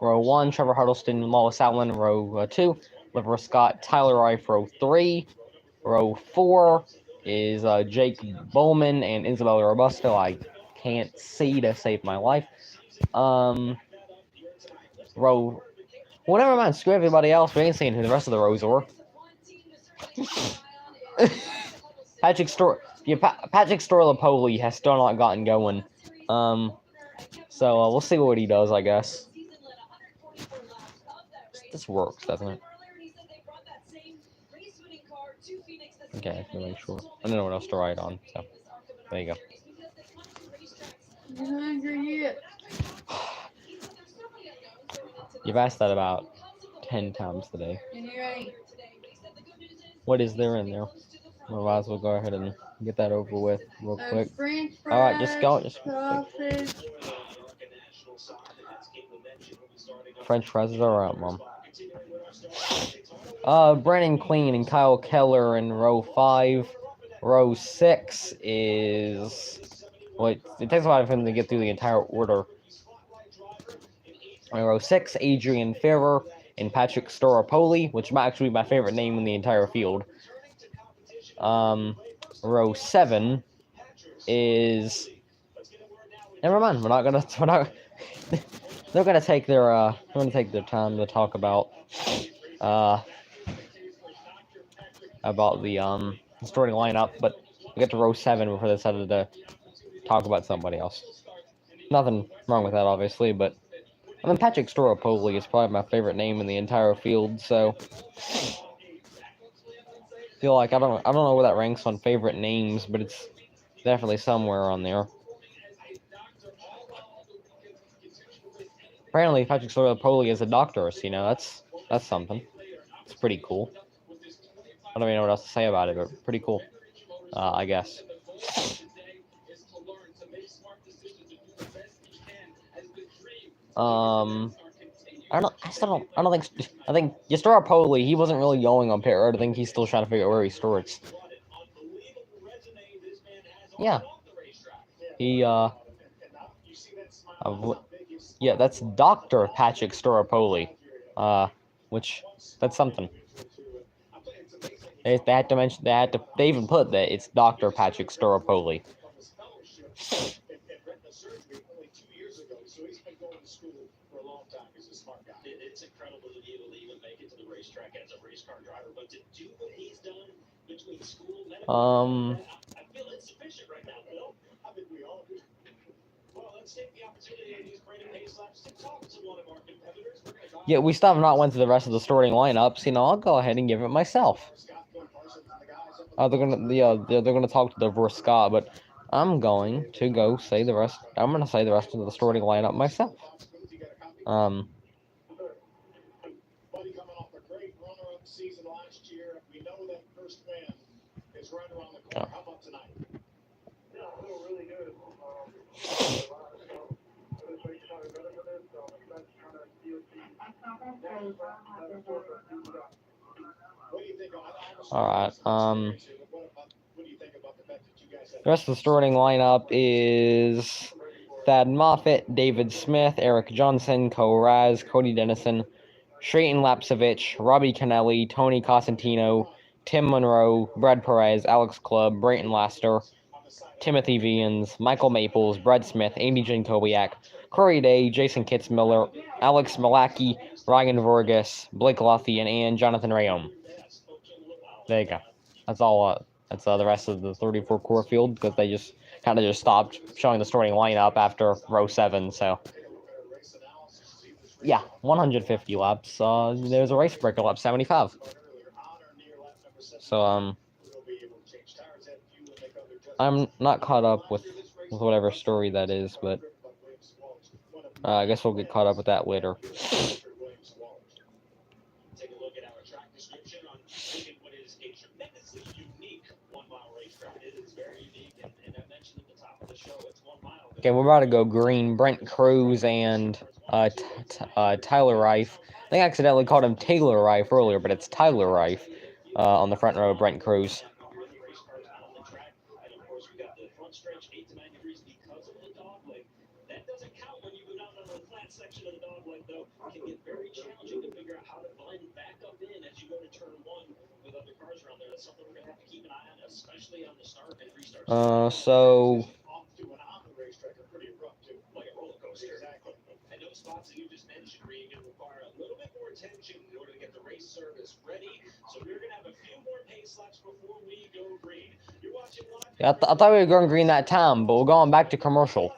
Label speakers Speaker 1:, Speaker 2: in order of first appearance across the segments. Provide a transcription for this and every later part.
Speaker 1: Row 1, Trevor Huddleston, Wallace Allen. Row 2, Liver Scott, Tyler Reif. Row 3. Row 4 is Jake Bowman and Isabella Robusto. I can't see to save my life. Row... Well, never mind. Screw everybody else. We ain't seeing who the rest of the rows are. Patrick Storlapoli has still not gotten going. So we'll see what he does, I guess. This works, doesn't it? Okay, let me make sure. I don't know what else to write on, so there you go.
Speaker 2: You hungry yet?
Speaker 1: You've asked that about 10 times today.
Speaker 2: And you ain't.
Speaker 1: What is there in there? We might as well go ahead and get that over with real quick.
Speaker 2: French fries,
Speaker 1: Alright, just go.
Speaker 2: sausage.
Speaker 1: French fries are alright, Mom. Brandon Clean and Kyle Keller in row 5. Row 6 is... Well, it takes a while for him to get through the entire order. In row 6, Adrian Ferrer and Patrick Storopoli, which might actually be my favorite name in the entire field. Row 7 is... Never mind, we're not... They're gonna take their time to talk about the starting lineup, but we get to row 7 before they decided to talk about somebody else. Nothing wrong with that, obviously, but I mean, Patrick Storopoli is probably my favorite name in the entire field, so I feel like I don't know where that ranks on favorite names, but it's definitely somewhere on there. Apparently, Patrick Storopoli is a doctor, so, you know, that's something. It's pretty cool. I don't even know what else to say about it, but pretty cool, I guess. I think Storopoli, he wasn't really going on pit road. I think he's still trying to figure out where he starts. Yeah. Yeah, that's Dr. Patrick Storopoli. Which, that's something. They had to mention, they even put that it's Dr. Patrick Storopoli.
Speaker 3: It's incredible to be able to even make it to the racetrack as a race car driver, but to do what he's done between school, medical, I feel insufficient right now, Bill. I think we all do. Well, let's take the opportunity to use Brandon Pace Labs to talk to one of our competitors.
Speaker 1: Yeah, we still have not went to the rest of the starting lineups. You know, I'll go ahead and give it myself. They're gonna talk to DeVore Scott, but I'm going to go say the rest. I'm gonna say the rest of the starting lineup myself.
Speaker 3: Season last year, we know that first win is right around the corner. How about tonight? Yeah, I feel really good.
Speaker 1: All right. The rest of the starting lineup is Thad Moffitt, David Smith, Eric Johnson, Ko Raz, Cody Dennison, Shreyton Lapsevich, Robbie Kennelly, Tony Cosentino, Tim Monroe, Brad Perez, Alex Clubb, Brayton Laster, Timothy Vians, Michael Maples, Brad Smith, Andy Jankowiak, Corey Day, Jason Kitzmiller, Alex Malacki, Ryan Vargas, Blake Lothian, and Jonathan Rayom. There you go. That's all. That's the rest of the 34 core field, because they just kind of stopped showing the starting lineup after row 7. So yeah, 150 laps. There's a race breaker lap 75. So I'm not caught up with whatever story that is, but I guess we'll get caught up with that later. Okay, we're about to go green. Brent Cruz and Tyler Reif. I think I accidentally called him Taylor Reif earlier, but it's Tyler Reif on the front row. Brent Cruz. So
Speaker 3: And those spots that you just mentioned, Reed, going to require a little bit more attention in order to get the race service ready. So we're going to have a few more pace laps before we go green. You're watching live.
Speaker 1: yeah, I thought we were going green that time, but we're going back to commercial.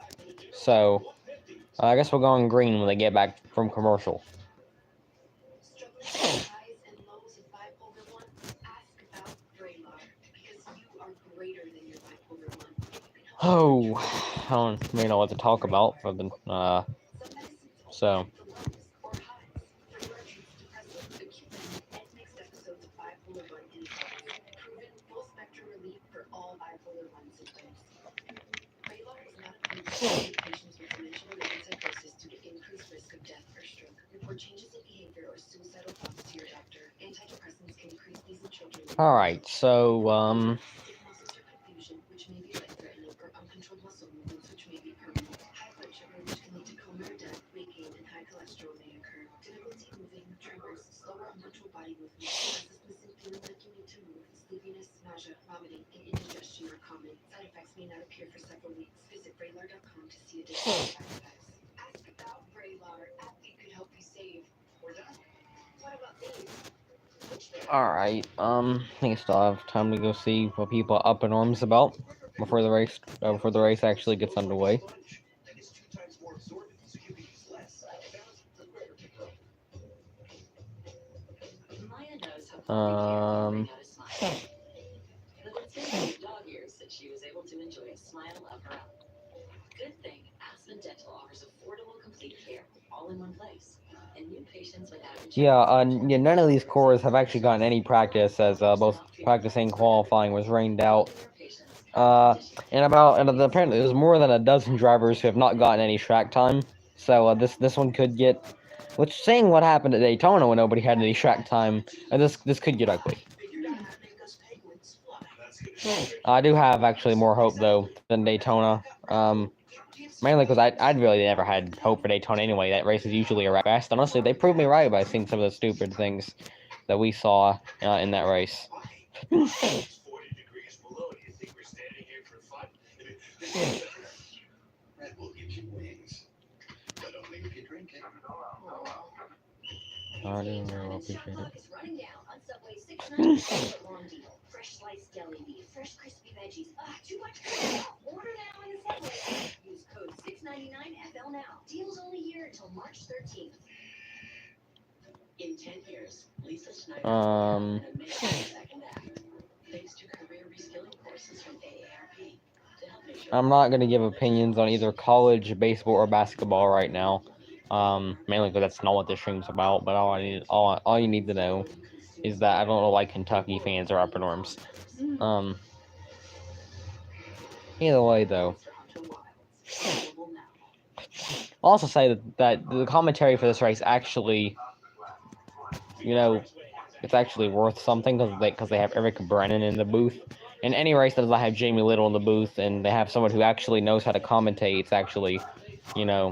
Speaker 1: So I guess we're going green when they get back from commercial. Oh, I don't really know what to talk about for the so. All right, so Alright, I think I still have time to go see what people are up in arms about before the race actually gets underway. Yeah, none of these corps have actually gotten any practice, as both practice and qualifying was rained out. And apparently there's more than a dozen drivers who have not gotten any track time. So this one could get, which saying what happened at Daytona when nobody had any track time, this could get ugly. I do have actually more hope though than Daytona. Mainly because I'd really never had hope for Daytona anyway. That race is usually a fast. Honestly, they proved me right by seeing some of the stupid things that we saw in that race. I do appreciate it.
Speaker 4: Fresh sliced deli beef, fresh crispy veggies. Too much food. Order now in the Subway. Use code 699FL now. Deals only here until March 13th. In 10 years, Lisa Schneider thanks to career reskilling courses from AARP.
Speaker 1: I'm not gonna give opinions on either college baseball or basketball right now. Mainly because that's not what this stream's about. But all you need to know is that I don't know why Kentucky fans are up in arms. Either way, though, I'll also say that the commentary for this race actually, it's actually worth something because they have Eric Brennan in the booth. In any race that doesn't have Jamie Little in the booth and they have someone who actually knows how to commentate, it's actually,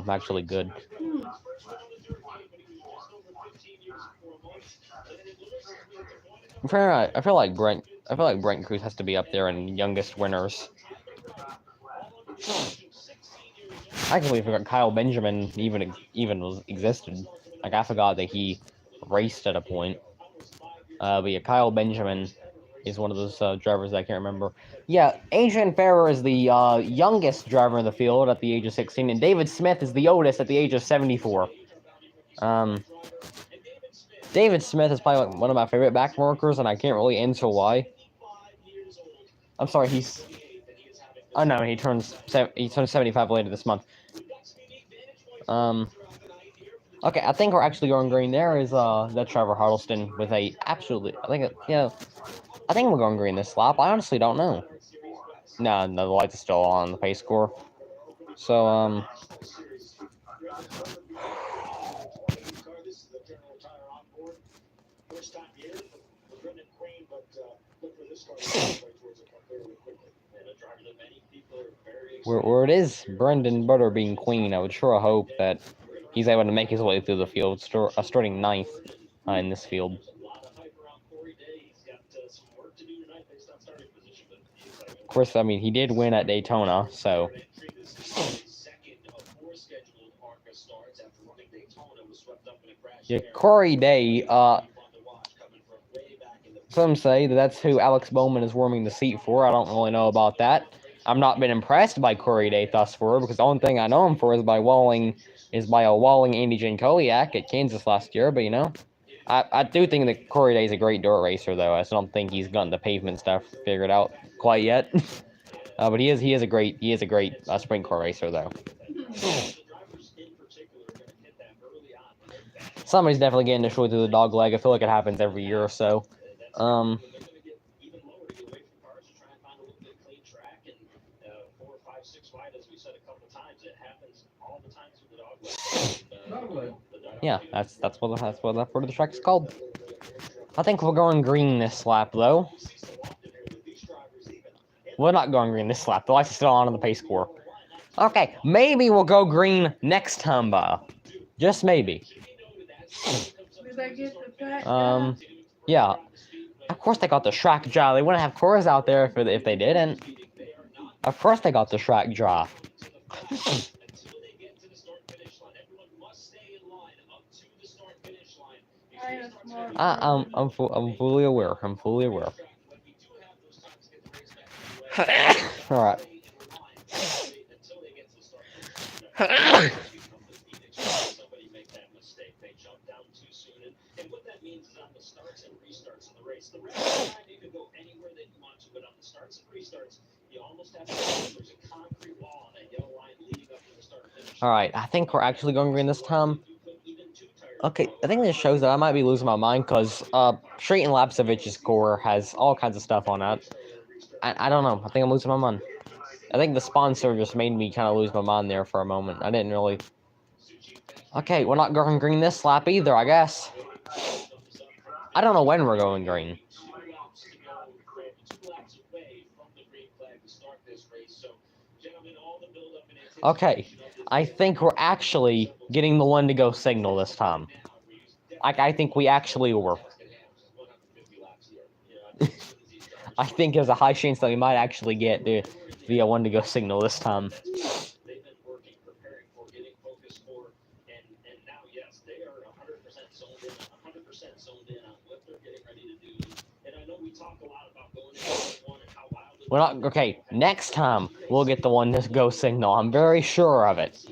Speaker 1: actually good. I feel like Brent Cruz has to be up there in youngest winners. I completely forgot Kyle Benjamin even existed. Like, I forgot that he raced at a point. But yeah, Kyle Benjamin is one of those drivers that I can't remember. Yeah, Adrian Ferrer is the youngest driver in the field at the age of 16, and David Smith is the oldest at the age of 74. David Smith is probably like one of my favorite backmarkers, and I can't really answer why. I'm sorry, oh no, he turns 75 later this month. Okay, I think we're actually going green. There is that Trevor Huddleston with a absolutely, I think we're going green this lap. I honestly don't know. No, the lights are still on the pace score. So where it is Brendan Butterbean Queen, I would sure hope that he's able to make his way through the field, starting ninth in this field. course, I mean, he did win at Daytona, so. Yeah, Corey Day, some say that that's who Alex Bowman is warming the seat for. I don't really know about that. I've not been impressed by Corey Day thus far, because the only thing I know him for is by a walling Andy Jane Koliak at Kansas last year, but you know. I do think that Corey Day is a great dirt racer, though. I just don't think he's gotten the pavement stuff figured out quite yet. But he is a great sprint car racer, though. Somebody's definitely getting destroyed through the dog leg. I feel like it happens every year or so. Yeah, that's what that part of the track is called. I think we're going green this lap, though. We're not going green this lap. The lights are still on the pace score. Okay, maybe we'll go green next time, just maybe.
Speaker 2: Did I get the track?
Speaker 1: Yeah. Of course they got the track draw. They wouldn't have cars out there if they didn't. Of course they got the track draw. I'm fully aware. I'm fully aware. All right. Alright, I think we're actually going green this time. Okay, I think this shows that I might be losing my mind, because Straight and Lapsevic's score has all kinds of stuff on it. I don't know, I think I'm losing my mind. I think the sponsor just made me kind of lose my mind there for a moment. I didn't really... Okay, we're not going green this lap either, I guess. I don't know when we're going green. Okay, I think we're actually getting the one to go signal this time. I think we actually were. I think there's a high chance that we might actually get the one to go signal this time. We're not okay. Next time we'll get the one to go signal. I'm very sure of it.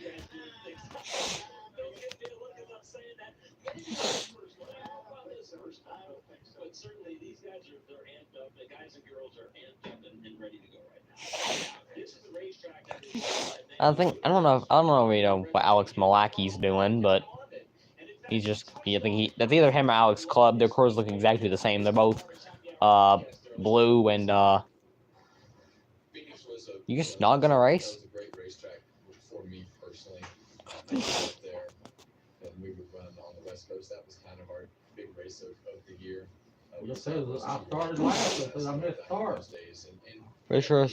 Speaker 1: I don't know you know what Alex Malaki's doing, but he's just that's either him or Alex Club. Their cars look exactly the same. They're both blue and you just not gonna race?
Speaker 5: That was a great racetrack for me personally. There, and we would run on the West Coast. That was kind of our big race of the year.
Speaker 6: I started last because I missed start.
Speaker 1: Pretty sure.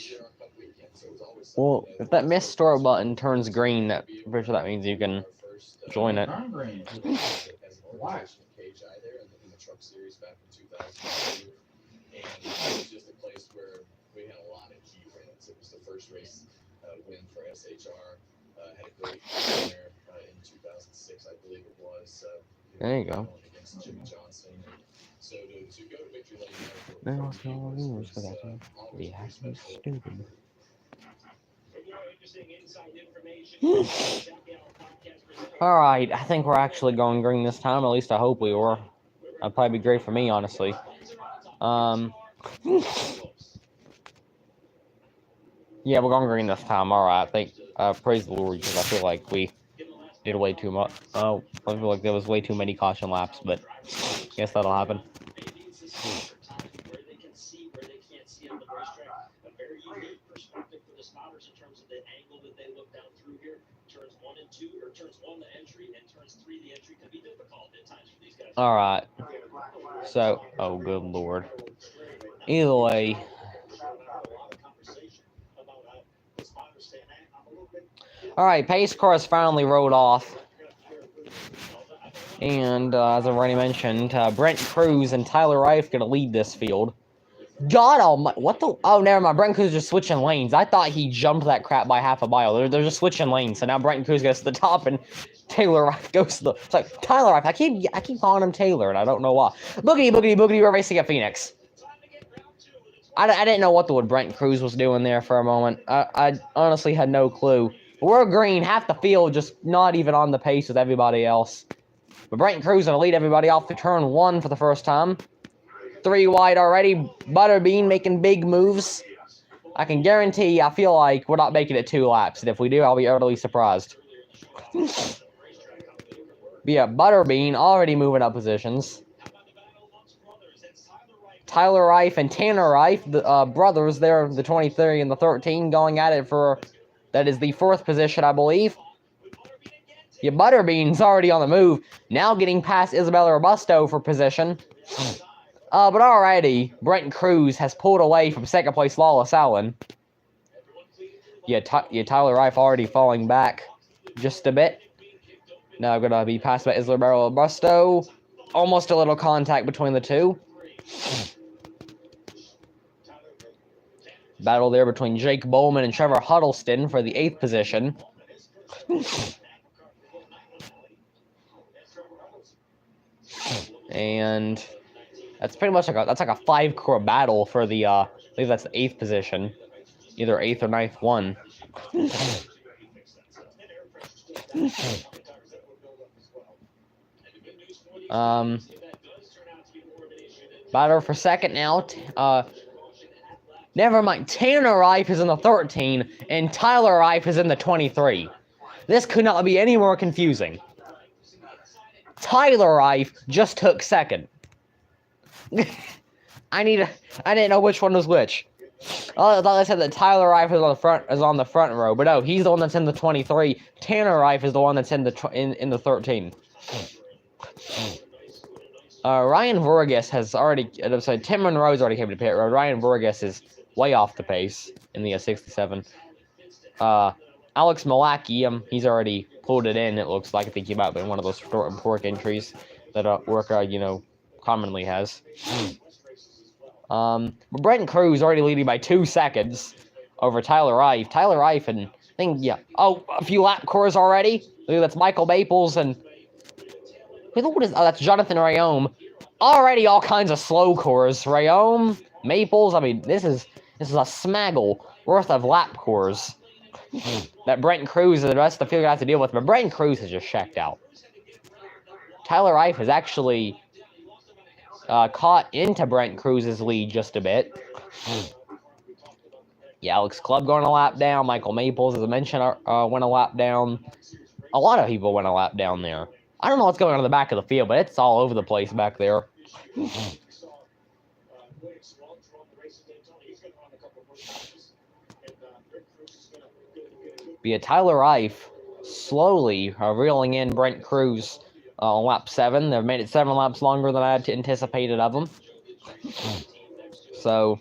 Speaker 1: Well, if that missed start button turns green, pretty sure that means you can join it.
Speaker 6: Turn green.
Speaker 5: Why? KHI there in the Truck Series back in 2002, and it was just a place where we had a lot of key wins. It was the first race win for SHR. Had a great win there in 2006, I believe it was.
Speaker 1: There you go.
Speaker 5: Against Jimmy Johnson. So to go to Victory Lane.
Speaker 1: No, it's not rumors for that. Yeah, that's stupid. Alright, I think we're actually going green this time. At least I hope we were. That'd probably be great for me, honestly. Yeah, we're going green this time. Alright, I think, praise the Lord, because I feel like we did way too much. Oh, I feel like there was way too many caution laps, but I guess that'll happen. Alright. So, oh, good Lord. Either way. Alright, pace car has finally rolled off. And, as I've already mentioned, Brent Cruz and Tyler Reif going to lead this field. God almighty, what the? Oh, never mind. Brent Cruz is just switching lanes. I thought he jumped that crap by half a mile. They're just switching lanes. So now Brent Cruz goes to the top and Taylor Reif goes to the. It's like Tyler Reif. I keep calling him Taylor, and I don't know why. Boogity, boogity, boogity. We're racing at Phoenix. I didn't know what Brent Cruz was doing there for a moment. I honestly had no clue. We're green, half the field, just not even on the pace with everybody else. But Brent Cruz gonna lead everybody off to turn 1 for the first time. 3 wide already. Butterbean making big moves. I can guarantee, I feel like we're not making it 2 laps. And if we do, I'll be utterly surprised. But yeah, Butterbean already moving up positions. Tyler Reif and Tanner Reif, the brothers, they're the 23 and the 13, going at it for, that is the 4th position, I believe. Yeah, Butterbean's already on the move, now getting past Isabella Robusto for position. But already, Brent Cruz has pulled away from 2nd place Lawless Allen. Yeah, Tyler Reif already falling back just a bit. Now gonna be passed by Isabella Robusto. Almost a little contact between the two. Battle there between Jake Bowman and Trevor Huddleston for the 8th position. And that's pretty much like a 5-core battle for the I believe that's the 8th position. Either 8th or 9th one. Battle for 2nd now. Never mind, Tanner Reif is in the 13, and Tyler Reif is in the 23. This could not be any more confusing. Tyler Reif just took 2nd. I didn't know which one was which. I thought I said that Tyler Reif is on the front row, but no, he's the one that's in the 23. Tanner Reif is the one that's in the 13. Ryan Vargas has already. Tim Monroe's already came to pit road. Ryan Vargas is way off the pace in the 67. Alex Malaki, he's already pulled it in. It looks like I think he might have been one of those pork entries that Worker commonly has. But Brent Cruz already leading by 2 seconds over Tyler Reif. Tyler Reif and I think a few lap cores already. Look, that's Michael Maples and that's Jonathan Rayome. Already all kinds of slow cores. Rayome, Maples. I mean, this is a smaggle worth of lap cores that Brent Cruz and the rest of the field have to deal with. But Brent Cruz has just checked out. Tyler Reif has actually caught into Brent Cruz's lead just a bit. Yeah, Alex Clubb going a lap down. Michael Maples, as I mentioned, went a lap down. A lot of people went a lap down there. I don't know what's going on in the back of the field, but it's all over the place back there. But yeah, Tyler Reif slowly reeling in Brent Cruz on lap 7. They've made it 7 laps longer than I had anticipated of them. So,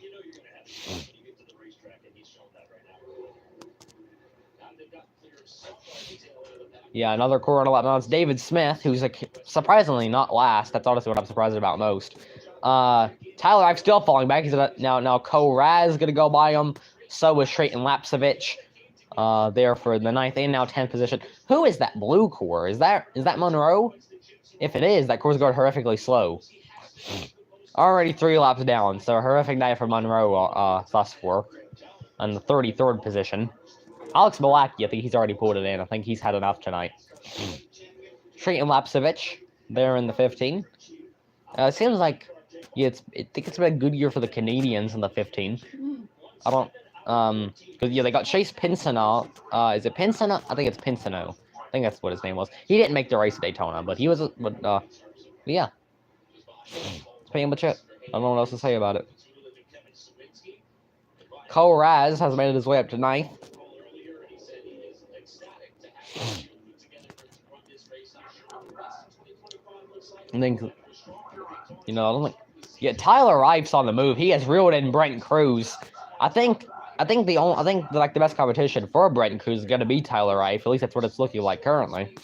Speaker 1: yeah, another core on a lap. Now it's David Smith, who's surprisingly not last. That's honestly what I'm surprised about most. Tyler Reif still falling back. He's now Koraz gonna go by him. So is Trayton Lapsevich. There for the 9th and now 10th position. Who is that blue core? Is that Monroe? If it is, that core's going horrifically slow. Already 3 laps down, so a horrific night for Monroe thus far. On the 33rd position. Alex Malaki, I think he's already pulled it in. I think he's had enough tonight. Trayton Lapsevich, there in the 15. It seems like, I think it's been a good year for the Canadians in the 15. I don't, because, they got Chase Pinsonneau. Is it Pinsonneau? I think it's Pinsonneau. I think that's what his name was. He didn't make the race at Daytona, but he was, yeah. That's pretty much it. I don't know what else to say about it. Koraz has made his way up to 9th. I think, I don't think. Yeah, Tyler Reif's on the move. He has reeled in Brent Cruz. I think the best competition for Brent Cruz is going to be Tyler Reif. At least that's what it's looking like currently.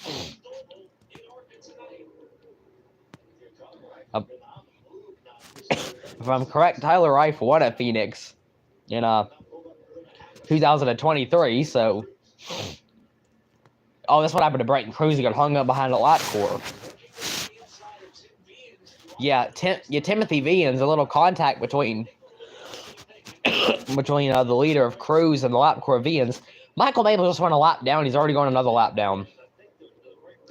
Speaker 1: if I'm correct, Tyler Reif won at Phoenix in 2023. So, oh, that's what happened to Brighton Cruz. He got hung up behind a lap core. Yeah, Timothy Vian's a little contact between the leader of Cruz and the lap core of Vians. Michael Mabel just went a lap down. He's already going another lap down.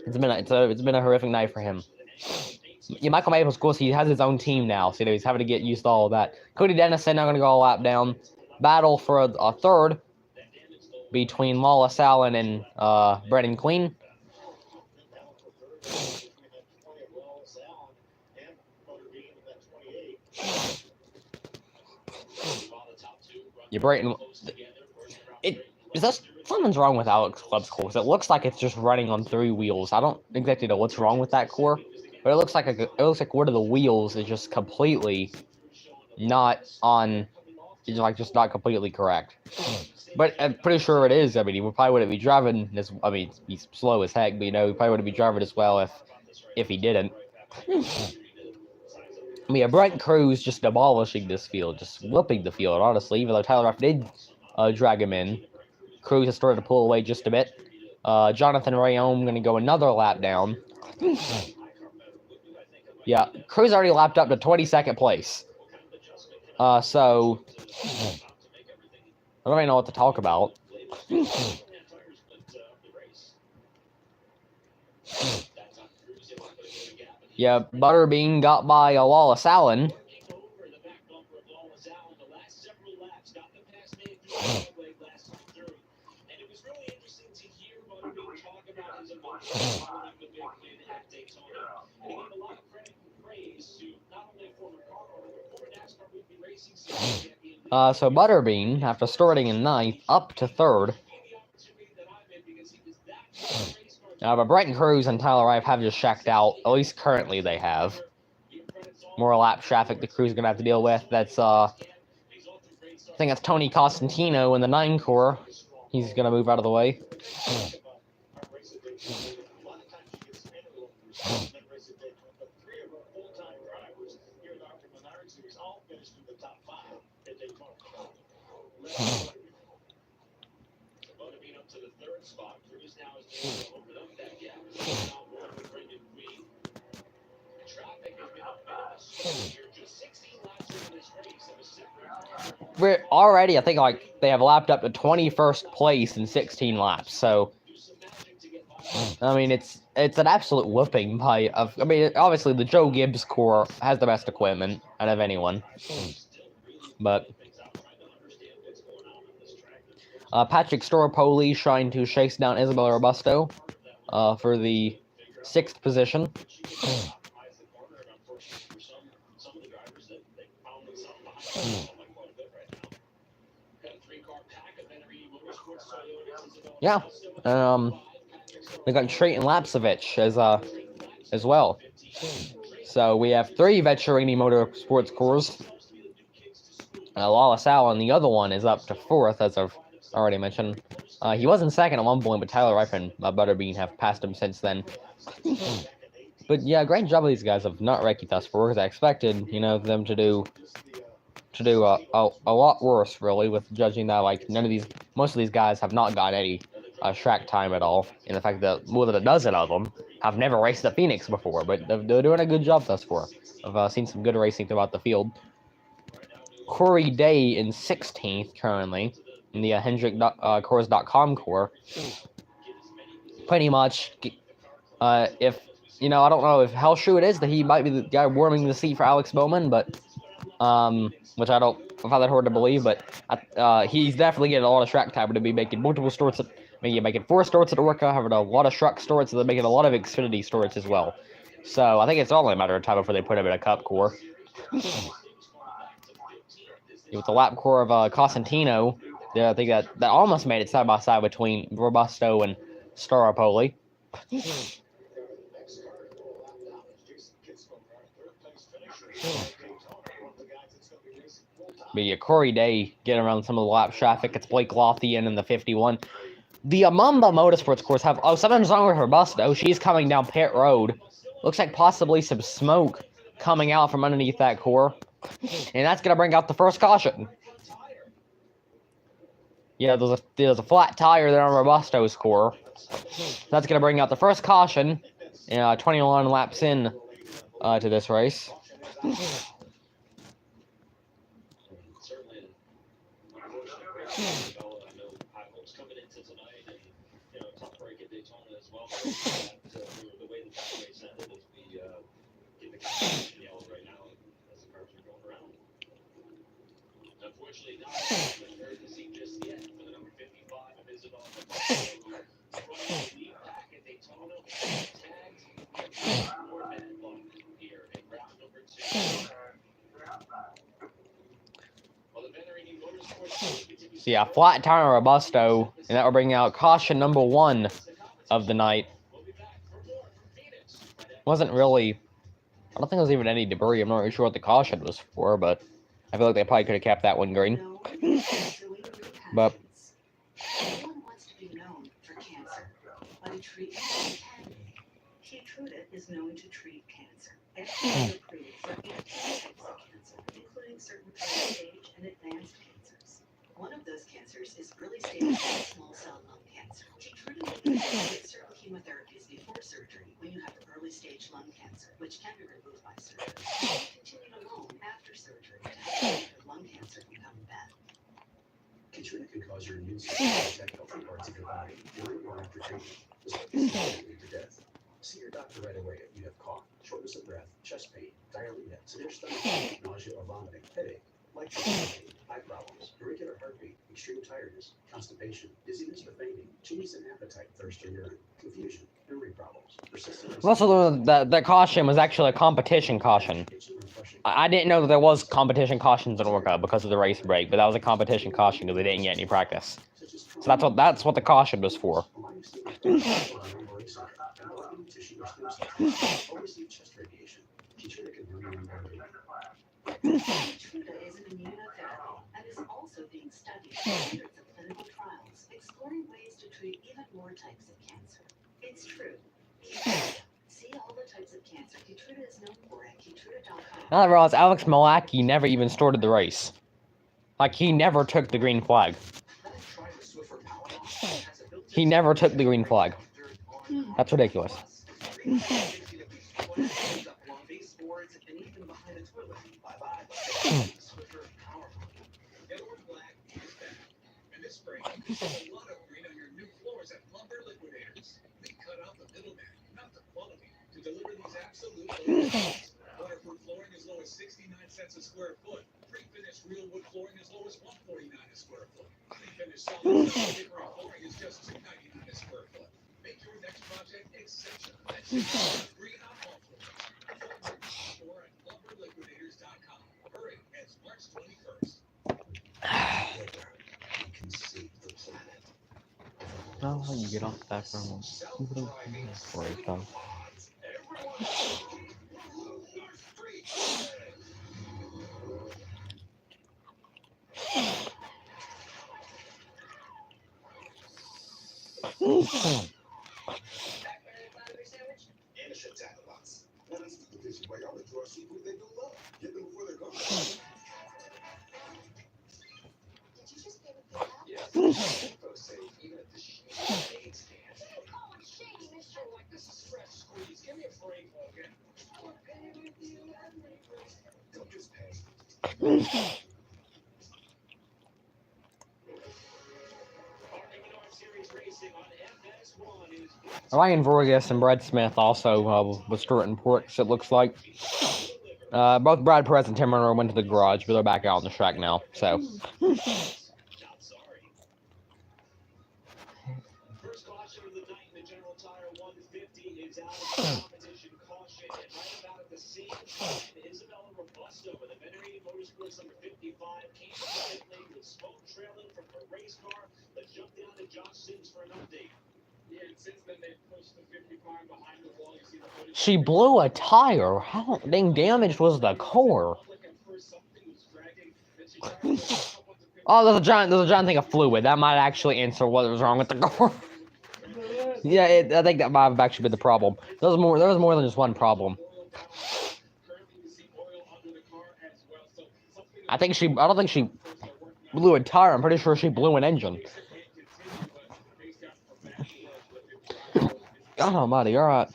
Speaker 1: It's been a horrific night for him. Yeah, Michael Maples, of course, he has his own team now, so he's having to get used to all of that. Cody Dennison now going to go a lap down. Battle for a third between Wallace Allen and Brennan Queen. Yeah, Brayton. Something's wrong with Alex Club's core. It looks like it's just running on 3 wheels. I don't exactly know what's wrong with that core, but it looks like one of the wheels is just completely not on. It's like just not completely correct. But I'm pretty sure it is. I mean, he probably wouldn't be driving this. I mean, he's slow as heck, but he probably wouldn't be driving as well if he didn't. I mean, Brighton Cruz just demolishing this field, just whooping the field, honestly, even though Tyler Ruff did drag him in. Cruz has started to pull away just a bit. Jonathan Rayom going to go another lap down. Yeah, Cruz already lapped up to 22nd place. So, I don't even know what to talk about. Yeah, Butterbean got by Wallace Allen. So Butterbean, after starting in 9th, up to 3rd. But Brighton Cruz and Tyler Reif have just shacked out. At least currently they have. More lap traffic the Cruz is going to have to deal with. That's, I think that's Tony Costantino in the 9 core. He's going to move out of the way. We're already, I think, like, they have lapped up to 21st place in 16 laps, so, I mean, it's an absolute whooping by, I mean, obviously, the Joe Gibbs core has the best equipment out of anyone, but, Patrick Storopoli trying to chase down Isabel Robusto, for the 6th position. Yeah, we got Trayton Lapsevich as well. So we have 3 Vetturini Motorsports cores. Wallace Allen, the other one, is up to 4th, as I've already mentioned. He was in 2nd at one point, but Tyler Reif and Butterbean have passed him since then. But yeah, great job of these guys of not wrecking thus far, because I expected, them to do a lot worse, really, with judging that, like, most of these guys have not got any track time at all, and the fact that more than a dozen of them have never raced at Phoenix before, but they're doing a good job thus far. I've seen some good racing throughout the field. Corey Day in 16th currently, in the Hendrick.Cores.com core. Pretty much, if, I don't know how true it is that he might be the guy warming the seat for Alex Bowman, but, which I find that hard to believe, but he's definitely getting a lot of track time to be making multiple starts. Making 4 starts at Orca, having a lot of truck starts, and then making a lot of Xfinity starts as well. So I think it's only a matter of time before they put him in a Cup core. With the lap core of Costantino, yeah, I think that almost made it side by side between Robusto and Staropoli. But yeah, Corey Day getting around some of the lap traffic. It's Blake Lothian in the 51. The Amamba Motorsports course have... Oh, something's wrong with Robusto. She's coming down pit road. Looks like possibly some smoke coming out from underneath that core. And that's gonna bring out the first caution. Yeah, there's a flat tire there on Robusto's core. That's gonna bring out the first caution. 21 laps in to this race.
Speaker 3: Certainly, unfortunately, I know high hopes coming into tonight, and tough break at Daytona as well. The way that race ended as we get the competition yells right now as the cars are going around. Unfortunately, not there to see just yet for the number 55 of Isabel. Lead back at Daytona, tagged more bad luck here in round number 2.
Speaker 1: So yeah, flat tire on Robusto, and that will bring out caution number 1 of the night. Wasn't really, I don't think there was even any debris. I'm not really sure what the caution was for, but I feel like they probably could have kept that one green. But
Speaker 4: no one wants to be known for cancer, but a treatment can be. Keytruda is known to treat cancer. FDA approved for 18 types of cancer, including certain early stage and advanced cancers. One of those cancers is early stage small cell lung cancer. Keytruda may be used with certain chemotherapies before surgery when you have early stage lung cancer, which can be removed by surgery. You continue alone after surgery to help your lung cancer become bad.
Speaker 7: Keytruda can cause your immune system to attack healthy parts of your body during or after treatment, which can lead to death. See your doctor right away if you have cough, shortness of breath, chest pain, diarrhea, severe stomach pain, nausea or vomiting, headache, light-throating, eye problems, irregular heartbeat, extreme tiredness, constipation, dizziness or fainting, changes in appetite, thirst or urine, confusion, memory problems, persistent.
Speaker 1: also, the caution was actually a competition caution. I didn't know that there was competition cautions in Orca because of the race break, but that was a competition caution because they didn't get any practice. So that's what the caution was for.
Speaker 4: Keytruda is an immunotherapy and is also being studied in hundreds of clinical trials, exploring ways to treat even more types of cancer. It's true. Keytruda. See all the types of cancer Keytruda is known for at Keytruda.com.
Speaker 1: Now I realize Alex Malachy never even started the race. Like, he never took the green flag. He never took the green flag. That's ridiculous.
Speaker 3: Waterproof flooring as low as 69 cents a square foot. Pre-finished real wood flooring as low as $149 a square foot. Pre-finished solid flooring is just $2.99 a square foot. Make your next project exceptional. That's green on all floors. Or at lumberliquidators.com. Hurry, it's March 21st.
Speaker 1: No, you get off that for a moment. Ryan Vargas and Brad Smith also was starting ports, it looks like. Both Brad Perez and Tim Murray went to the garage, but they're back out on the track now, so.
Speaker 3: First caution of the night in the General Tire 150 is out of competition caution. And right about at the same time, Isabella Robusto with a Venerated Motorsports number 55 came to the pit lane with smoke trailing from her race car. Let's jump down to Josh Sims for an update. Yeah, and since then they pushed the 55 behind the wall. You see the footage.
Speaker 1: She blew a tire. How dang damaged was the core? Oh, there's a giant thing of fluid. That might actually answer what was wrong with the core. Yeah, I think that might have actually been the problem. There was more than just one problem.
Speaker 3: Currently, you see oil under the car as well. So
Speaker 1: I don't think she blew a tire. I'm pretty sure she blew an engine. God almighty, alright.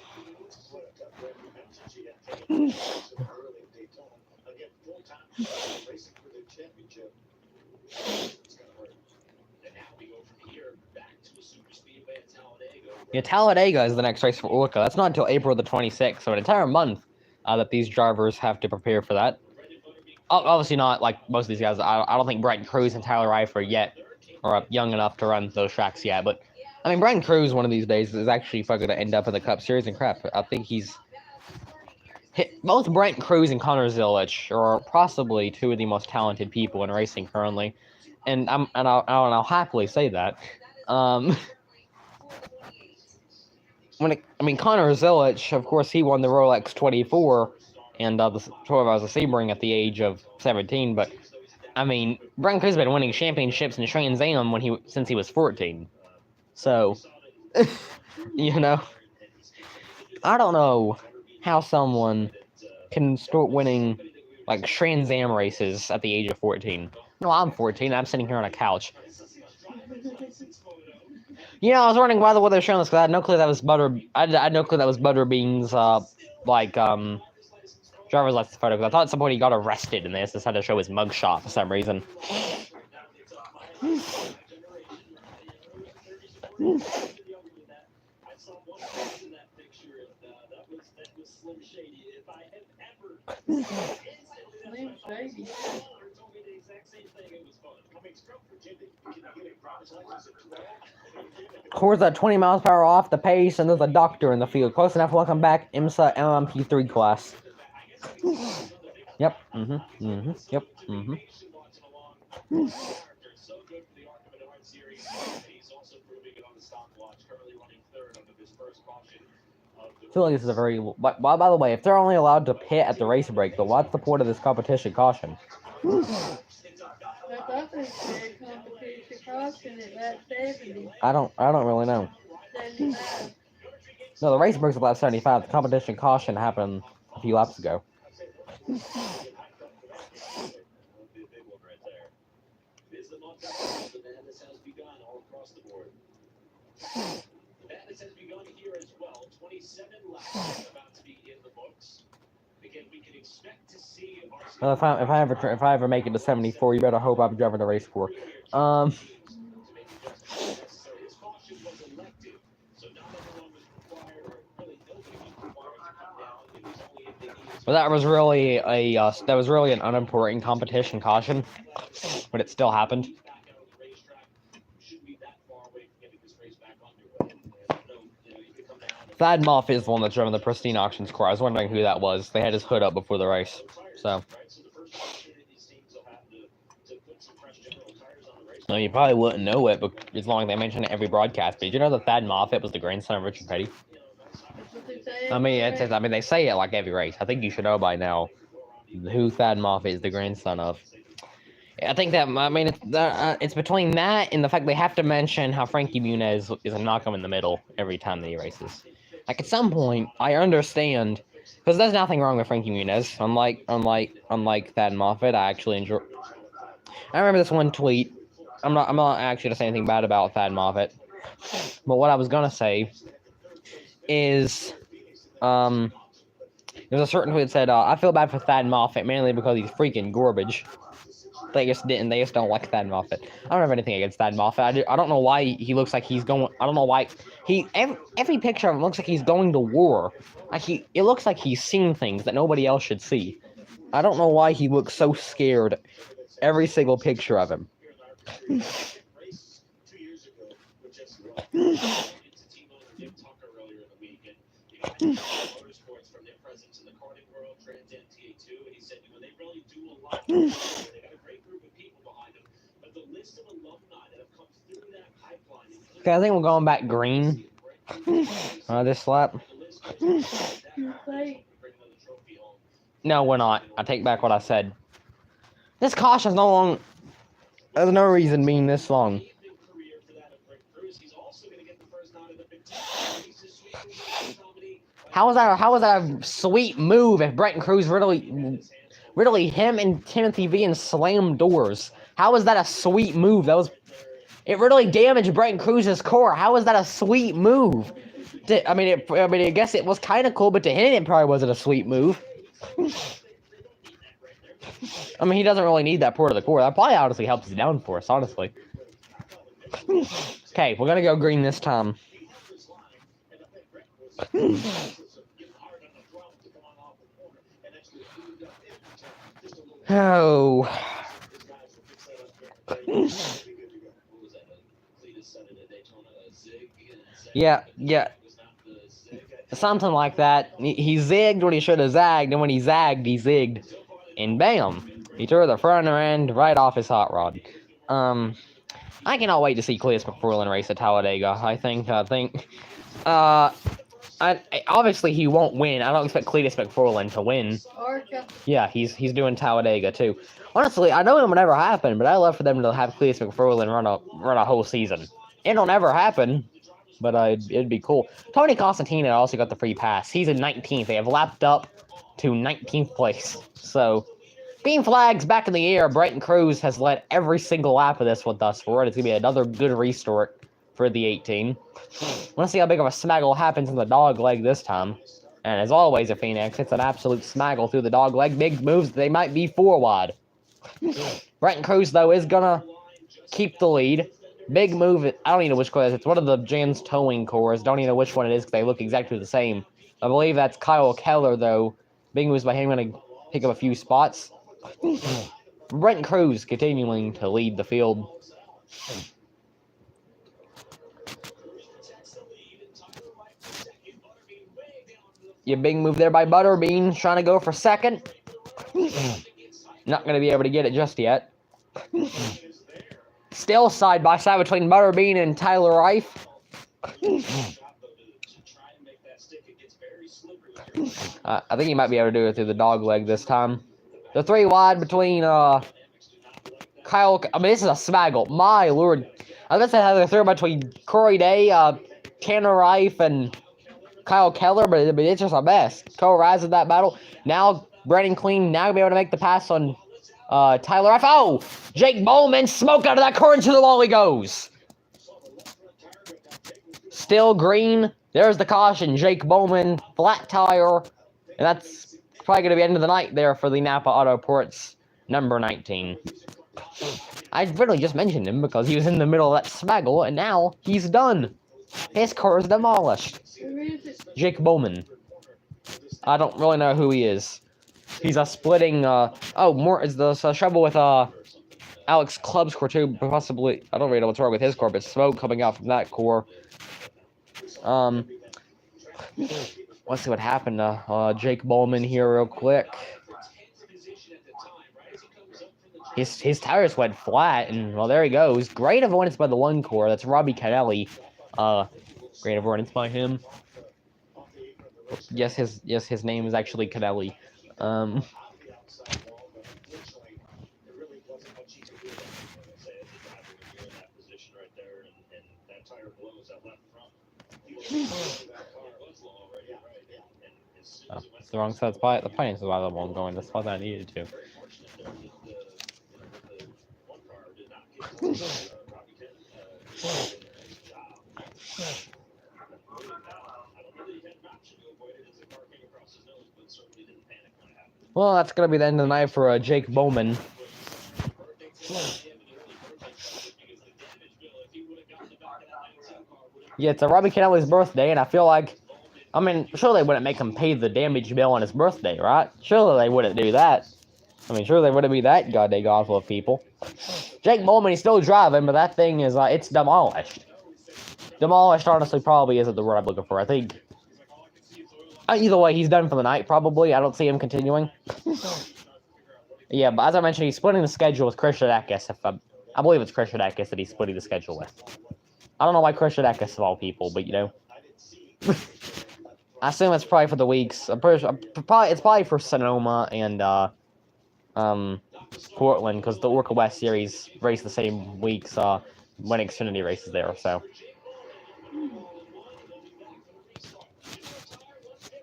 Speaker 1: Yeah, Talladega is the next race for Orca. That's not until April the 26th, so an entire month that these drivers have to prepare for that. Obviously not like most of these guys. I don't think Brent Cruz and Tyler Eifert yet are young enough to run those tracks yet. But I mean, Brent Cruz one of these days is actually fucking gonna end up in the Cup Series and crap. I think he's both Brent Cruz and Connor Zilisch are possibly two of the most talented people in racing currently, and I'll happily say that. Connor Zilisch, of course, he won the Rolex 24 and the 12 Hours of Sebring at the age of 17. But I mean, Brent Cruz has been winning championships in Trans Am since he was 14. So, you know, I don't know how someone can start winning like Trans Am races at the age of 14. No, I'm 14. I'm sitting here on a couch. You know, I was wondering why they're showing this because I had no clue that was I had no clue that was Butterbean's driver's license photo. Because I thought at some point he got arrested and they just decided to show his mugshot for some reason. Course at 20 miles per hour off the pace, and there's a doctor in the field. Close enough. Welcome back, IMSA LMP3 class. Yep. Yep. I feel like this is a very. By the way, if they're only allowed to pit at the race break, then what's the point of this competition caution? I don't really know. No, the race breaks at lap 75. The competition caution happened a few laps ago. Well, if I ever make it to 74, you better hope I'm driving the race for. But that was really an unimportant competition caution, but it still happened. Thad Moffat is the one that's driving the Pristine Auctions car. I was wondering who that was. They had his hood up before the race, so. No, you probably wouldn't know it, but as long as they mention it every broadcast. But did you know that Thad Moffat was the grandson of Richard Petty? I mean, they say it like every race. I think you should know by now who Thad Moffat is the grandson of. I think that, it's between that and the fact they have to mention how Frankie Muniz is a knock-em in the middle every time that he races. Like, at some point, I understand, because there's nothing wrong with Frankie Muniz. Unlike Thad Moffat, I actually enjoy. I remember this one tweet. I'm not actually gonna say anything bad about Thad Moffat, but what I was gonna say is, there's a certain tweet that said, I feel bad for Thad Moffat mainly because he's freaking garbage. They just don't like Thad Moffat. I don't have anything against Thad Moffat. I don't know why he looks like he's going. I don't know why every picture of him looks like he's going to war. It looks like he's seen things that nobody else should see. I don't know why he looks so scared. Every single picture of him. Okay, I think we're going back green. This lap. No, we're not. I take back what I said. This caution's no long. There's no reason being this long. How was that a sweet move if Brenton Cruz really him and Timothy V slammed doors? How was that a sweet move? It really damaged Brenton Cruz's core. How was that a sweet move? I mean, I guess it was kind of cool, but to him, it probably wasn't a sweet move. I mean, he doesn't really need that part of the core. That probably honestly helps his downforce, honestly. Okay, we're gonna go green this time. Oh. Yeah. Something like that. He zigged when he should have zagged, and when he zagged, he zigged. And bam! He threw the front end right off his hot rod. I cannot wait to see Cletus McFarland race at Talladega. I think, obviously he won't win. I don't expect Cletus McFarland to win. Yeah, he's doing Talladega too. Honestly, I know it will never happen, but I love for them to have Cletus McFarland run a whole season. It'll never happen, but it'd be cool. Tony Constantino also got the free pass. He's in 19th. They have lapped up to 19th place. So, beam flags back in the air. Brenton Cruz has led every single lap of this with us for it. It's going to be another good restart for the 18. Want to see how big of a smaggle happens in the dog leg this time. And as always at Phoenix, it's an absolute smaggle through the dog leg. Big moves, they might be 4 wide. Brenton Cruz, though, is going to keep the lead. Big move. I don't even know which core it is. It's one of the Jan's towing cores. Don't even know which one it is because they look exactly the same. I believe that's Kyle Keller, though. Big moves by him going to pick up a few spots. Brenton Cruz continuing to lead the field. Yeah, big move there by Butterbean, trying to go for second. Not going to be able to get it just yet. Still side by side between Butterbean and Tyler Reif. I think he might be able to do it through the dog leg this time. The 3 wide between Kyle. I mean, this is a smaggle. My lord. I was going to say how they're through between Corey Day, Tanner Reif, and Kyle Keller, but it's just a mess. Co-rise in that battle. Now, Brennan Clean now be able to make the pass on Tyler Reif. Oh! Jake Bowman, smoke out of that car into the wall he goes. Still green. There's the caution. Jake Bowman, flat tire. And that's probably going to be the end of the night there for the Napa Auto Ports number 19. I literally just mentioned him because he was in the middle of that smaggle, and now he's done. His car is demolished. Jake Bowman. I don't really know who he is. He's a splitting, more is the trouble with, Alex Club's core too, possibly. I don't really know what's wrong with his core, but smoke coming out from that core. Let's see what happened to, Jake Bowman here real quick. His tires went flat, and, well, there he goes. Great avoidance by the 1 core. That's Robbie Canelli. Great avoidance by him. Yes, his name is actually Canelli. It's the wrong side. The finance is why the one going. That's what I needed to. Well, that's going to be the end of the night for Jake Bowman. Yeah, it's Robbie Canelli's birthday, and I feel like, I mean, surely they wouldn't make him pay the damage bill on his birthday, right? Surely they wouldn't do that. I mean, surely they wouldn't be that goddamn awful of people. Jake Bowman, he's still driving, but that thing is, it's demolished. Demolished, honestly, probably isn't the word I'm looking for. I think, either way, he's done for the night, probably. I don't see him continuing. Yeah, but as I mentioned, he's splitting the schedule with Christian Eckes. I believe it's Christian Eckes that he's splitting the schedule with. I don't know why Christian Eckes of all people, but, you know. I assume it's probably for the weeks. It's probably for Sonoma and, Portland, because the Orca West Series race the same weeks, when Xfinity races there, so.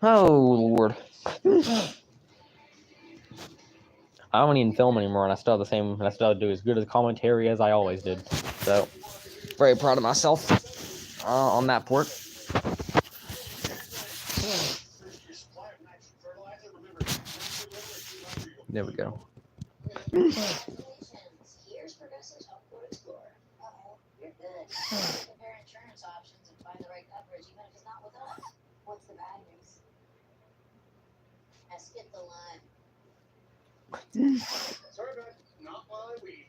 Speaker 1: Oh, Lord. I don't even film anymore, and I still have the same, and I still do as good as commentary as I always did. So, very proud of myself on that port. There we go.
Speaker 8: Here's Progressive's Upward Explorer. Uh-oh, you're good. Compare insurance options and find the right coverage, even if it's not with us. What's the bad news? I skipped the line.
Speaker 3: Sorry about it. Not while I weed.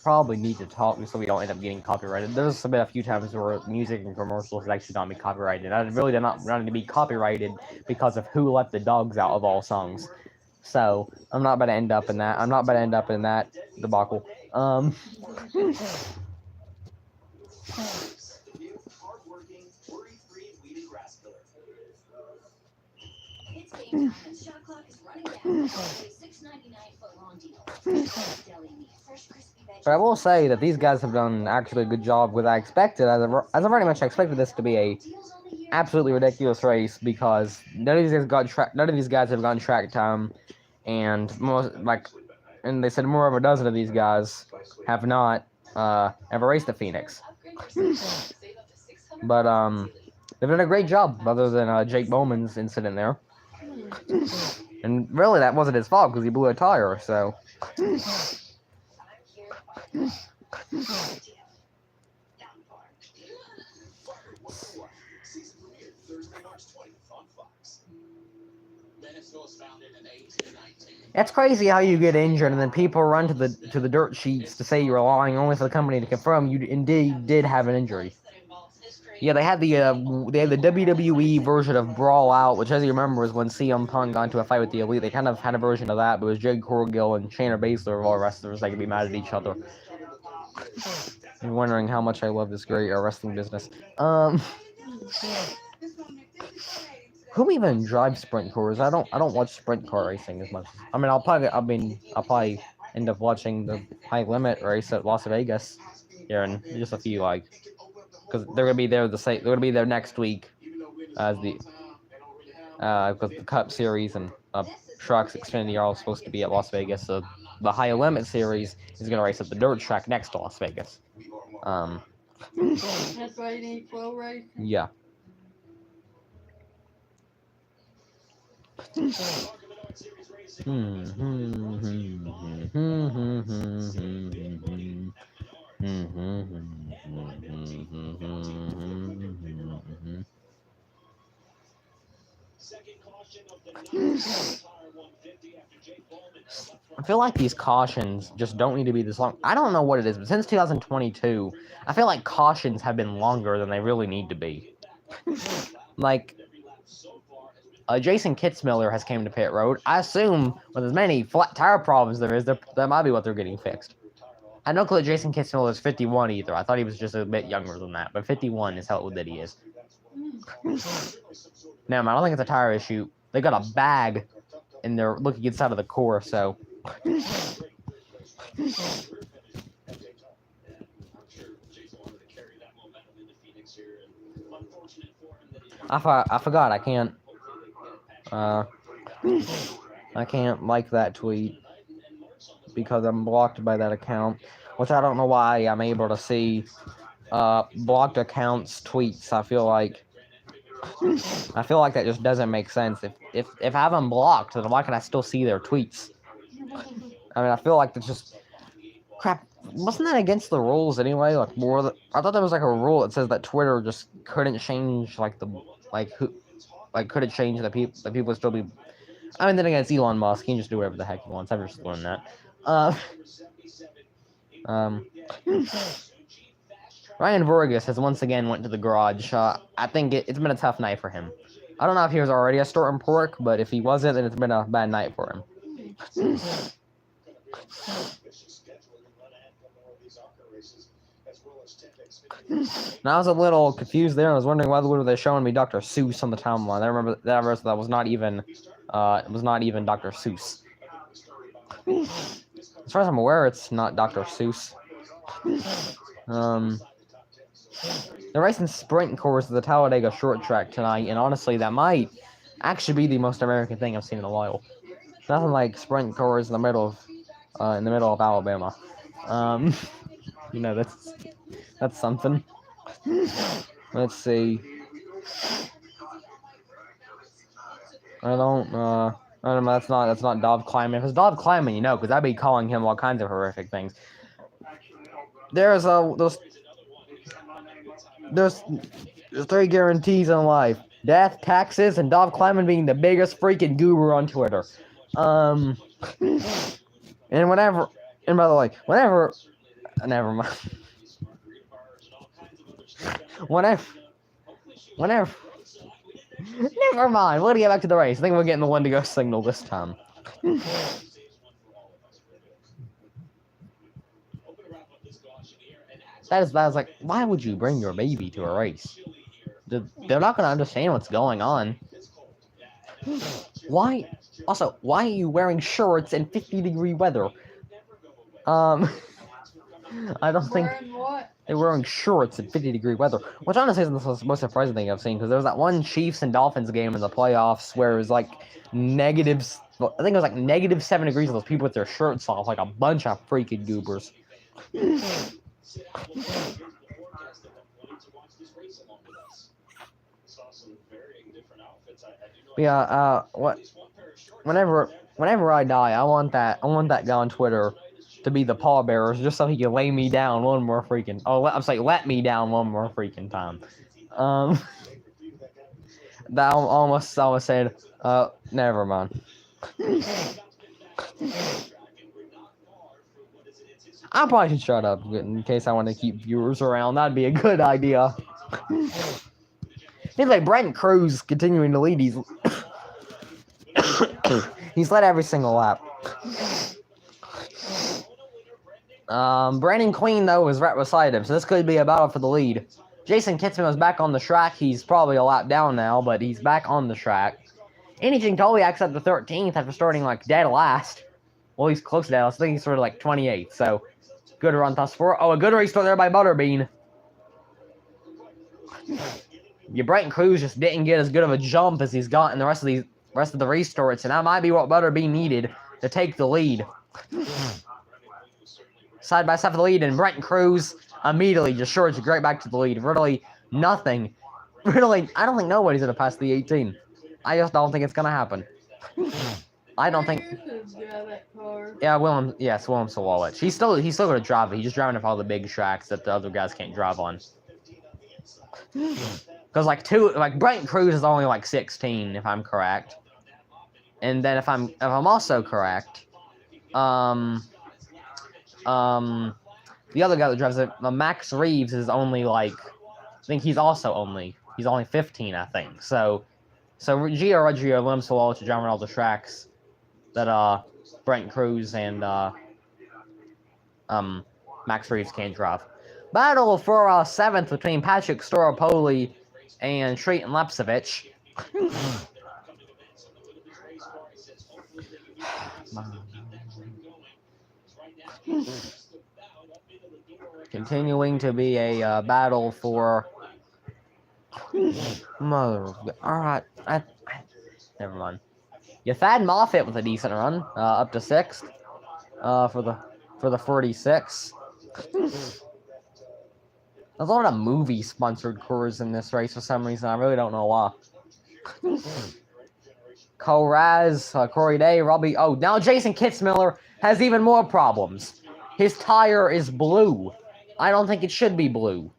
Speaker 1: Probably need to talk so we don't end up getting copyrighted. There's been a few times where music and commercials have actually not be copyrighted. I really did not want it to be copyrighted because of who let the dogs out of all songs. So I'm not about to end up in that. I'm not about to end up in that debacle.
Speaker 8: It's game time and Shot Clock is running down a $6.99 foot long deal. Deli meat, fresh crispy veggies.
Speaker 1: But I will say that these guys have done actually a good job with what I expected. As I've very much expected this to be a absolutely ridiculous race because none of these guys have gotten track time, and and they said more of a dozen of these guys have not ever raced the Phoenix. But they've done a great job, other than Jake Bowman's incident there. And really, that wasn't his fault because he blew a tire. So. It's crazy how you get injured and then people run to the dirt sheets to say you're relying only for the company to confirm you indeed did have an injury. Yeah, they had the WWE version of Brawl Out, which, as you remember, was when CM Punk got into a fight with the Elite. They kind of had a version of that, but it was Jade Cargill and Shayna Baszler of all wrestlers that could be mad at each other. You're wondering how much I love this great wrestling business. Who even drives sprint cars? I don't watch sprint car racing as much. I mean, I'll probably end up watching the high limit race at Las Vegas here in just a few, because they're gonna be there they're gonna be there next week as because the Cup Series and Trucks Xfinity are all supposed to be at Las Vegas. So the high limit series is gonna race at the dirt track next to Las Vegas.
Speaker 2: That's why you need flow racing.
Speaker 1: Yeah. I feel like these cautions just don't need to be this long. I don't know what it is, but since 2022, I feel like cautions have been longer than they really need to be. Jason Kitzmiller has came to pit road. I assume with as many flat tire problems there is, that might be what they're getting fixed. I don't know that Jason Kitzmiller is 51 either. I thought he was just a bit younger than that, but 51 is how old that he is. Now, I don't think it's a tire issue. They got a bag and they're looking inside of the core, so. I forgot. I can't like that tweet because I'm blocked by that account, which I don't know why I'm able to see blocked accounts tweets. I feel like that just doesn't make sense. If I have them blocked, then why can I still see their tweets? I mean, I feel like it's just crap. Wasn't that against the rules anyway? I thought there was a rule that says that Twitter just couldn't change couldn't change the people would still be. I mean, then again, it's Elon Musk. He can just do whatever the heck he wants. I've just learned that. Ryan Vargas has once again went to the garage. I think it's been a tough night for him. I don't know if he was already a starting pork, but if he wasn't, then it's been a bad night for him. And I was a little confused there. I was wondering why were they showing me Dr. Seuss on the timeline. I remember that verse that was not even Dr. Seuss. As far as I'm aware, it's not Dr. Seuss. They're racing sprint course of the Talladega short track tonight, and honestly, that might actually be the most American thing I've seen in a while. Nothing like sprint cars in the middle of Alabama. You know, that's something. Let's see. I don't know. That's not Dov Kleiman. If it's Dov Kleiman, you know, because I'd be calling him all kinds of horrific things. There's three guarantees in life: death, taxes, and Dov Kleiman being the biggest freaking guru on Twitter. And by the way, never mind. Never mind. We'll get back to the race. I think we're getting the one to go signal this time. That is like, why would you bring your baby to a race? They're not gonna understand what's going on. Why? Also, why are you wearing shorts in 50-degree weather? I don't think they're wearing shorts in 50-degree weather. Which honestly is the most surprising thing I've seen, because there was that one Chiefs and Dolphins game in the playoffs where it was like negatives. I think it was like -7 degrees, and those people with their shirts off, like a bunch of freaking goobers. Yeah, whenever I die, I want that guy on Twitter to be the pallbearer, just so he can lay me down one more freaking. Let me down one more freaking time. That almost said. Never mind. I probably should shut up in case I want to keep viewers around. That'd be a good idea. He's like Brent Cruz continuing to lead. He's led every single lap. Brandon Queen, though, was right beside him, so this could be a battle for the lead. Jason Kitzman was back on the track. He's probably a lap down now, but he's back on the track. Anything Toliak's at the 13th after starting like dead last. Well, he's close to dead last. I think he's sort of like 28th, so good run thus far. Oh, a good restart there by Butterbean. Your Brent Cruz just didn't get as good of a jump as he's got in the rest of the restarts, and that might be what Butterbean needed to take the lead. Side by side for the lead, and Brent Cruz immediately just shorts right back to the lead. Really, nothing. Really, I don't think nobody's gonna pass the 18. I just don't think it's gonna happen. I don't think. Yeah, Willem Sawalich. He's still gonna drive it. He's just driving off all the big tracks that the other guys can't drive on. Because Brent Cruz is only like 16, if I'm correct. And then if I'm also correct, the other guy that drives it, Max Reeves, is only like, I think he's only 15, I think. So Gio Rodrigo, Willem Sawalich are driving all the tracks that Brent Cruz and Max Reeves can't drive. Battle for 7th between Patrick Staropoli and Trayton Lapsevich. Continuing to be a battle for Alright, never mind. Yeah, Thad Moffitt with a decent run, up to 6th, for the 46. There's a lot of movie-sponsored cars in this race for some reason. I really don't know why. Koraz, Corey Day, Robbie. Oh, now Jason Kitzmiller has even more problems. His tire is blue. I don't think it should be blue.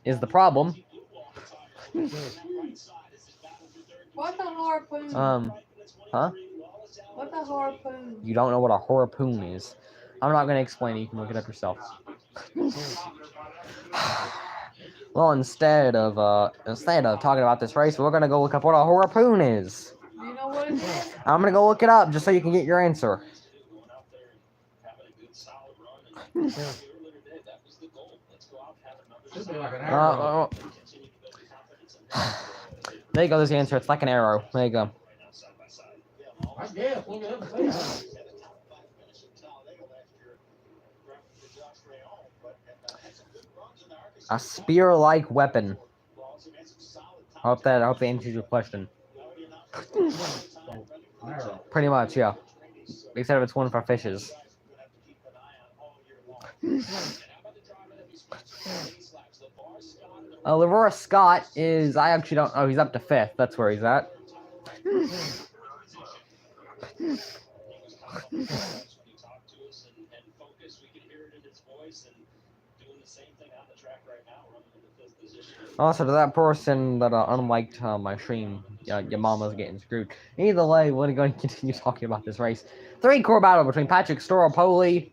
Speaker 1: Is the problem.
Speaker 2: What's a harpoon?
Speaker 1: Huh?
Speaker 2: What's a harpoon?
Speaker 1: You don't know what a harpoon is. I'm not going to explain it. You can look it up yourself. Well, instead of talking about this race, we're going to go look up what a harpoon is.
Speaker 2: Do you know what it is?
Speaker 1: I'm going to go look it up just so you can get your answer. There you go, there's the answer. It's like an arrow. There you go.
Speaker 6: I guess. Look at that.
Speaker 1: A spear-like weapon. I hope that answers your question.
Speaker 6: Arrow.
Speaker 1: Pretty much, yeah. Except if it's one for fishes. Lavora Scott is, I actually don't know, he's up to 5th. That's where he's at. Also, to that person that unliked my stream, your mama's getting screwed. Either way, we're going to continue talking about this race. 3-core battle between Patrick Staropoli,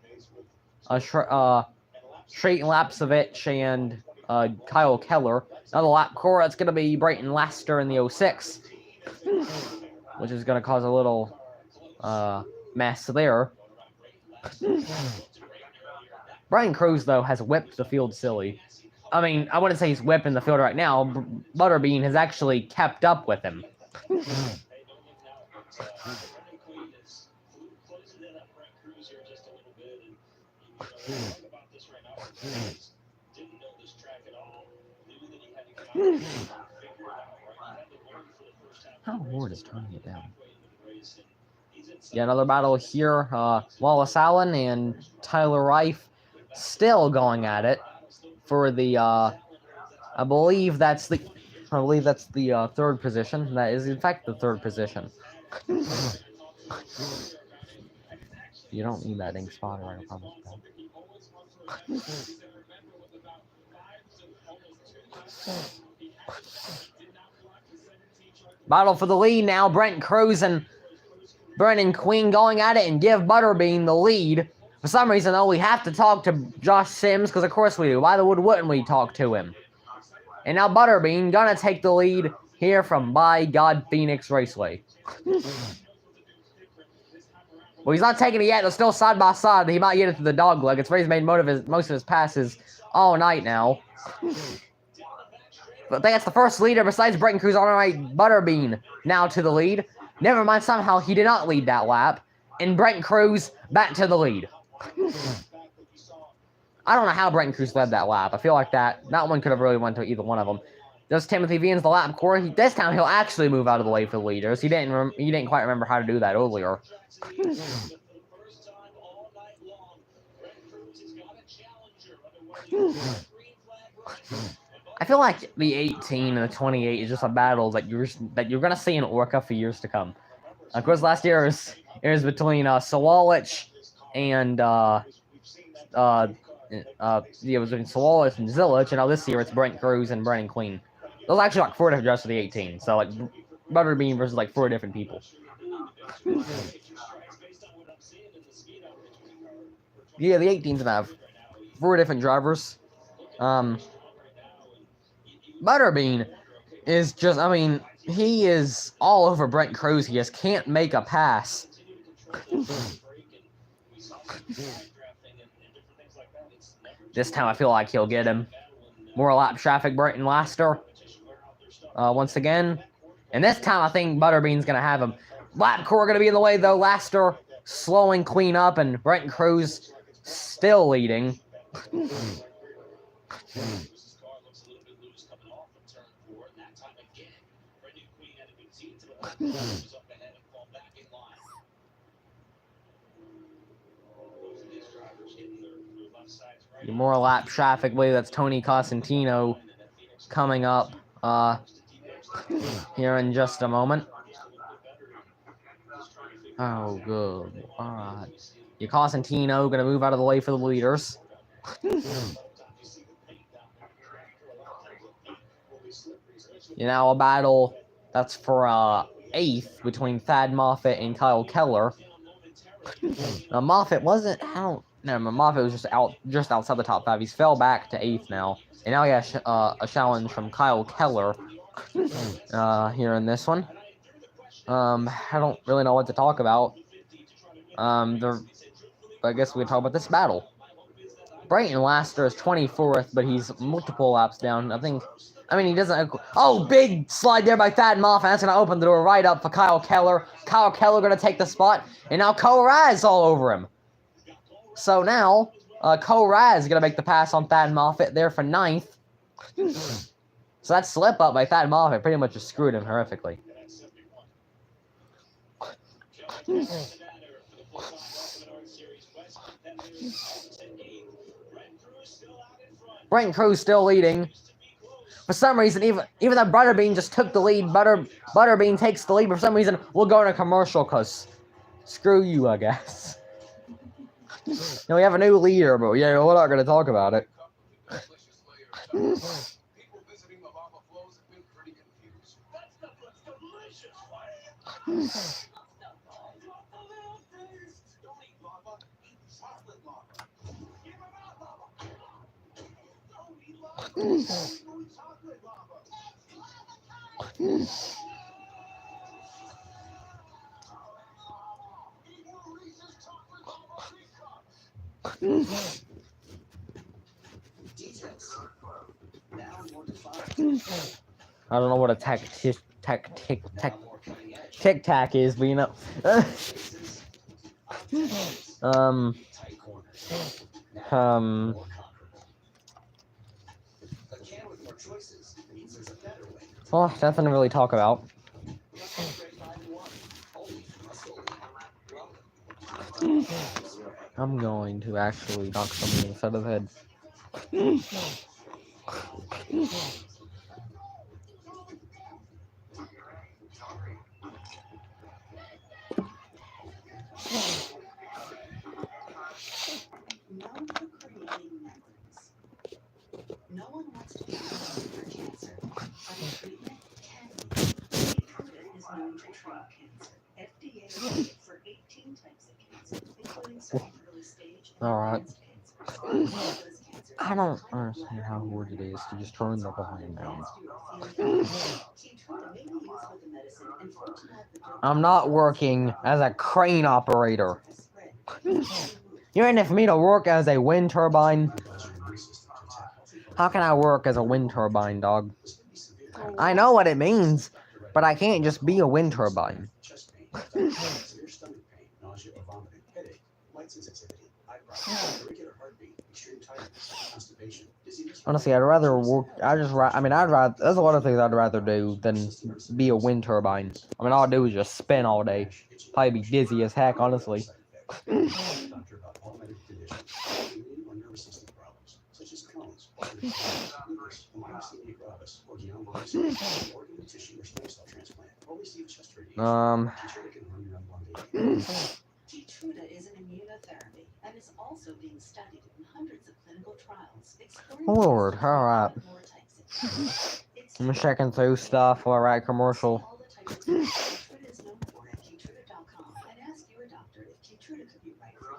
Speaker 1: Straight Lapsevich, and Kyle Keller. Another lap core, that's going to be Brayton Laster in the 06, which is going to cause a little mess there. Brian Cruz, though, has whipped the field silly. I mean, I wouldn't say he's whipping the field right now. Butterbean has actually kept up with him. How Ward is turning it down? Yeah, another battle here. Wallace Allen and Tyler Reif still going at it for the I believe that's the 3rd position. That is in fact the 3rd position. You don't need that ink spotter, I promise you. Battle for the lead now. Brent Cruz and Brennan Queen going at it and give Butterbean the lead. For some reason, though, we have to talk to Josh Sims, because of course we do. Why the wood wouldn't we talk to him? And now Butterbean gonna take the lead here from By God Phoenix Raceway. Well, he's not taking it yet. They're still side by side. He might get it to the dog leg. It's where he's made most of his passes all night now. But I think that's the first leader besides Brenton Cruz on right. Butterbean now to the lead. Never mind, somehow he did not lead that lap. And Brenton Cruz back to the lead. I don't know how Brenton Cruz led that lap. I feel like that one could have really went to either one of them. There's Timothy Vian's the lap core. This time he'll actually move out of the way for the leaders. He didn't quite remember how to do that earlier. I feel like the 18 and the 28 is just a battle that you're gonna see in Orca for years to come. Of course, last year it was between Sawalich and it was between Sawalich and Zilich, and now this year it's Brent Cruz and Brennan Queen. Those are actually like 4 different drivers for the 18, so like Butterbean versus like 4 different people. Yeah, the 18's gonna have 4 different drivers. Butterbean is just, I mean, he is all over Brent Cruz. He just can't make a pass. This time I feel like he'll get him. More lap traffic, Brayton Laster. Once again. And this time I think Butterbean's going to have him. Lap core going to be in the way, though. Laster slowing Queen up, and Brent Cruz still leading. More lap traffic, believe that's Tony Cosentino coming up here in just a moment. Oh, good. Alright. Your Cosentino gonna move out of the way for the leaders. Now a battle that's for 8th between Thad Moffitt and Kyle Keller. Now Moffitt wasn't out. No, Moffitt was just outside the top 5. He's fell back to 8th now, and now he has a challenge from Kyle Keller here in this one. I don't really know what to talk about. I guess we can talk about this battle. Brayton Laster is 24th, but he's multiple laps down. I mean, he doesn't... Oh, big slide there by Thad Moffitt. That's going to open the door right up for Kyle Keller. Kyle Keller going to take the spot, and now Cole Raz all over him. So now, Cole Raz is going to make the pass on Thad Moffitt there for 9th. So that slip up by Thad Moffitt pretty much just screwed him horrifically. Brent Cruz still leading. For some reason, even though Butterbean just took the lead, Butterbean takes the lead, but for some reason, we'll go in a commercial, because screw you, I guess. Now we have a new leader, but yeah, we're not going to talk about it.
Speaker 3: People visiting the lava flows have been pretty confused. That stuff looks delicious. Don't eat lava, eat chocolate lava. Give him out lava. Don't eat lava, eat chocolate lava. Eat more Reese's chocolate lava Reese's.
Speaker 7: Details. Now more defined.
Speaker 1: I don't know what a tic tac is, but you know.
Speaker 7: Tight corners. Now more comparable. A can with more choices means there's a better way.
Speaker 1: Well, nothing to really talk about. I'm going to actually knock somebody inside of the head.
Speaker 4: Known for creating memories. No one wants to be known for cancer, but a treatment can be. Keytruda is known to treat cancer. FDA approved for 18 types of cancer, including certain early stage and
Speaker 1: Alright.
Speaker 4: advanced cancers.
Speaker 1: I don't understand how hard it is to just turn the volume down.
Speaker 4: Keytruda may be used with the medicine and found to have the drug
Speaker 1: I'm not working as a crane operator. You're in it for me to work as a wind turbine? How can I work as a wind turbine, dog? I know what it means, but I can't just be a wind turbine.
Speaker 7: Chest pain, severe stomach pain, nausea or vomiting, headache, light sensitivity, eyebrows, irregular heartbeat, extreme tiredness, constipation, dizziness.
Speaker 1: Honestly, I'd rather work. I'd rather. There's a lot of things I'd rather do than be a wind turbine. I mean, all I do is just spin all day. Probably be dizzy as heck, honestly.
Speaker 7: Doctor about all medical conditions, immune or nervous system problems, such as Crohn's, lupus, myasthenia gravis, or Guillain-Barré, organ, tissue, or stem cell transplant, or receive chest radiation. Keytruda can run your unborn baby.
Speaker 4: Keytruda is an immunotherapy and is also being studied in hundreds of clinical trials exploring
Speaker 1: Lord,
Speaker 4: ways to
Speaker 1: alright.
Speaker 4: treat more types of cancer. It's
Speaker 1: I'm checking through stuff. Alright, commercial.
Speaker 4: all the types of cancer Keytruda is known for at Keytruda.com and ask your doctor if Keytruda could be right for you.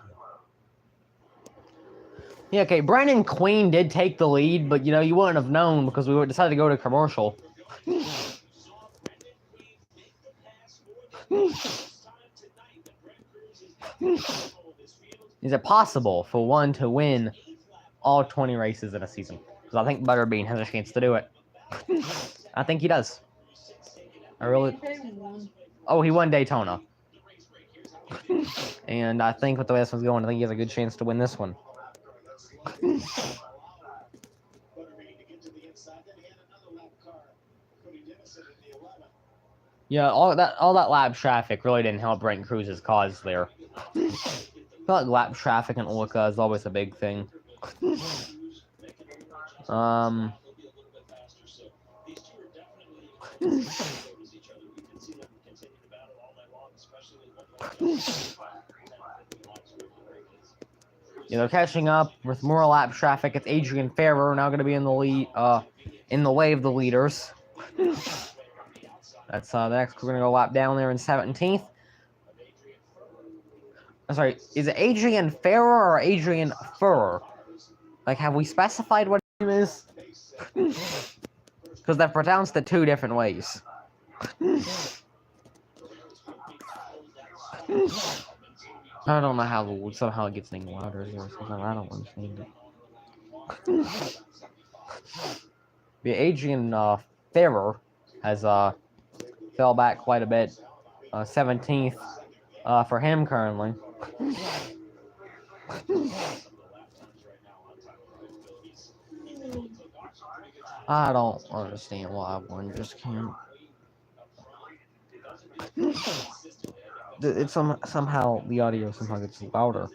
Speaker 1: Yeah, okay, Brandon Queen did take the lead, but you know, you wouldn't have known because we decided to go to commercial. Is it possible for one to win all 20 races in a season? Because I think Butterbean has a chance to do it. I think he does. I really. Oh, he won Daytona. And I think with the way this one's going, I think he has a good chance to win this one. Yeah, all that lap traffic really didn't help Brent Cruz's cause there. I feel like lap traffic in Orca is always a big thing. Yeah, they're catching up with more lap traffic. It's Adrian Ferrer now going to be in the lead, in the way of the leaders. That's the next. We're going to go lap down there in 17th. I'm sorry, is it Adrian Ferrer or Adrian Furrer? Like, have we specified what his name is? Because they're pronounced it two different ways. I don't know how somehow it gets any louder or something. I don't understand it. The Adrian Ferrer has fell back quite a bit. 17th for him currently. I don't understand why one just can't. It's somehow the audio somehow gets louder.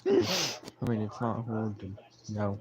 Speaker 1: I mean, it's not hard to know.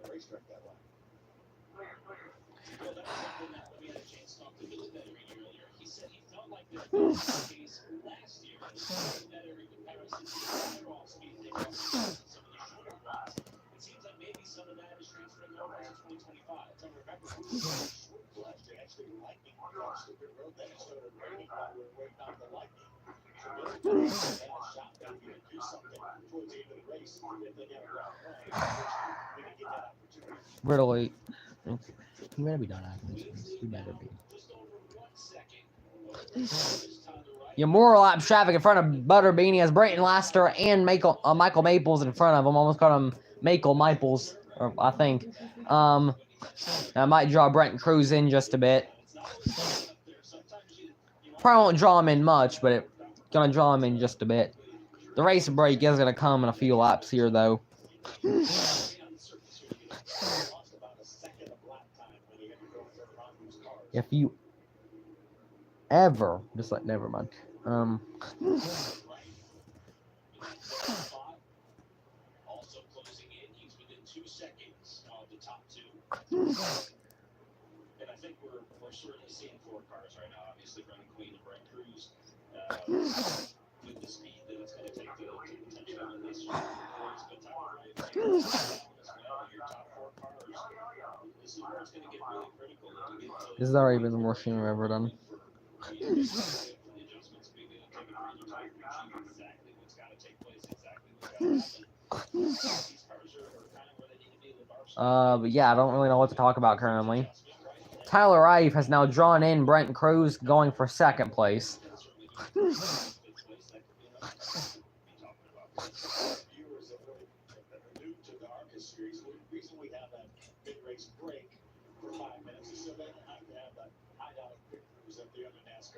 Speaker 1: Really, you better be done acting. You better be. Your moral lap traffic in front of Butterbeanie has Brayton Laster and Michael Maples in front of him. Almost called him Michael Maples, or I think. I might draw Brent Cruz in just a bit. Probably won't draw him in much, but it's gonna draw him in just a bit. The race break is gonna come in a few laps here, though. If you ever just like never mind.
Speaker 3: Also closing in, he's within 2 seconds of the top 2. And I think we're certainly seeing 4 cars right now. Obviously, Running Queen and Brent Cruz with the speed that it's going to take to potentially win this race. But Tyler Wright as well. Your top 4 cars. This is where it's going to get really critical.
Speaker 1: This has already been the worst thing I've ever done. But yeah, I don't really know what to talk about currently. Tyler Ive has now drawn in Brent Cruz going for 2nd place.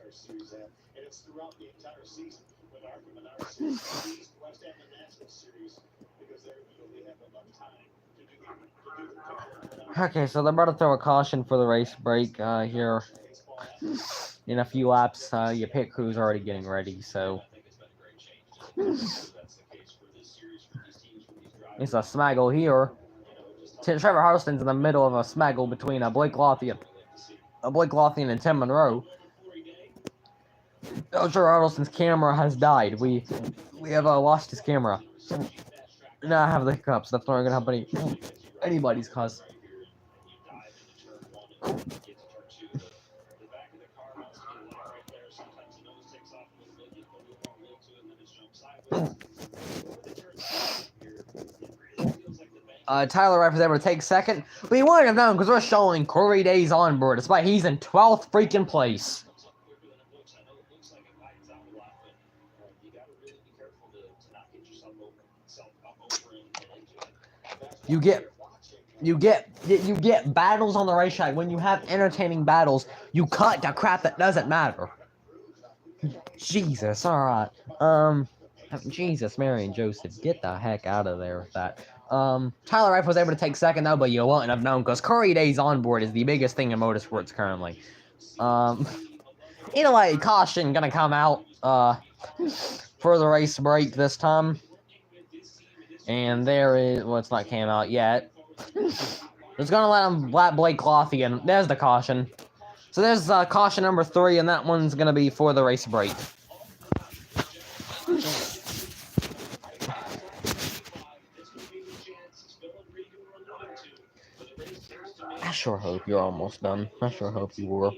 Speaker 3: Series and it's throughout the entire season with ARCA and ARCA Series, West Ham and National Series, because they have enough time to do the
Speaker 1: Okay, so they're about to throw a caution for the race break here in a few laps. Your pit crew's already getting ready, so it's a smaggle here. Trevor Harston's in the middle of a smaggle between Blake Lothian and Tim Monroe. Trevor Huddleston's camera has died. We have lost his camera. Now I have the hiccups. That's not gonna help anybody's cause. Tyler Wright was able to take 2nd, but he wouldn't have known because we're showing Corey Days on board, despite he's in 12th freaking place. You get battles on the racetrack. When you have entertaining battles, you cut the crap that doesn't matter. Jesus, alright. Jesus, Mary and Joseph, get the heck out of there with that. Tyler Wright was able to take 2nd though, but you wouldn't have known because Corey Days on board is the biggest thing in motorsports currently. Anyway, caution gonna come out for the race break this time. And there is, well, it's not came out yet. It's gonna let him lap Blake Lothian. There's the caution. So there's caution number 3, and that one's gonna be for the race break. I sure hope you're almost done. I sure hope you were.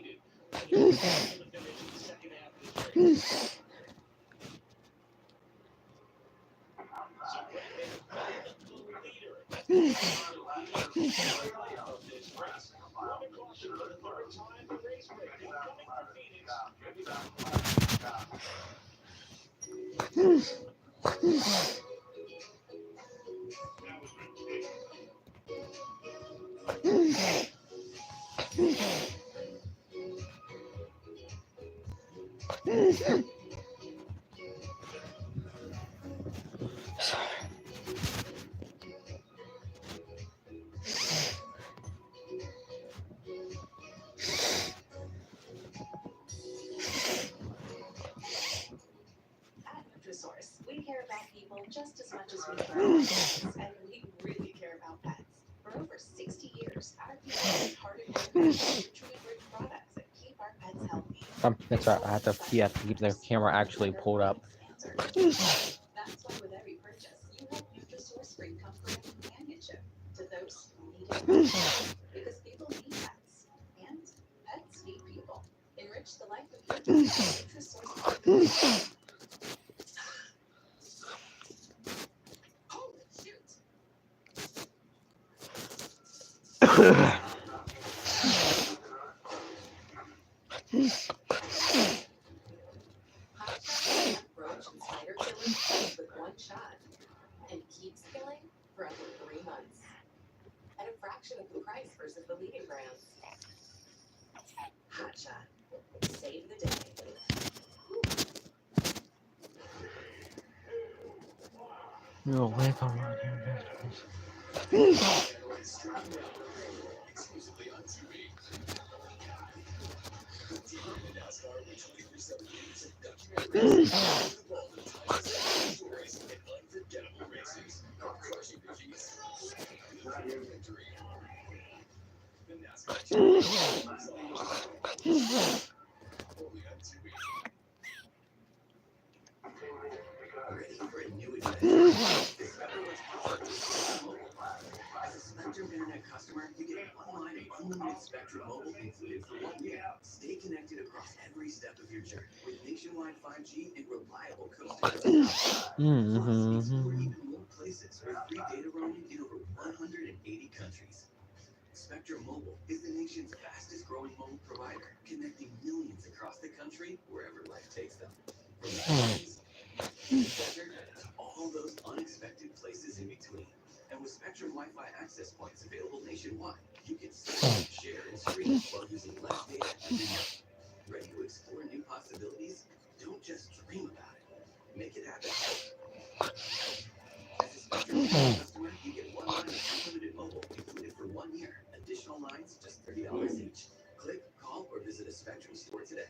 Speaker 4: And we really care about pets. For over 60 years, our people have hard work to treat rich products and keep our pets healthy.
Speaker 1: That's right. I have to keep the camera actually pulled up.
Speaker 4: That's why with every purchase, you help Nutrisource bring comfort and companionship to those who need it most. Because people need pets, and pets need people. Enrich the life of your pet with Nutrisource. Holy shoot! Roach and spider killing with one shot and keeps killing for up to 3 months at a fraction of the price versus the leading brands. Hot Shot. Save the day.
Speaker 1: No way, come on.
Speaker 5: Exclusively on TV. NASCAR with 24/7 news and documentaries. Stories and unforgettable races. Crushing defeats. Victory. The NASCAR only on TV.
Speaker 7: Ready for a new adventure? Discover what's possible. As a Spectrum Internet customer, you get online and unlimited Spectrum Mobile included for 1 year. Stay connected across every step of your journey with nationwide 5G and reliable coast-to-coast coverage. Plus, explore even more places with free data roaming in over 180 countries. Spectrum Mobile is the nation's fastest growing mobile provider, connecting millions across the country wherever life takes them. From the mountains to the desert to all those unexpected places in between. And with Spectrum Wi-Fi access points available nationwide, you can stream, share, and stream while using less data every month. Ready to explore new possibilities? Don't just dream about it. Make it happen. As a Spectrum customer, you get 1 line of unlimited mobile included for 1 year. Additional lines just $30 each. Click, call, or visit a Spectrum store today.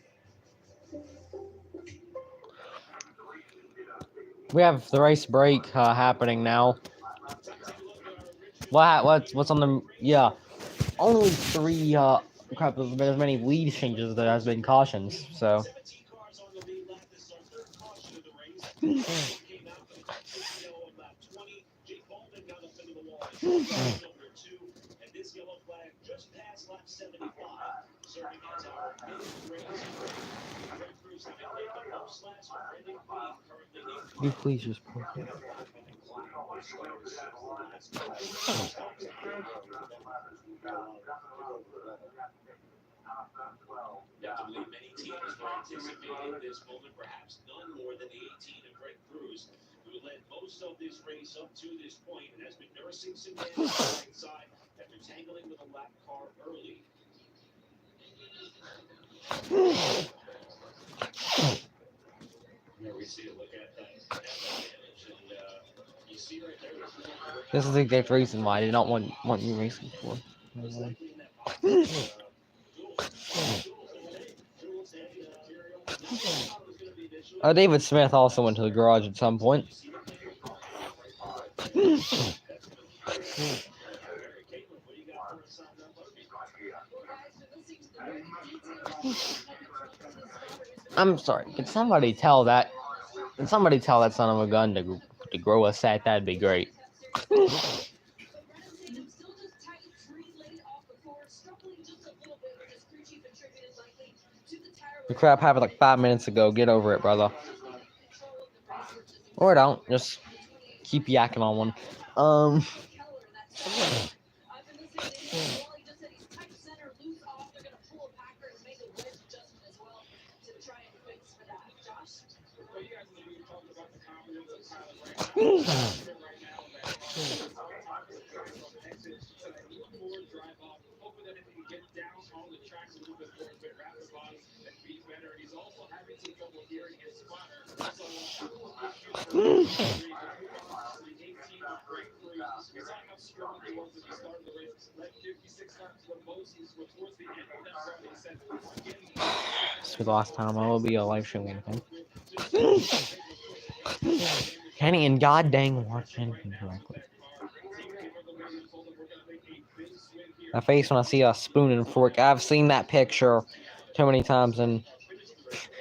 Speaker 1: We have the race break happening now. What's on the only 3 crap, there's as many lead changes that has been cautions, so
Speaker 3: 17 cars on the lead lap. This is our third caution of the race. Came out from lap 20. Jake Baldwin got up into the wall. Number 2, and this yellow flag just past lap 75. Serving as our mid-race break. Red Cruz having made the most laps for Brendan Queen, currently in
Speaker 1: you please just pull it.
Speaker 3: You have to believe many teams were anticipating this moment, perhaps none more than the 18 of Red Cruz, who led most of this race up to this point and has been nursing some damage on the right side after tangling with a lap car early. There we see a look at that damage, and you see right there.
Speaker 1: This is the exact reason why I did not want you racing for. David Smith also went to the garage at some point. I'm sorry. Can somebody tell that son of a gun to grow a set? That'd be great. The crap happened like 5 minutes ago. Get over it, brother. Or don't. Just keep yakking on one. This is the last time I will be a live streaming anything. Kenny and god dang Washington correctly. My face when I see a spoon and fork. I've seen that picture too many times and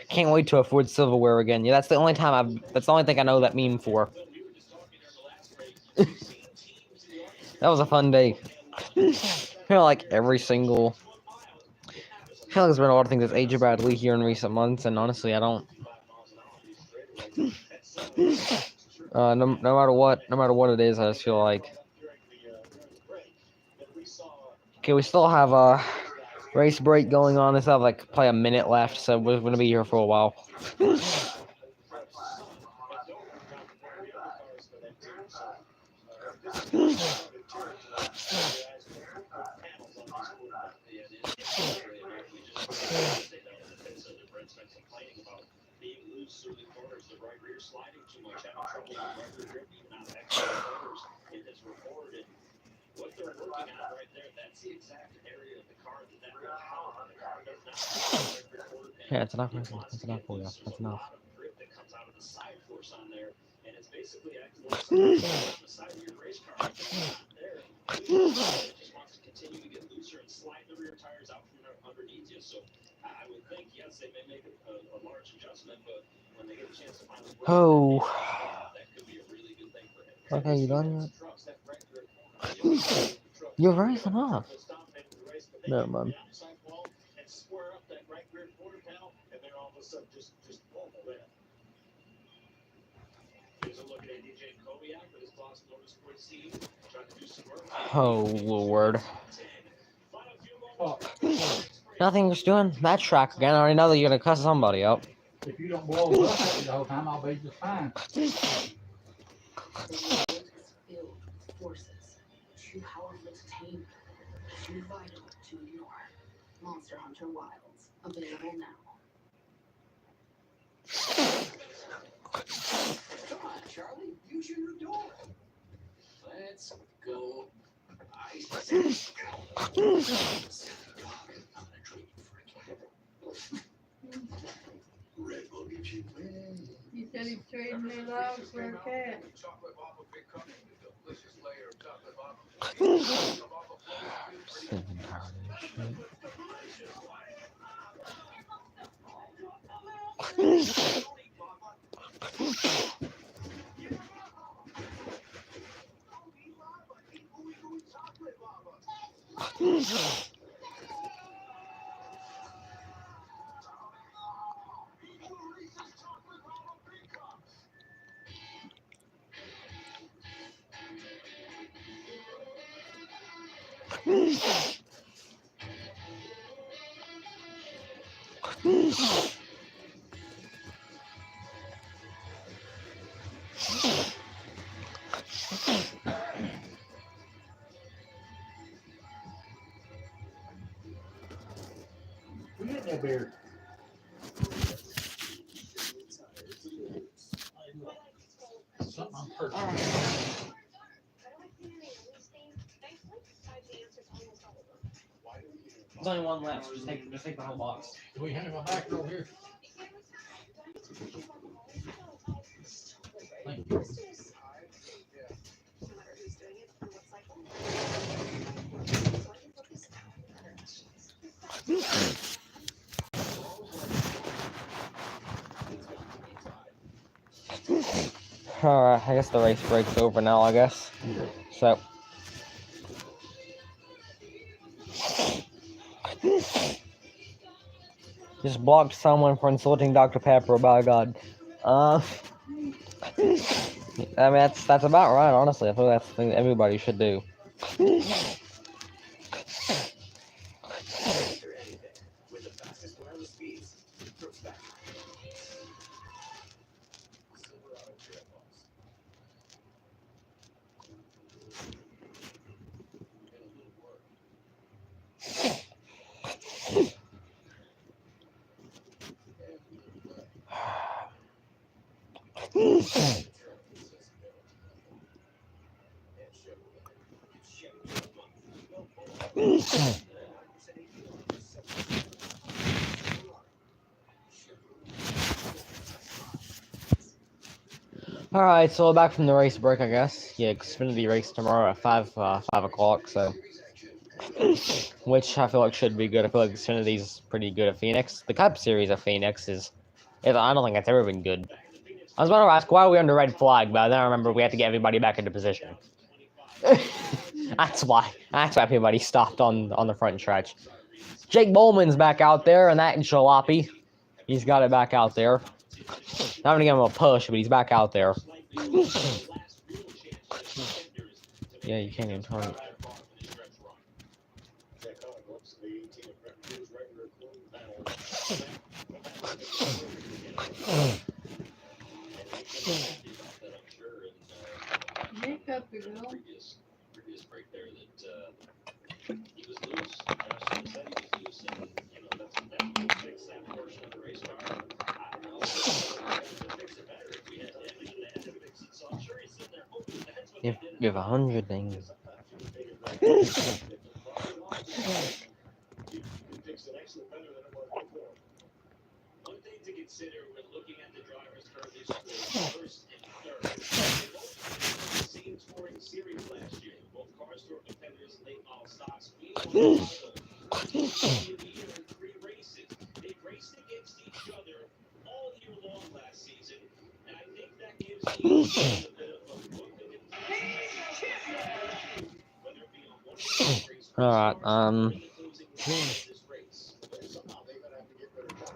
Speaker 1: can't wait to afford silverware again. Yeah, that's the only time that's the only thing I know that meme for. That was a fun day. I feel like every single. I feel like there's been a lot of things that's aged badly here in recent months, and honestly, I don't. No matter what it is, I just feel like. Okay, we still have a race break going on. They still have like probably a minute left, so we're gonna be here for a while.
Speaker 3: What they're looking at right there, that's the exact area of the car that will help. The car does not
Speaker 1: Yeah, it's enough. That's enough for you. That's enough.
Speaker 3: grip that comes out of the side force on there, and it's basically acting like on the side of your race car. There, it just wants to continue to get looser and slide the rear tires out from underneath you. So I would think, yes, they may make a large adjustment, but when they get a chance to finally work, that could be a really good thing for him.
Speaker 1: Okay, you done yet? You're racing off. No, man. Oh, Lord. Nothing, just doing that track again. I already know that you're gonna cuss somebody up.
Speaker 6: If you don't blow us up the whole time, I'll be just fine.
Speaker 4: The world is filled with forces, too powerful to tame, too vital to ignore. Monster Hunter Wilds, available now.
Speaker 7: Come on, Charlie, use your new door. Let's go. I'm gonna treat you for a cat. Red will get you.
Speaker 2: He said he's trading their love for a cat.
Speaker 6: We get that beer. Something I'm purchasing.
Speaker 1: There's only one left. Just take the whole box.
Speaker 6: Do we have a back over here? Thank you.
Speaker 1: Alright, I guess the race break's over now, I guess. So. Just blocked someone for insulting Dr. Pepper, by God. I mean, that's about right, honestly. I feel that's the thing that everybody should do. Alright, so back from the race break, I guess. Yeah, Xfinity race tomorrow at 5 o'clock, so. Which I feel like should be good. I feel like Xfinity's pretty good at Phoenix. The Cup Series at Phoenix I don't think it's ever been good. I was about to ask why are we under red flag, but then I remember we had to get everybody back into position. That's why everybody stopped on the front stretch. Jake Bowman's back out there, and that jalopy, he's got it back out there. Not gonna give him a push, but he's back out there. Yeah, you can't even turn it.
Speaker 2: Make up the girl.
Speaker 3: Previous break there that he was loose. Justin said he was loose, and that would fix that portion of the race car. I don't know. Fix it better if we had to fix it. So I'm sure he's sitting there hoping that's what
Speaker 1: You have 100 things.
Speaker 3: you fixed it actually better than it was before. One thing to consider when looking at the drivers currently scored first and third. They both finished the same scoring series last year. Both cars were competitors late all stocks. We won the year in 3 races. They raced against each other all year long last season, and I think that gives you a bit of a look at it. Whether it be on one race
Speaker 1: Alright,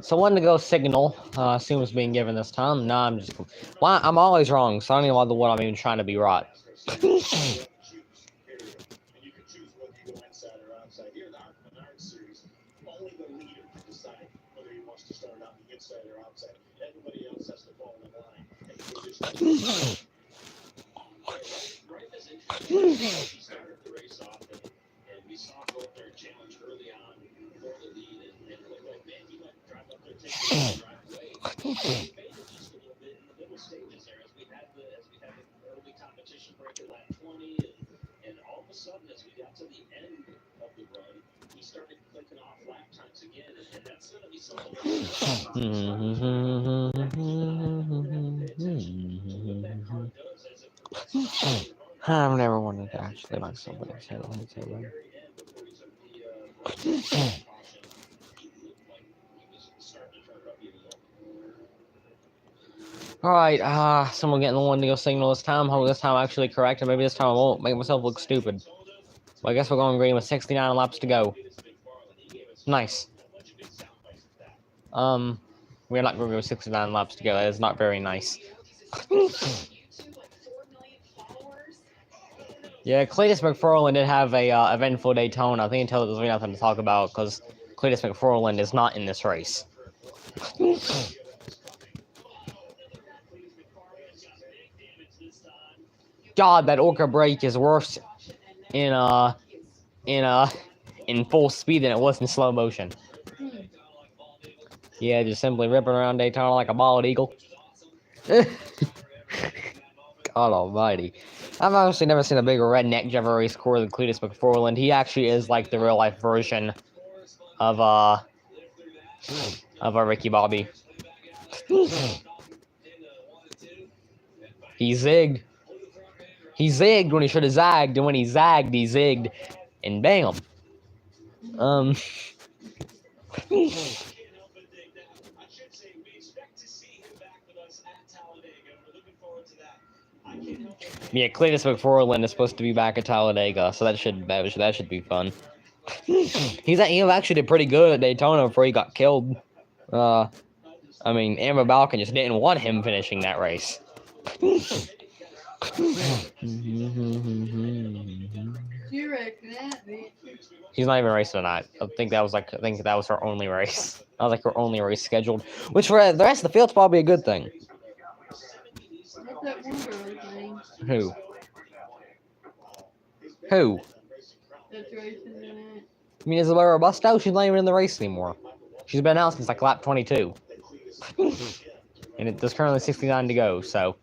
Speaker 1: so one to go signal, assumes being given this time. No, I'm just, well, I'm always wrong, so I don't even know what I'm even trying to be right.
Speaker 3: And you can choose whether you go inside or outside. Here in the Menard series, only the leader can decide whether he wants to start on the inside or outside. Everybody else has to fall in line. And the position right as he started the race off, and we saw him go up there and challenge early on for the lead, and looked like, man, he might drive up there, take the drive away. He faded just a little bit in the middle stages there as we had the early competition break at lap 20, and all of a sudden, as we got to the end of the run, he started clicking off lap times again, and that's going to be something
Speaker 1: I've never wanted to actually like somebody's head on the table. Alright, someone getting the one to go signal this time. Hope this time I'm actually correct, and maybe this time I won't make myself look stupid. Well, I guess we're going green with 69 laps to go. Nice. We're not going to go 69 laps to go. That is not very nice. Yeah, Cletus McFarland did have a eventful Daytona. I think until there's really nothing to talk about because Cletus McFarland is not in this race. God, that Orca brake is worse in full speed than it was in slow motion. Yeah, just simply ripping around Daytona like a bald eagle. God almighty. I've honestly never seen a bigger redneck driver race car than Cletus McFarland. He actually is like the real life version of a Ricky Bobby. He zigged. He zigged when he should have zagged, and when he zagged, he zigged. And bam. Yeah, Cletus McFarland is supposed to be back at Talladega, so that should be fun. He actually did pretty good at Daytona before he got killed. I mean, Amber Balkan just didn't want him finishing that race.
Speaker 2: You reckon that, bitch?
Speaker 1: He's not even racing tonight. I think that was her only race. That was like her only race scheduled, which for the rest of the field's probably a good thing.
Speaker 2: What's that one girl's name?
Speaker 1: Who? Who?
Speaker 2: That's racing in it.
Speaker 1: I mean, Isabella Robusto? She's not even in the race anymore. She's been out since like lap 22. And there's currently 69 to go, so.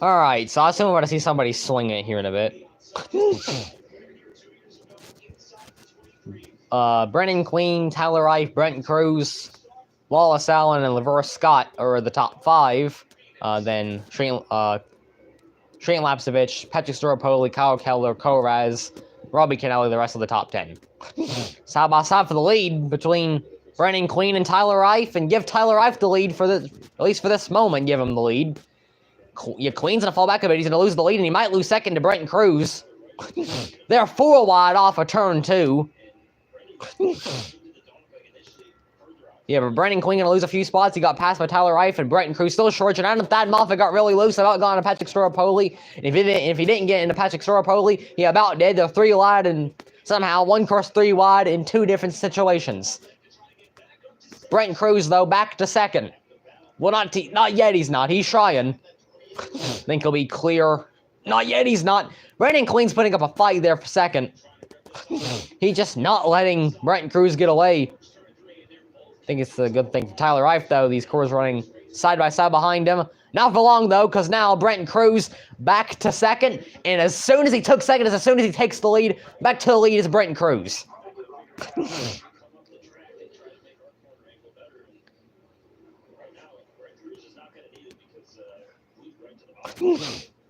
Speaker 1: Alright, so I assume we're going to see somebody swing it here in a bit. Brennan Queen, Tyler Reif, Brent Cruz, Wallace Allen, and LeVar Scott are the top 5. Then Trent Lapsevich, Patrick Staropoli, Kyle Keller, Koraz, Robbie Kennelly, the rest of the top 10. Side by side for the lead between Brennan Queen and Tyler Reif, and give Tyler Reif the lead for at least for this moment, give him the lead. Queen's gonna fall back a bit, he's gonna lose the lead, and he might lose second to Brent Cruz. They're 4 wide off of turn 2. Yeah, but Brennan Queen gonna lose a few spots. He got passed by Tyler Reif, and Brenton Cruz still short. And Thad Moffitt got really loose, about gone to Patrick Staropoli. And if he didn't get into Patrick Staropoli, he about did. They're 3 wide, and somehow 1 cross 3 wide in 2 different situations. Brenton Cruz though back to second. Well, not yet. He's not. He's trying. Think he'll be clear. Not yet. He's not. Brennan Queen's putting up a fight there for second. He's just not letting Brenton Cruz get away. I think it's a good thing for Tyler Reif, though. These cars running side by side behind him. Not for long, though, because now Brenton Cruz back to second. And as soon as he took second, as soon as he takes the lead, back to the lead is Brenton Cruz.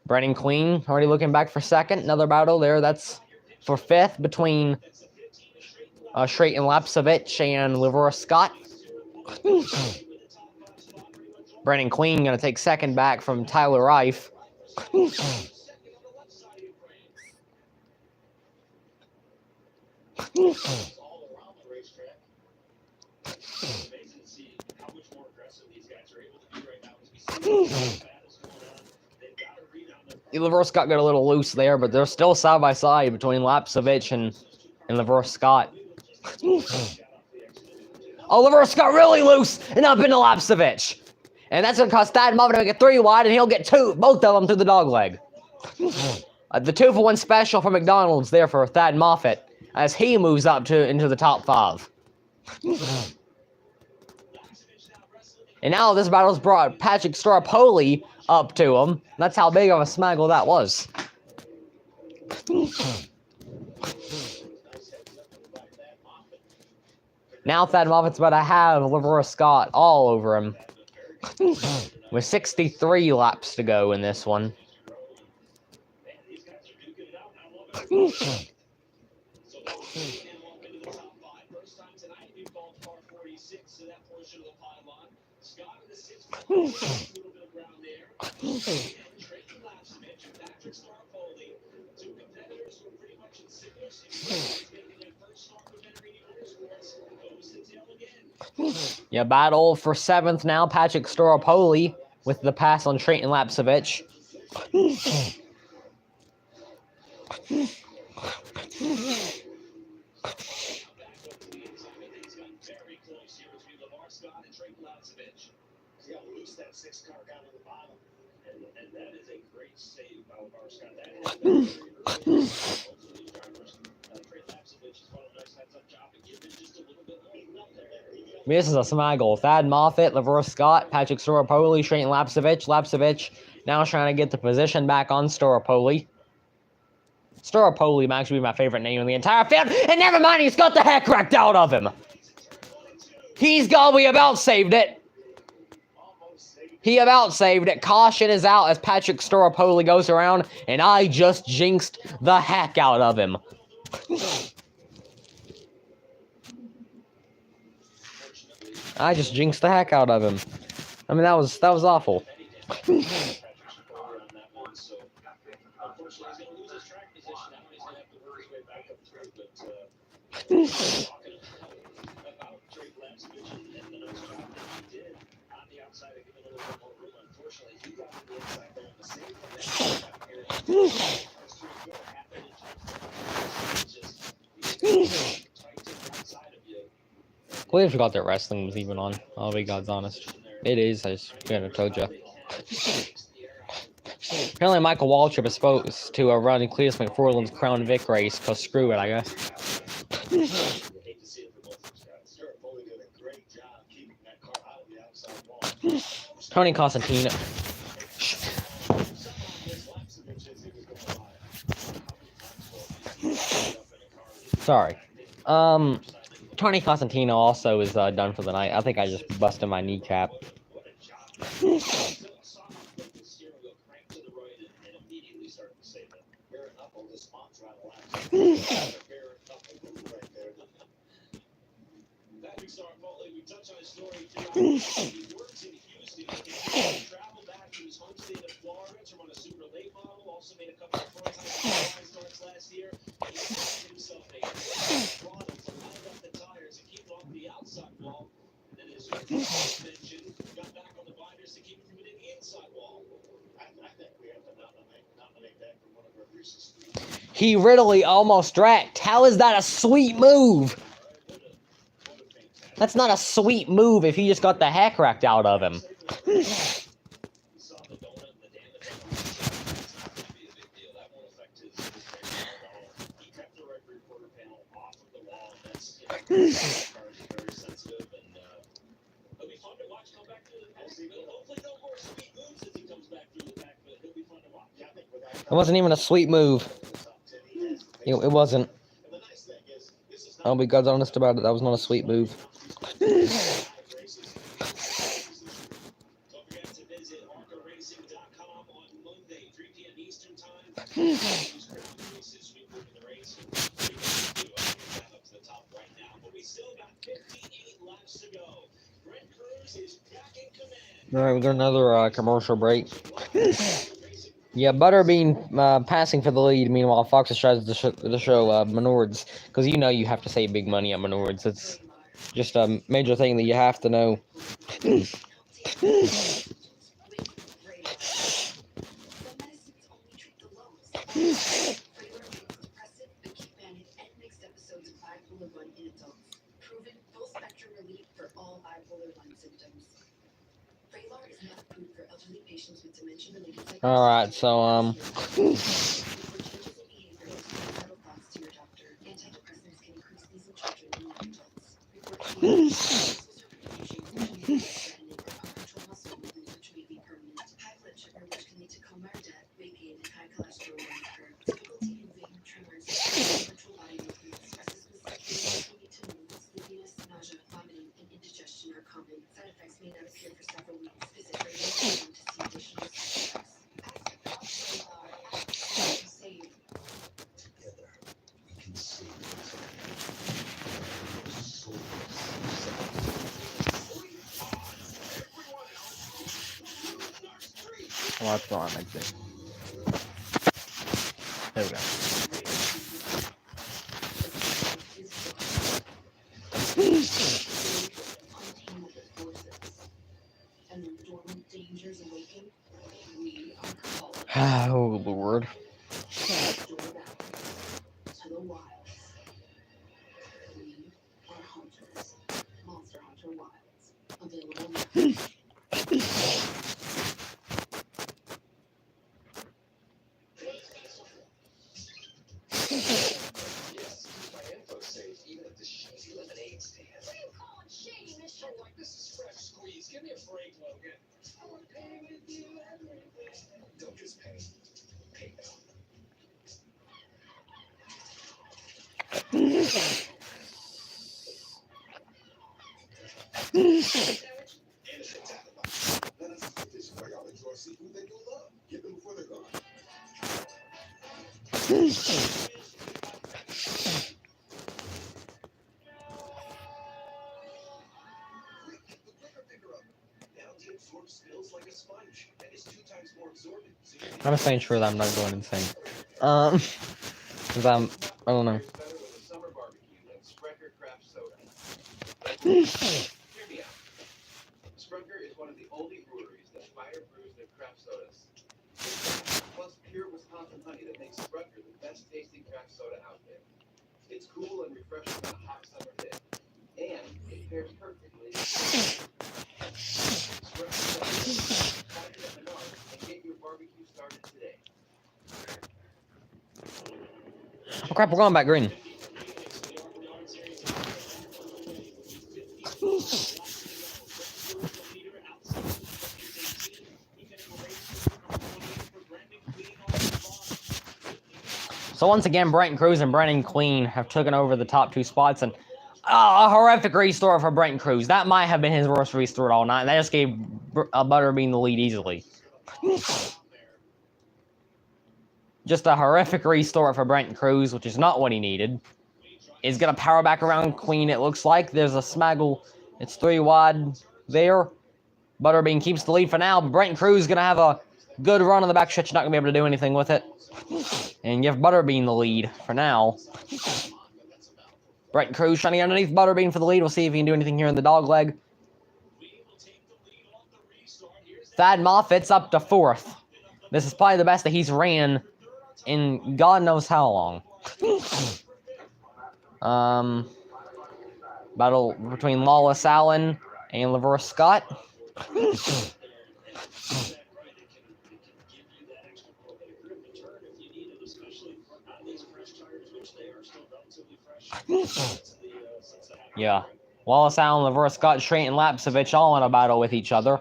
Speaker 1: Brennan Queen already looking back for second. Another battle there. That's for 5th between Shreyton Lapsevich and LeVar Scott. Brennan Queen going to take second back from Tyler Reif. LeVar Scott got a little loose there, but they're still side by side between Lapsevich and LeVar Scott. Oh, LeVar Scott really loose and up into Lapsevich. And that's going to cost Thad Moffitt to make it 3 wide, and he'll get both of them through the dog leg. The 2-for-1 special for McDonald's there for Thad Moffitt as he moves up into the top 5. And now this battle's brought Patrick Staropoli up to him. That's how big of a smaggle that was. Now Thad Moffitt's about to have LeVar Scott all over him. With 63 laps to go in this one. Yeah, battle for 7th now. Patrick Staropoli with the pass on Shreyton Lapsevich. This is a smaggle. Thad Moffitt, LeVar Scott, Patrick Staropoli, Shreyton Lapsevich. Lapsevich now trying to get the position back on Staropoli. Staropoli might actually be my favorite name in the entire field. And never mind, he's got the heck wrecked out of him. He's gone. We about saved it. He about saved it. Caution is out as Patrick Staropoli goes around. And I just jinxed the heck out of him. I just jinxed the heck out of him. I mean, that was awful. I completely forgot that wrestling was even on. I'll be God's honest. It is. I just kind of told you. Apparently, Michael Waltrip is supposed to run Cletus McFarland's Crown Vic race, because screw it, I guess. Tony Constantine. Sorry. Tony Cosentino also is done for the night. I think I just busted my kneecap. He Ridley almost dragged. How is that a sweet move? That's not a sweet move if he just got the heck racked out of him. It wasn't even a sweet move. It wasn't. I'll be God's honest about it. That was not a sweet move. Alright, we got another commercial break. Yeah, Butterbean passing for the lead. Meanwhile, Fox tries to show Menards, because you know you have to save big money at Menards. It's just a major thing that you have to know. Alright, so, what's wrong, I think. There we go. Oh, Lord.
Speaker 7: Don't just pay. Pay
Speaker 1: I'm saying sure that I'm not going insane. Cause I don't know.
Speaker 7: Sprunker is one of the only breweries that fire brews their craft sodas. Plus pure Wisconsin honey that makes Sprunker the best tasting craft soda out there. It's cool and refreshing on a hot summer day. And it pairs perfectly with Sprunker. Find it at Menards and get your barbecue started today.
Speaker 1: Oh crap, we're going back green. So once again, Brenton Cruz and Brennan Queen have taken over the top 2 spots, and a horrific restart for Brenton Cruz. That might have been his worst restart all night. That just gave Butterbean the lead easily. Just a horrific restart for Brenton Cruz, which is not what he needed. Is going to power back around Queen, it looks like. There's a smaggle. It's 3 wide there. Butterbean keeps the lead for now, but Brenton Cruz is going to have a good run on the back stretch. Not going to be able to do anything with it. And give Butterbean the lead for now. Brenton Cruz trying to get underneath Butterbean for the lead. We'll see if he can do anything here in the dog leg. Thad Moffitt's up to 4th. This is probably the best that he's ran in God knows how long. Battle between Lawless Allen and Laverne Scott. Yeah. Wallace Allen, Laverne Scott, Straight, and Lapsevich all in a battle with each other.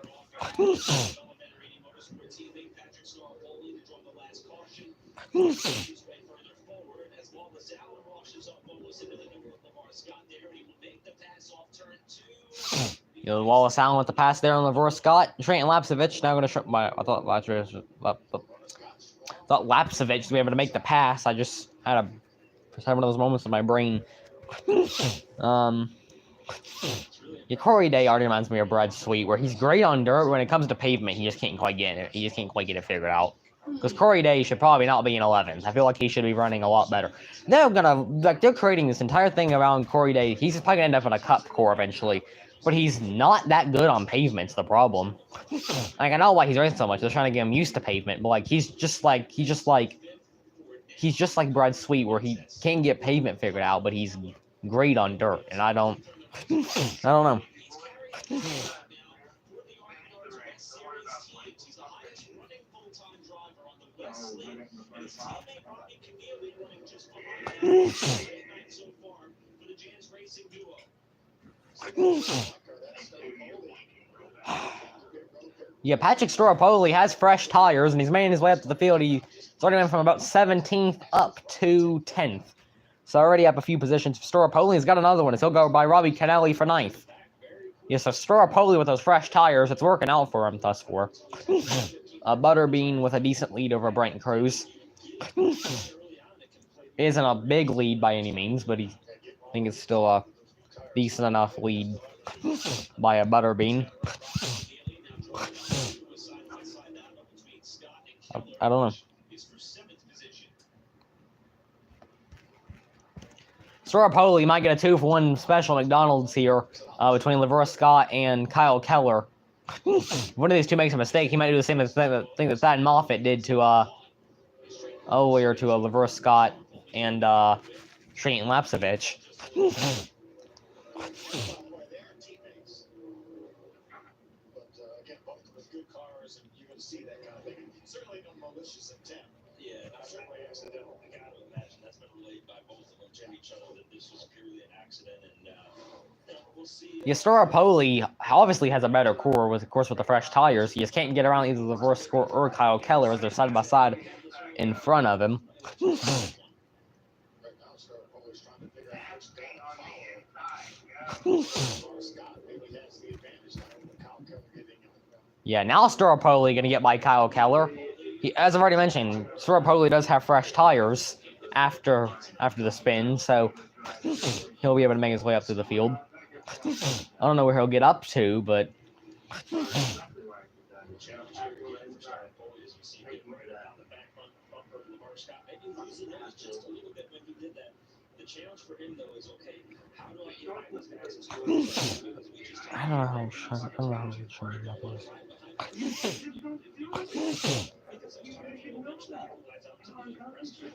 Speaker 1: Wallace Allen with the pass there on Laverne Scott. Straight and Lapsevich now going to show my. I thought Lapsevich was able to make the pass. I just had one of those moments in my brain. Yeah, Corey Day already reminds me of Brad Sweet, where he's great on dirt. When it comes to pavement, he just can't quite get it. He just can't quite get it figured out. Because Corey Day should probably not be in 11th. I feel like he should be running a lot better. They're creating this entire thing around Corey Day. He's probably gonna end up in a cup core eventually. But he's not that good on pavement's the problem. Like, I know why he's racing so much. They're trying to get him used to pavement, but like he's just like Brad Sweet, where he can get pavement figured out, but he's great on dirt, and I don't know. Yeah, Patrick Storopoli has fresh tires, and he's making his way up to the field. He's already went from about 17th up to 10th. So already up a few positions. Storopoli has got another one, as he'll go by Robbie Kennelly for 9th. Yeah, so Storopoli with those fresh tires, it's working out for him thus far. Butterbean with a decent lead over Brenton Cruz. Isn't a big lead by any means, but I think it's still a decent enough lead by a Butterbean. I don't know. Storopoli might get a 2-for-1 special McDonald's here between Laverne Scott and Kyle Keller. One of these two makes a mistake, he might do the same thing that Thad Moffitt did to earlier to Laverne Scott and Trayton Lapsevich.
Speaker 3: Certainly no malicious intent. Yeah, certainly accidental. I gotta imagine that's been relayed by both of them to each other that this was purely an accident, and we'll see.
Speaker 1: Yeah, Storopoli obviously has a better core, with the fresh tires. He just can't get around either Laverne Scott or Kyle Keller as they're side by side in front of him. Yeah, now Storopoli going to get by Kyle Keller. As I've already mentioned, Storopoli does have fresh tires after the spin, so he'll be able to make his way up to the field. I don't know where he'll get up to, but... I don't know how short that is.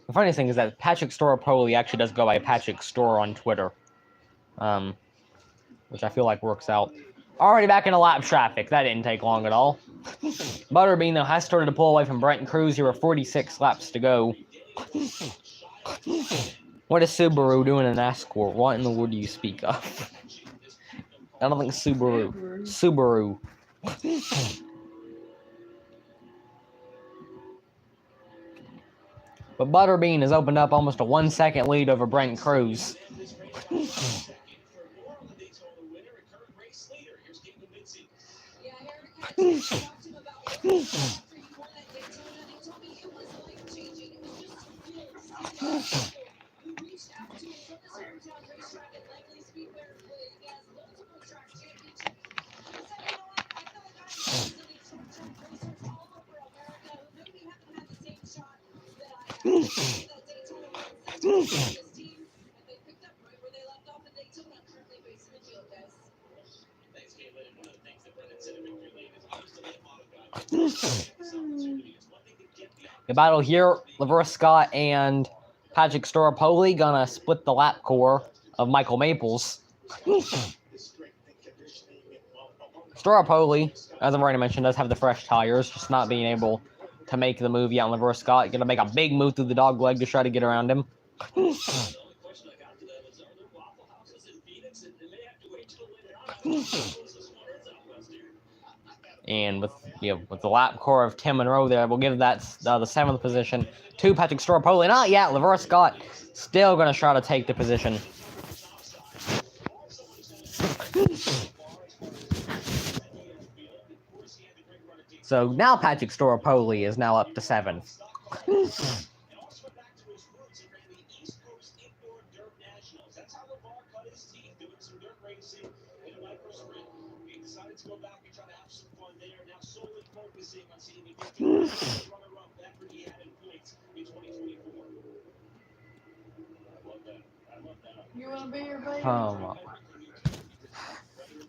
Speaker 1: The funny thing is that Patrick Storopoli actually does go by Patrick Store on Twitter, which I feel like works out. Already back into lap traffic. That didn't take long at all. Butterbean, though, has started to pull away from Brenton Cruz. Here are 46 laps to go. What is Subaru doing in NASCAR? What in the world do you speak of? I don't think Subaru. But Butterbean has opened up almost a 1 second lead over Brent Cruz. The battle here, Lavera Scott and Patrick Staropoli gonna split the lap core of Michael Maples. Staropoli, as I've already mentioned, does have the fresh tires, just not being able to make the move yet on Lavera Scott. Gonna make a big move through the dog leg to try to get around him. And with the lap core of Tim Monroe there, we'll give that the 7th position to Patrick Staropoli. Not yet. Lavera Scott still going to try to take the position. So now Patrick Staropoli is now up to 7th.
Speaker 2: You wanna be your baby?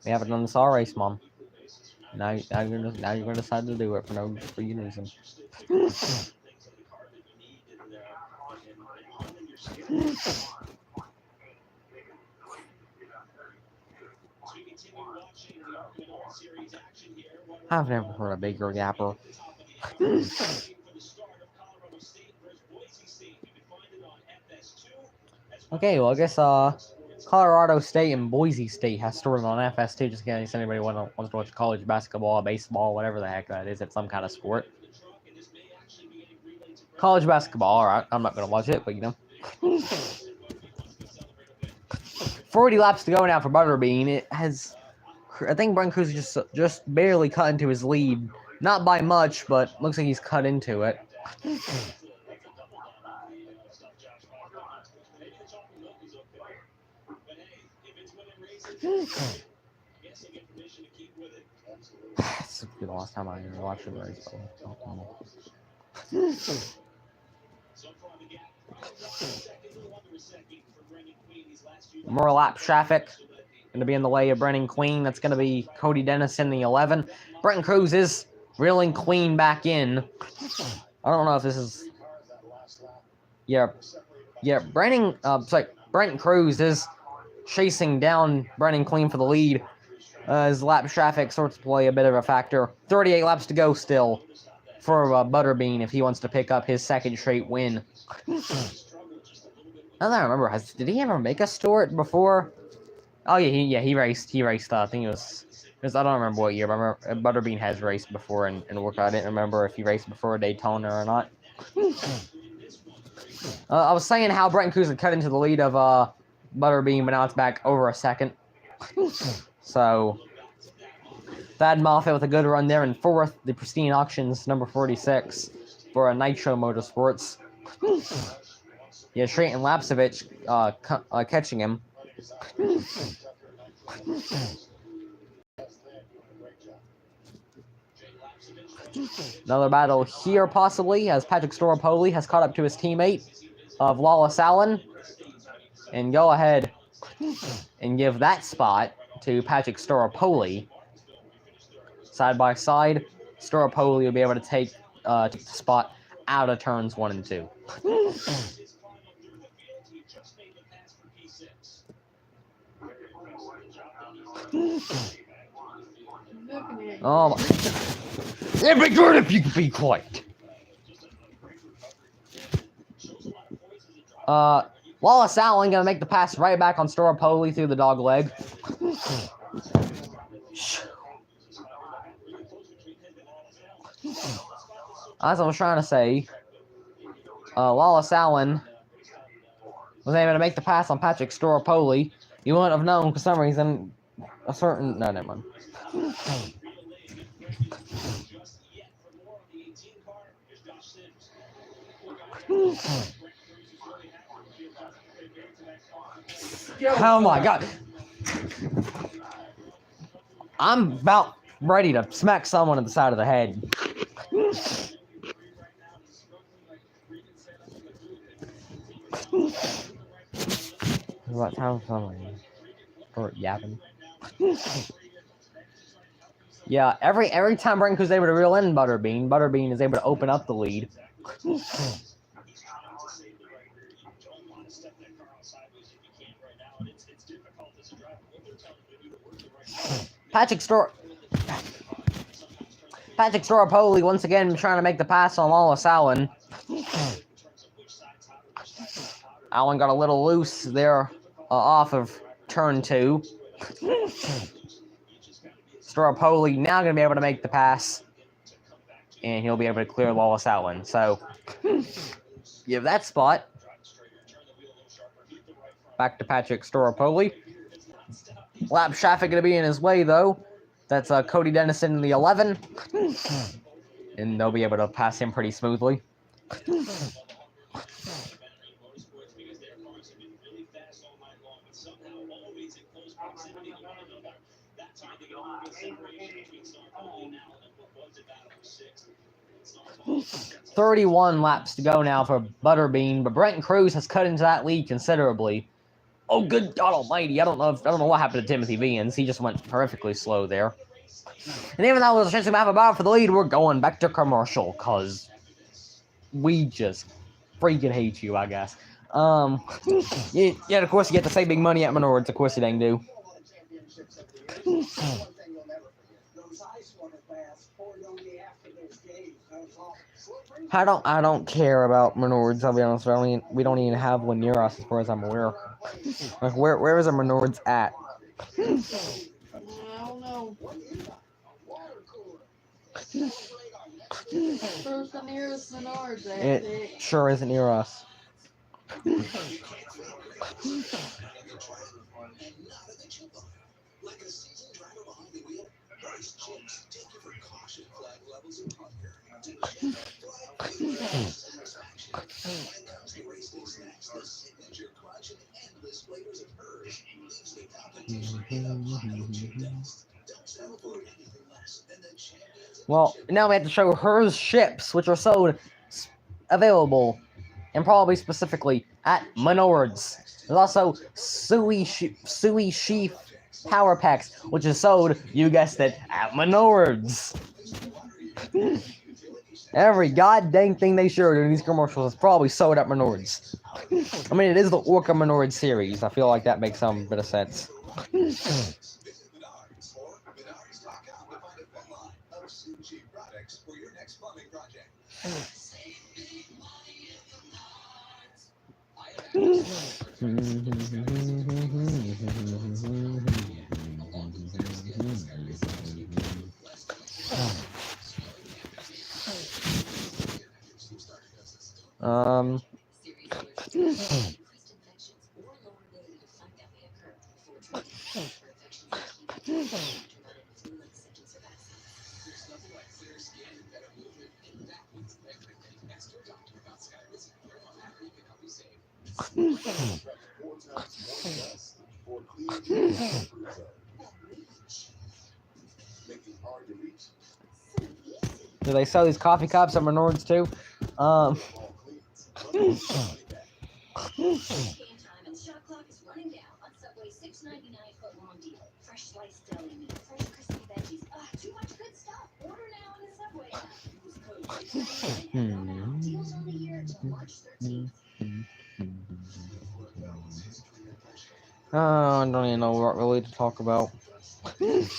Speaker 1: We haven't done this all race, Mom. Now you're gonna decide to do it for no reason. I've never heard a bigger gapper. Okay, well I guess Colorado State and Boise State has started on FS2 just in case anybody wants to watch college basketball, baseball, whatever the heck that is. It's some kind of sport. College basketball, alright. I'm not going to watch it, but you know. 40 laps to go now for Butterbean. It has, I think Brent Cruz just barely cut into his lead. Not by much, but looks like he's cut into it. This will be the last time I watch the race. More lap traffic. Going to be in the way of Brennan Queen. That's going to be Cody Dennison, the 11. Brent Cruz is reeling Queen back in. I don't know if this is... Yeah, Brent Cruz is chasing down Brennan Queen for the lead. His lap traffic sorts to play a bit of a factor. 38 laps to go still for Butterbean if he wants to pick up his 2nd straight win. Now that I remember, did he ever make a Stewart before? Oh yeah, he raced. I think it was I don't remember what year. But I remember Butterbean has raced before and worked. I didn't remember if he raced before Daytona or not. I was saying how Brent Cruz had cut into the lead of Butterbean, but now it's back over a second. So Thad Moffitt with a good run there in 4th. The Pristine Auctions number 46 for Nitro Motorsports. Yeah, Trayton Lapsevich catching him. Another battle here possibly as Patrick Staropoli has caught up to his teammate of Lawless Allen. And go ahead and give that spot to Patrick Staropoli. Side by side, Staropoli will be able to take the spot out of turns 1 and 2. Oh my. It'd be good if you could be quiet. Lawless Allen gonna make the pass right back on Staropoli through the dog leg. As I was trying to say, Wallace Allen was able to make the pass on Patrick Storopoli. You wouldn't have known for some reason a certain... No, never mind. Oh my god. I'm about ready to smack someone in the side of the head. What time someone start yapping? Yeah, every time Branko's able to reel in Butterbean is able to open up the lead. Patrick Storopoli once again trying to make the pass on Wallace Allen. Allen got a little loose there off of turn 2. Storopoli now going to be able to make the pass. And he'll be able to clear Wallace Allen. So, give that spot back to Patrick Storopoli. Lap traffic going to be in his way, though. That's Cody Dennison in the 11. And they'll be able to pass him pretty smoothly. "31 laps to go now for Butterbean, but Brent Cruz has cut into that lead considerably. Oh, good God Almighty! I don't know what happened to Timothy Vians. He just went horrifically slow there. And even though there's a chance to have a battle for the lead, we're going back to commercial because we just freaking hate you, I guess. Yeah, of course you get to save big money at Menards. Of course you dang do. I don't care about Menards, I'll be honest. We don't even have one near us as far as I'm aware. Like, where is a Menards at?
Speaker 2: I don't know. Where's the nearest Menards at?
Speaker 1: It sure isn't near us. Well, now we have to show Hers ships, which are sold available, and probably specifically at Menards. There's also Sui Sheaf Power Packs, which is sold, you guessed it, at Menards. Every goddamn thing they showed in these commercials is probably sold at Menards. I mean, it is the Orca Menards series. I feel like that makes some bit of sense. Do they sell these coffee cups at Menards too?
Speaker 8: Shot clock is running down on Subway's $6.99 foot-long deal. Fresh sliced deli meat, fresh crispy veggies. Too much good stuff. Order now on the Subway app. Use code $6.99. Deals only here until March 13th.
Speaker 1: I don't even know what really to talk about. This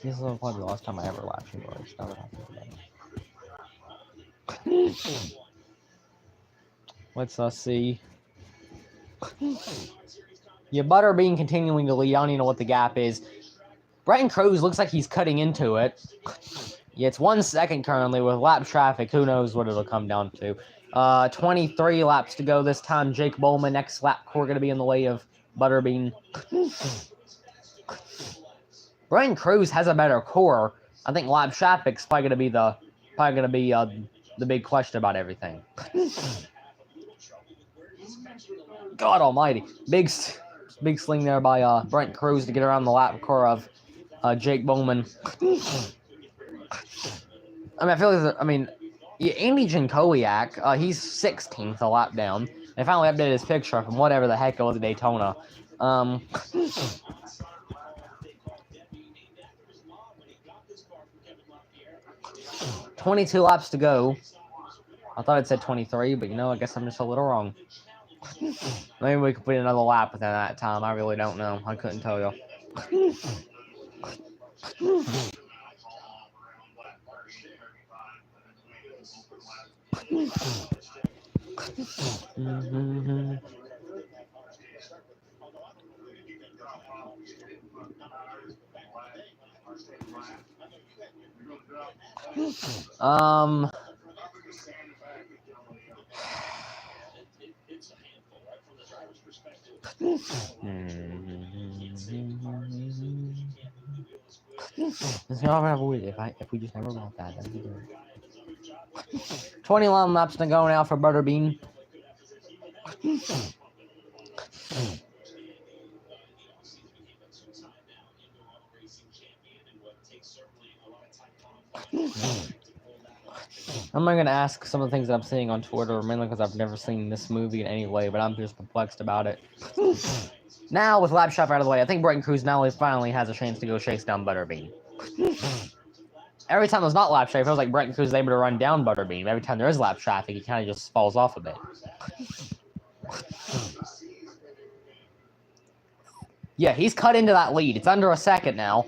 Speaker 1: is probably the last time I ever watched Menards. Now that I think about it. Let's see. Yeah, Butterbean continuing to lead. I don't even know what the gap is. Brenton Cruz looks like he's cutting into it. Yeah, it's 1 second currently with lap traffic. Who knows what it'll come down to. 23 laps to go this time. Jake Bowman, next lap core going to be in the way of Butterbean. Brenton Cruz has a better core. I think lap traffic's probably going to be the big question about everything. God almighty. Big sling there by Brent Cruz to get around the lap core of Jake Bowman. I mean, yeah, Andy Jankowiak, he's 16th a lap down. They finally updated his picture from whatever the heck it was at Daytona. 22 laps to go. I thought it said 23, but I guess I'm just a little wrong. Maybe we could put another lap within that time. I really don't know. I couldn't tell you. If we just never want that, that'd be good. 21 laps to go now for Butterbean. I'm not going to ask some of the things that I'm seeing on Twitter, mainly because I've never seen this movie in any way, but I'm just perplexed about it. Now, with lap traffic out of the way, I think Brenton Cruz now finally has a chance to go chase down Butterbean. Every time there's not lap traffic, it feels like Brenton Cruz is able to run down Butterbean. Every time there is lap traffic, he kind of just falls off a bit. Yeah, he's cut into that lead. It's under a second now.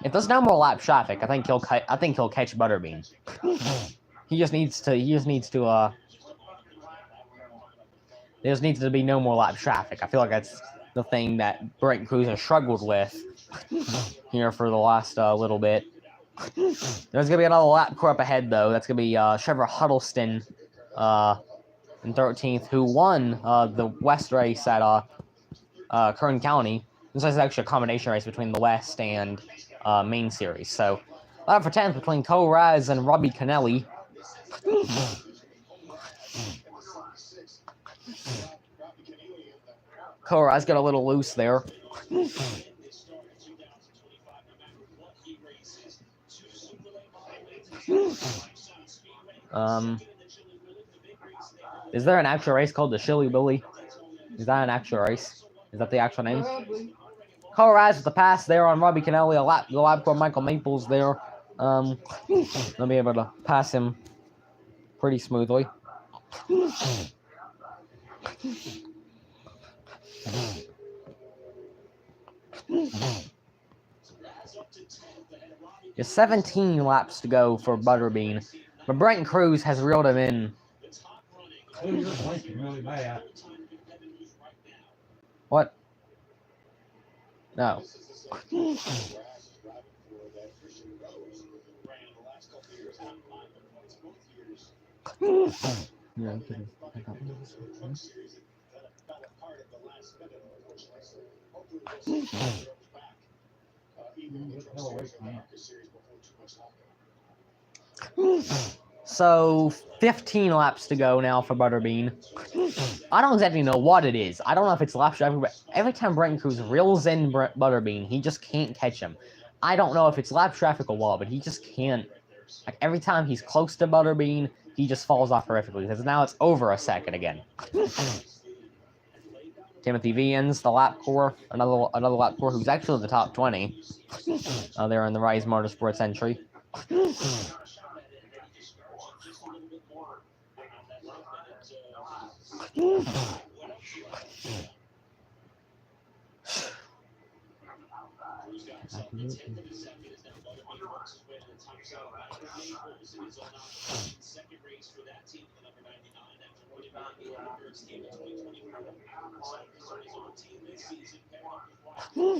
Speaker 1: If there's no more lap traffic, I think he'll catch Butterbean. There just needs to be no more lap traffic. I feel like that's the thing that Brenton Cruz has struggled with here for the last little bit. There's going to be another lap core up ahead, though. That's going to be Trevor Huddleston in 13th, who won the West race at Kern County. This is actually a combination race between the West and Main Series. So, lap for 10th between Cole Raz and Robbie Kennelly. Cole Raz got a little loose there. Is there an actual race called the Chili Billy? Is that an actual race? Is that the actual name? Cole Raz with the pass there on Robbie Kennelly. The lap for Michael Maples there. They'll be able to pass him pretty smoothly. There's 17 laps to go for Butterbean, but Brenton Cruz has reeled him in.
Speaker 6: Oh, you're blinking really bad.
Speaker 1: What? No. Yeah, I'm kidding. So, 15 laps to go now for Butterbean. I don't exactly know what it is. I don't know if it's lap traffic, but every time Brenton Cruz reels in Butterbean, he just can't catch him. I don't know if it's lap traffic or what, but he just can't. Like, every time he's close to Butterbean, he just falls off horrifically, because now it's over a second again. Timothy Vians, the lap core, another lap core who's actually in the top 20. They're in the Rise Motorsports entry.
Speaker 3: Second race for that team, the number 99, after winning the Hummingbirds team in 2024. So his own team this season paired up with Wyatt. Well,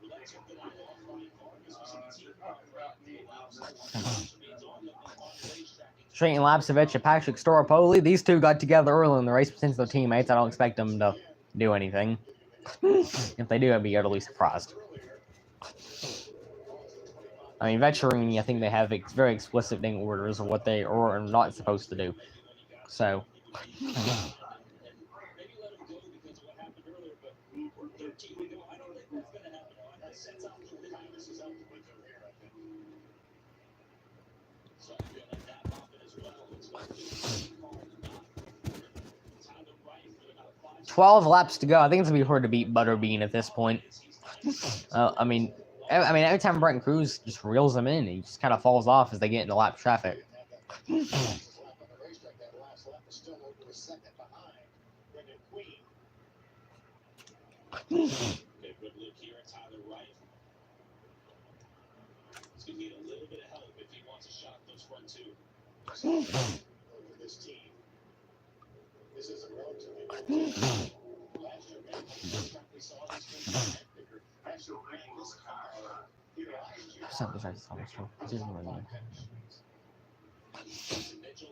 Speaker 3: that took the night off Ryan Vargas was in the team car for Dave Lapsevich, remains on the racetrack.
Speaker 1: Straight and Lapsevich and Patrick Storopoli, these two got together early in the race, but since they're teammates, I don't expect them to do anything. If they do, I'd be utterly surprised. I mean, Vetturini, I think they have very explicit orders of what they are not supposed to do. So. "12 laps to go." I think it's gonna be hard to beat Butterbean at this point. I mean, every time Brenton Cruz just reels him in, he just kind of falls off as they get into lap traffic.
Speaker 3: Good look here at Tyler Wright. He's going to need a little bit of help if he wants a shot at those front two.
Speaker 7: For this team, this is a relatively new team. Last year, man, we saw this team actually bringing this car.
Speaker 3: Mitchell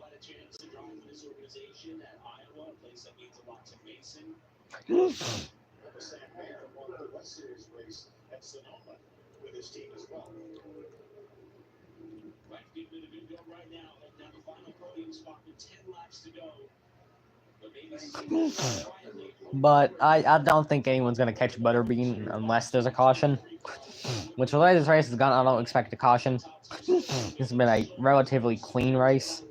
Speaker 3: had a chance to drive for this organization at Iowa, a place that means a lot to Mason.
Speaker 7: Sam Mayer won the West Series race at Sonoma with his team as well.
Speaker 3: Right, good bit of good go right now. Heading down the final podium spot with 10 laps to go.
Speaker 1: But I don't think anyone's going to catch Butterbean unless there's a caution. Which, the way this race has gone, I don't expect a caution. This has been a relatively clean race.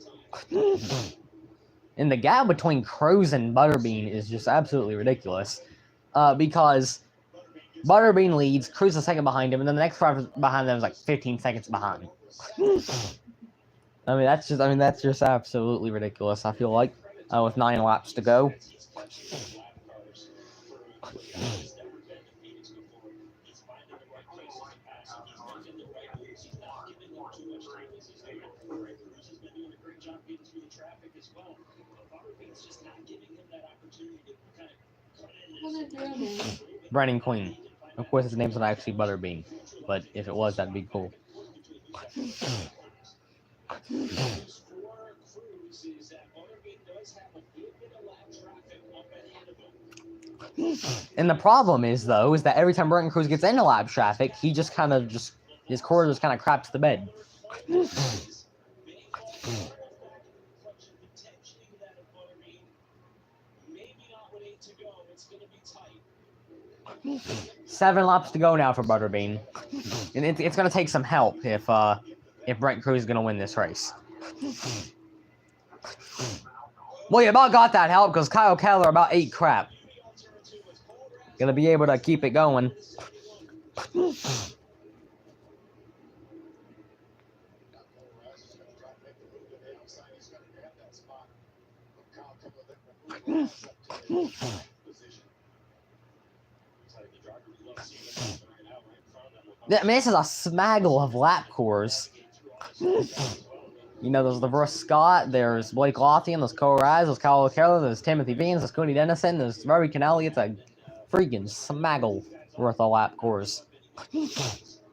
Speaker 1: And the gap between Cruz and Butterbean is just absolutely ridiculous. Because Butterbean leads, Cruz is second behind him, and then the next driver behind them is like 15 seconds behind. That's just absolutely ridiculous, I feel like, with 9 laps to go. Brennan Queen. Of course, his name's not actually Butterbean, but if it was, that'd be cool. And the problem is, though, is that every time Brenton Cruz gets into lap traffic, he just his core just kind of craps the bed. 7 laps to go now for Butterbean, and it's going to take some help if Brenton Cruz is going to win this race. Well, you about got that help because Kyle Keller about ate crap. Going to be able to keep it going. This is a smaggle of lap cores. You know, there's LeVar Scott, there's Blake Lothian, there's Cole Raz, there's Kyle Keller, there's Timothy Beans, there's Cody Dennison, there's Robbie Kennelly. It's a freaking smaggle worth of lap cores.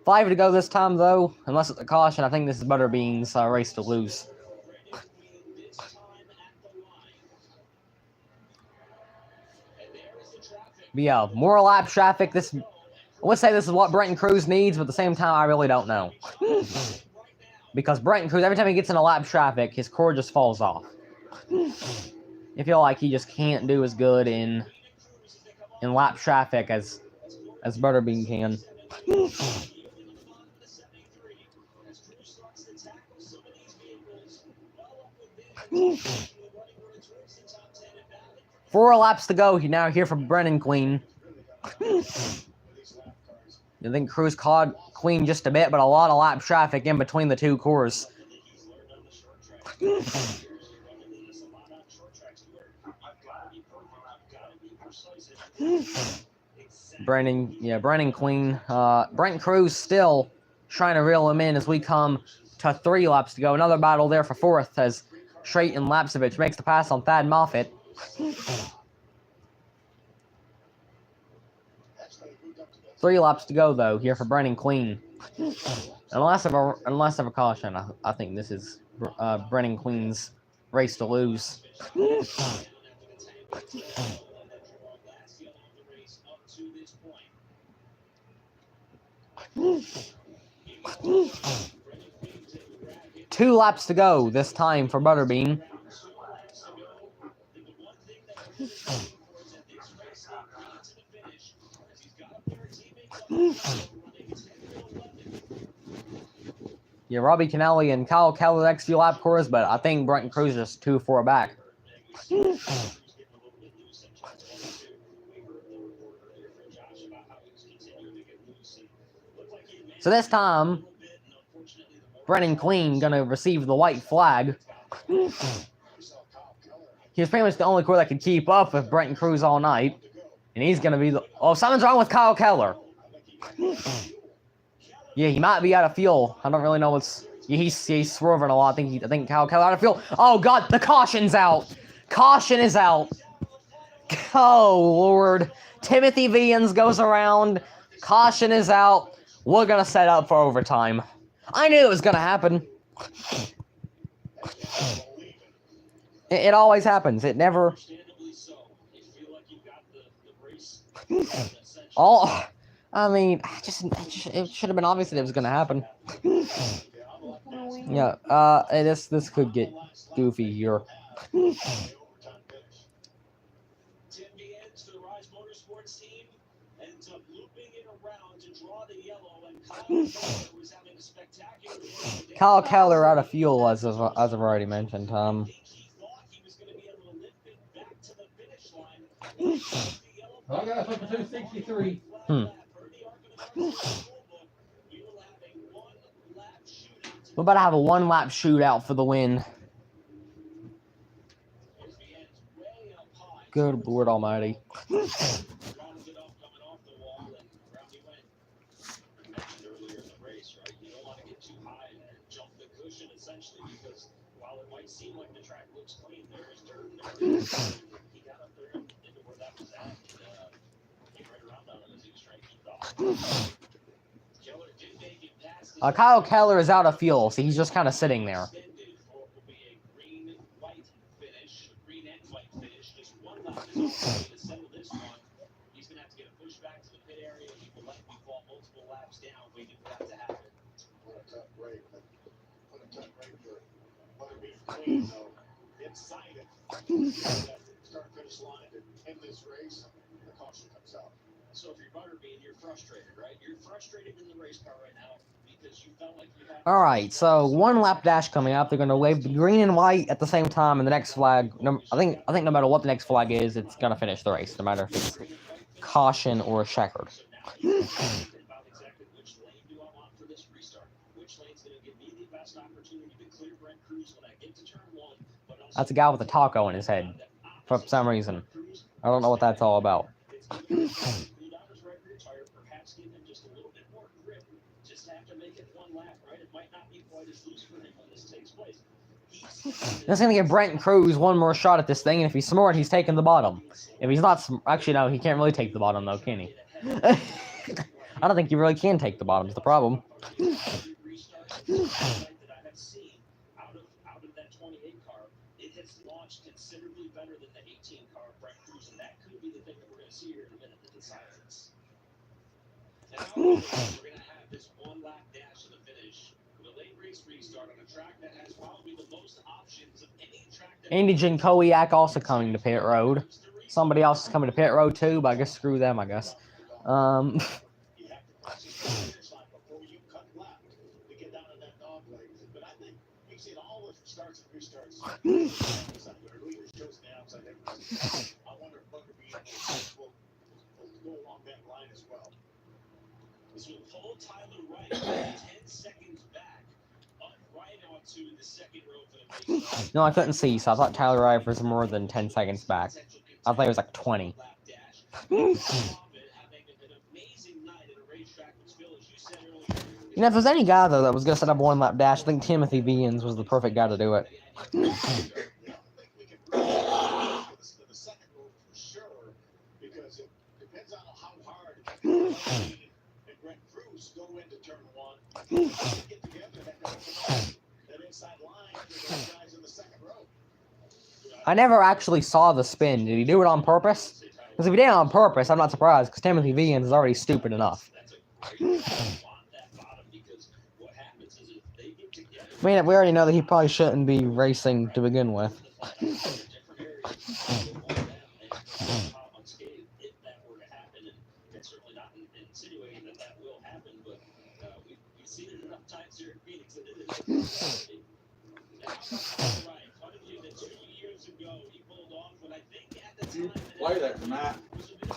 Speaker 1: 5 to go this time, though. Unless it's a caution, I think this is Butterbean's race to lose. But yeah, more lap traffic. Let's say this is what Brenton Cruz needs, but at the same time, I really don't know. Because Brenton Cruz, every time he gets into lap traffic, his core just falls off. I feel like he just can't do as good in lap traffic as Butterbean can. Four laps to go. Now here for Brennan Queen. I think Cruz caught Queen just a bit, but a lot of lap traffic in between the two cores. Brennan Queen. Brenton Cruz still trying to reel him in as we come to 3 laps to go. Another battle there for 4th as Straight and Lapsevich makes the pass on Thad Moffitt. 3 laps to go though here for Brennan Queen. Unless of a caution, I think this is Brennan Queen's race to lose. Two laps to go this time for Butterbean. Yeah, Robbie Kennelly and Kyle Keller next few lap cores, but I think Brenton Cruz is 2-4 back. So this time, Brennan Clean gonna receive the white flag. He was pretty much the only core that could keep up with Brenton Cruz all night. And he's gonna be the... Oh, something's wrong with Kyle Keller. Yeah, he might be out of fuel. I don't really know what's... Yeah, he's swerving a lot. I think Kyle Keller out of fuel. Oh, God, the caution's out. Caution is out. Oh, Lord. Timothy Vians goes around. Caution is out. We're gonna set up for overtime. I knew it was gonna happen. It always happens. It never... All... I mean, it should have been obvious that it was going to happen. Yeah, this could get goofy here. Kyle Keller out of fuel, as I've already mentioned.
Speaker 6: I got up to 263.
Speaker 1: We're about to have a 1-lap shootout for the win. Good Lord Almighty. Kyle Keller is out of fuel, so he's just kind of sitting there.
Speaker 3: So if you're Butterbean, you're frustrated, right? You're frustrated in the race car right now because you felt like you had...
Speaker 1: All right, so 1-lap dash coming up. They're going to wave the green and white at the same time, and the next flag. I think no matter what the next flag is, it's going to finish the race, no matter if it's caution or checkered. That's a guy with a taco in his head for some reason. I don't know what that's all about. That's going to give Brenton Cruz one more shot at this thing, and if he's smart, he's taking the bottom. If he's not actually, no, he can't really take the bottom, though, can he? I don't think he really can take the bottom, is the problem.
Speaker 3: Considerably better than the 18 car Brent Cruz, and that could be the thing that we're going to see here in a minute that decides this. Now, we're going to have this 1-lap dash to the finish with a late race restart on a track that has probably the most options of any track.
Speaker 1: Andy Jankowiak also coming to pit road. Somebody else is coming to pit road too, but I guess screw them, I guess.
Speaker 3: I wonder if Butterbean will go along that line as well. This will pull Tyler Wright 10 seconds back up right onto the second row for the race.
Speaker 1: No, I couldn't see, so I thought Tyler Wright was more than 10 seconds back. I thought it was like 20. You know, if there's any guy though that was gonna set up a one-lap dash, I think Timothy Vians was the perfect guy to do it.
Speaker 3: The second move for sure, because it depends on how hard and Brent Cruz go into turn one. Get together that inside line for those guys in the second row.
Speaker 1: I never actually saw the spin. Did he do it on purpose? Because if he did it on purpose, I'm not surprised, because Timothy Vians is already stupid enough. I mean, we already know that he probably shouldn't be racing to begin with.
Speaker 6: Play that tonight.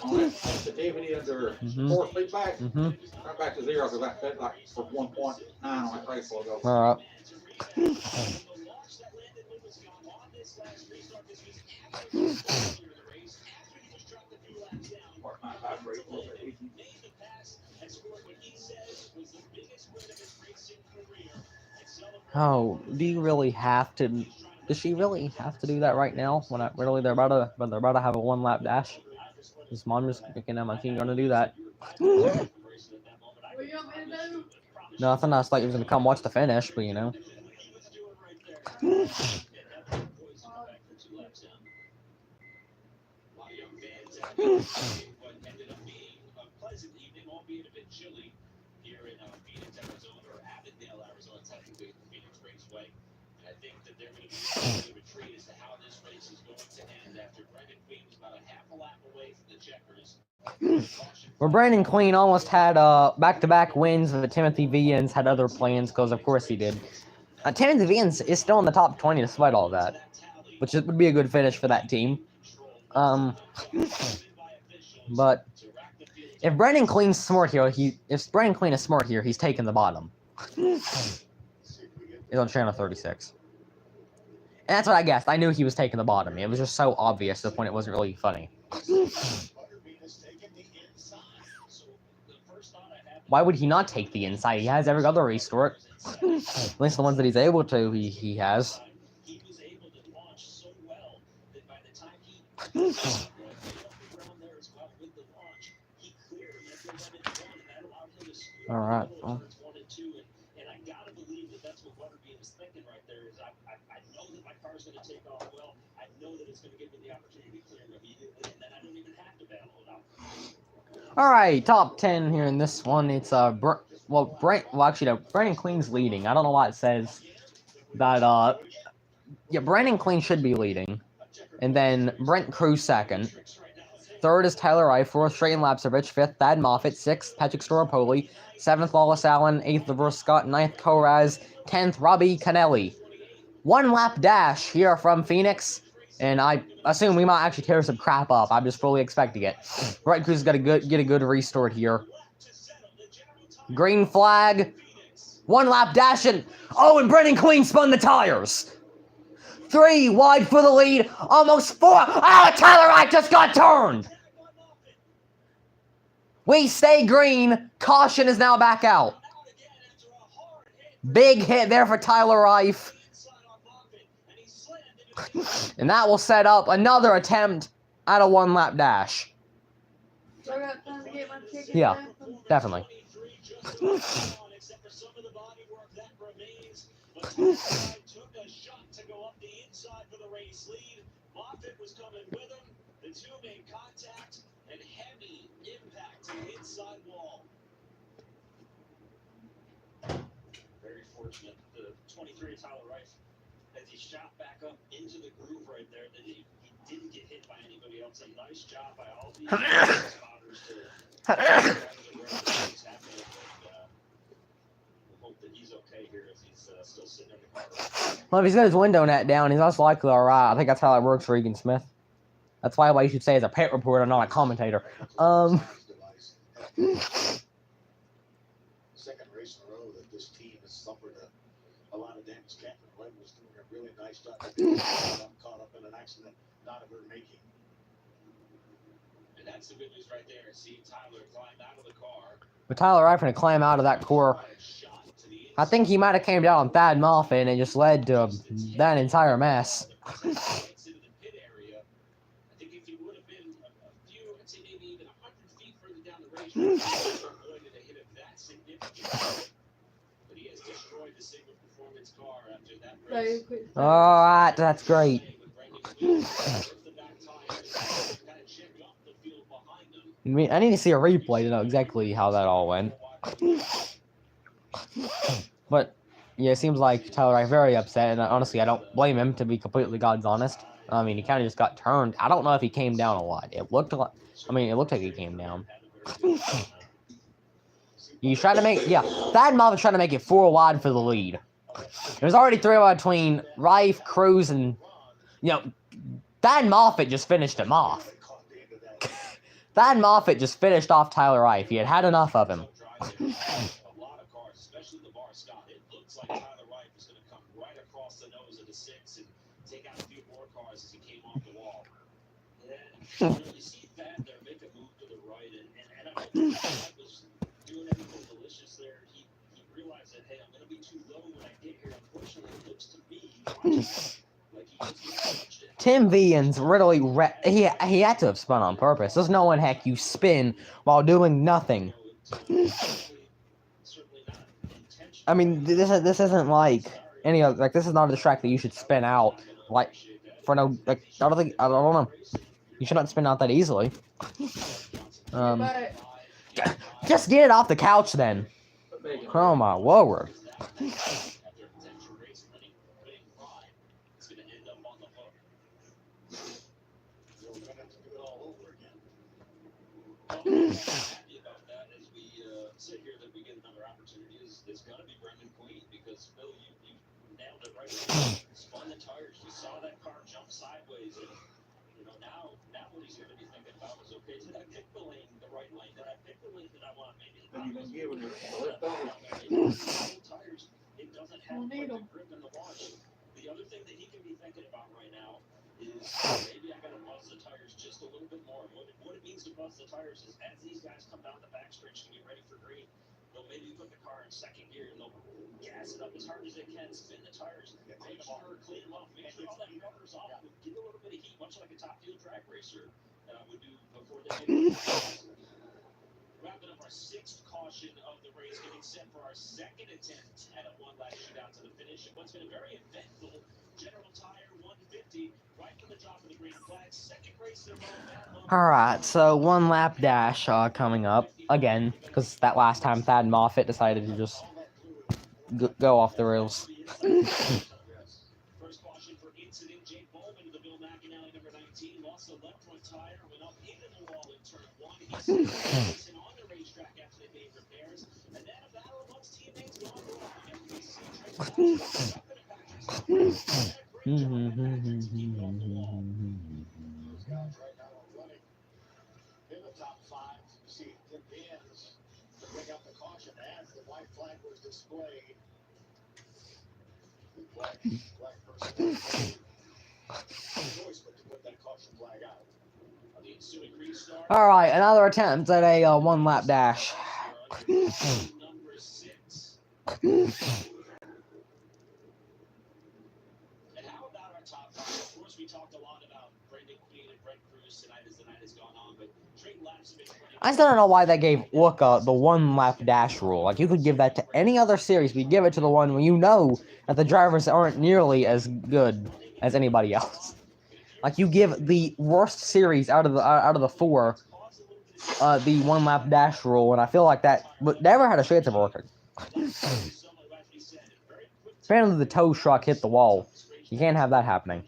Speaker 6: On that sensitivity under 4 feedback. Right back to 0 because that fed like for 1.9 on that race logo.
Speaker 1: Alright. Oh, do you really have to? Does she really have to do that right now? When they're about to have a one-lap dash? His mom just picking out my team gonna do that.
Speaker 2: What you want me to do?
Speaker 1: Nothing. I was like he was gonna come watch the finish, but you know. Where Brandon Clean almost had back-to-back wins, but Timothy Vians had other plans, because of course he did. Timothy Vians is still in the top 20 despite all that, which would be a good finish for that team. But if Brandon Clean's smart here, if Brandon Clean is smart here, he's taking the bottom. He's on channel 36. And that's what I guessed. I knew he was taking the bottom. It was just so obvious to the point it wasn't really funny. Why would he not take the inside? He has every other restart. At least the ones that he's able to, he has. Alright. Well. Alright, top 10 here in this one. It's Brandon Clean's leading. I don't know why it says that Brandon Clean should be leading. And then Brent Cruz second. Third is Tyler Wright. Fourth, Trayton Lapsovich. Fifth, Thad Moffitt. Sixth, Patrick Storopoli. Seventh, Lawless Allen. Eighth, LeVar Scott. Ninth, Koraz. 10th, Robbie Kennelly. One lap dash here from Phoenix. And I assume we might actually tear some crap up. I'm just fully expecting it. Brent Cruz is going to get a good restart here. Green flag. One lap dash and... Oh, and Brandon Clean spun the tires. 3 wide for the lead. Almost 4. Oh, Tyler Wright just got turned. We stay green. Caution is now back out. Big hit there for Tyler Wright. And that will set up another attempt at a one-lap dash.
Speaker 2: So I got time to get my ticket
Speaker 1: Yeah,
Speaker 2: back.
Speaker 1: definitely.
Speaker 3: Very fortunate. The 23 Tyler Wright, as he shot back up into the groove right there, that he didn't get hit by anybody else. A nice job by all the spotters to hope that he's okay here as he's still sitting in the car.
Speaker 1: Well, if he's got his window net down, he's most likely alright. I think that's how that works for Egan Smith. That's why you should say as a pit reporter, not a commentator.
Speaker 3: Second race in a row that this team has suffered a lot of damage. Catherine Webb was doing a really nice job. Caught up in an accident not of her making. And that's the good news right there. See Tyler climb out of the car.
Speaker 1: But Tyler Wright gonna climb out of that core. I think he might have came down on Thad Moffitt and it just led to that entire mess. Alright, that's great. I need to see a replay to know exactly how that all went. But yeah, it seems like Tyler Wright very upset, and honestly, I don't blame him, to be completely God's honest. I mean, he kind of just got turned. I don't know if he came down a lot. It looked like, it looked like he came down. He's trying to make, yeah, Thad Moffitt trying to make it 4 wide for the lead. There's already 3 wide between Rife, Cruz, and, Thad Moffitt just finished him off. Thad Moffitt just finished off Tyler Rife. He had enough of him.
Speaker 3: Like Tyler Wright was going to come right across the nose of the 6 and take out a few more cars as he came off the wall. And you see Thad there make a move to the right, and I don't think Thad was doing anything malicious there. He realized that, hey, I'm going to be too low when I get here. Unfortunately, it looks to me like he just touched it.
Speaker 1: Tim Vians really, he had to have spun on purpose. There's no one heck you spin while doing nothing. I mean, this isn't like any other, like, this is not a track that you should spin out, like, for no, like, I don't know. You should not spin out that easily. Just get it off the couch then. Oh my lord.
Speaker 3: Spun the tires. You saw that car jump sideways, and now what he's going to be thinking about is, okay, did I pick the lane, the right lane? Did I pick the lane that I want? Maybe tires. It doesn't have the grip and the launch. The other thing that he can be thinking about right now is maybe I got to buzz the tires just a little bit more. What it means to buzz the tires is as these guys come down the backstretch to get ready for green, they'll maybe put the car in second gear and they'll gas it up as hard as they can, spin the tires, make sure, clean them off, make sure all that rubber's off, give a little bit of heat, much like a top field track racer would do before they hit the Wrapping up our 6th caution of the race, getting set for our 2nd attempt at a one-lap shootout to the finish. And what's been a very eventful General Tire 150 right from the top of the green flag. 2nd race in a row.
Speaker 1: Alright, so 1 lap dash coming up again, because that last time Thad Moffitt decided to just go off the rails.
Speaker 3: First caution for incident. Jake Bowman to the Bill McAnally, number 19, lost the left front tire, went up into the wall in turn 1. He's on the racetrack after they made repairs, and then a battle amongst teammates gone
Speaker 9: In the top 5, you see Tim Vians to bring up the caution as the white flag was displayed. The black person choice but to put that caution flag out.
Speaker 1: Alright, another attempt at a 1 lap dash.
Speaker 3: Number 6. And how about our top 5? Of course, we talked a lot about Brendan Queen and Brett Cruz tonight as the night has gone on, but Trey Lapsovich.
Speaker 1: I still don't know why they gave Wooka the 1 lap dash rule. Like, you could give that to any other series, but you give it to the one when you know that the drivers aren't nearly as good as anybody else. Like, you give the worst series out of the 4 the 1 lap dash rule, and I feel like that never had a chance of working. Apparently the tow truck hit the wall. You can't have that happening.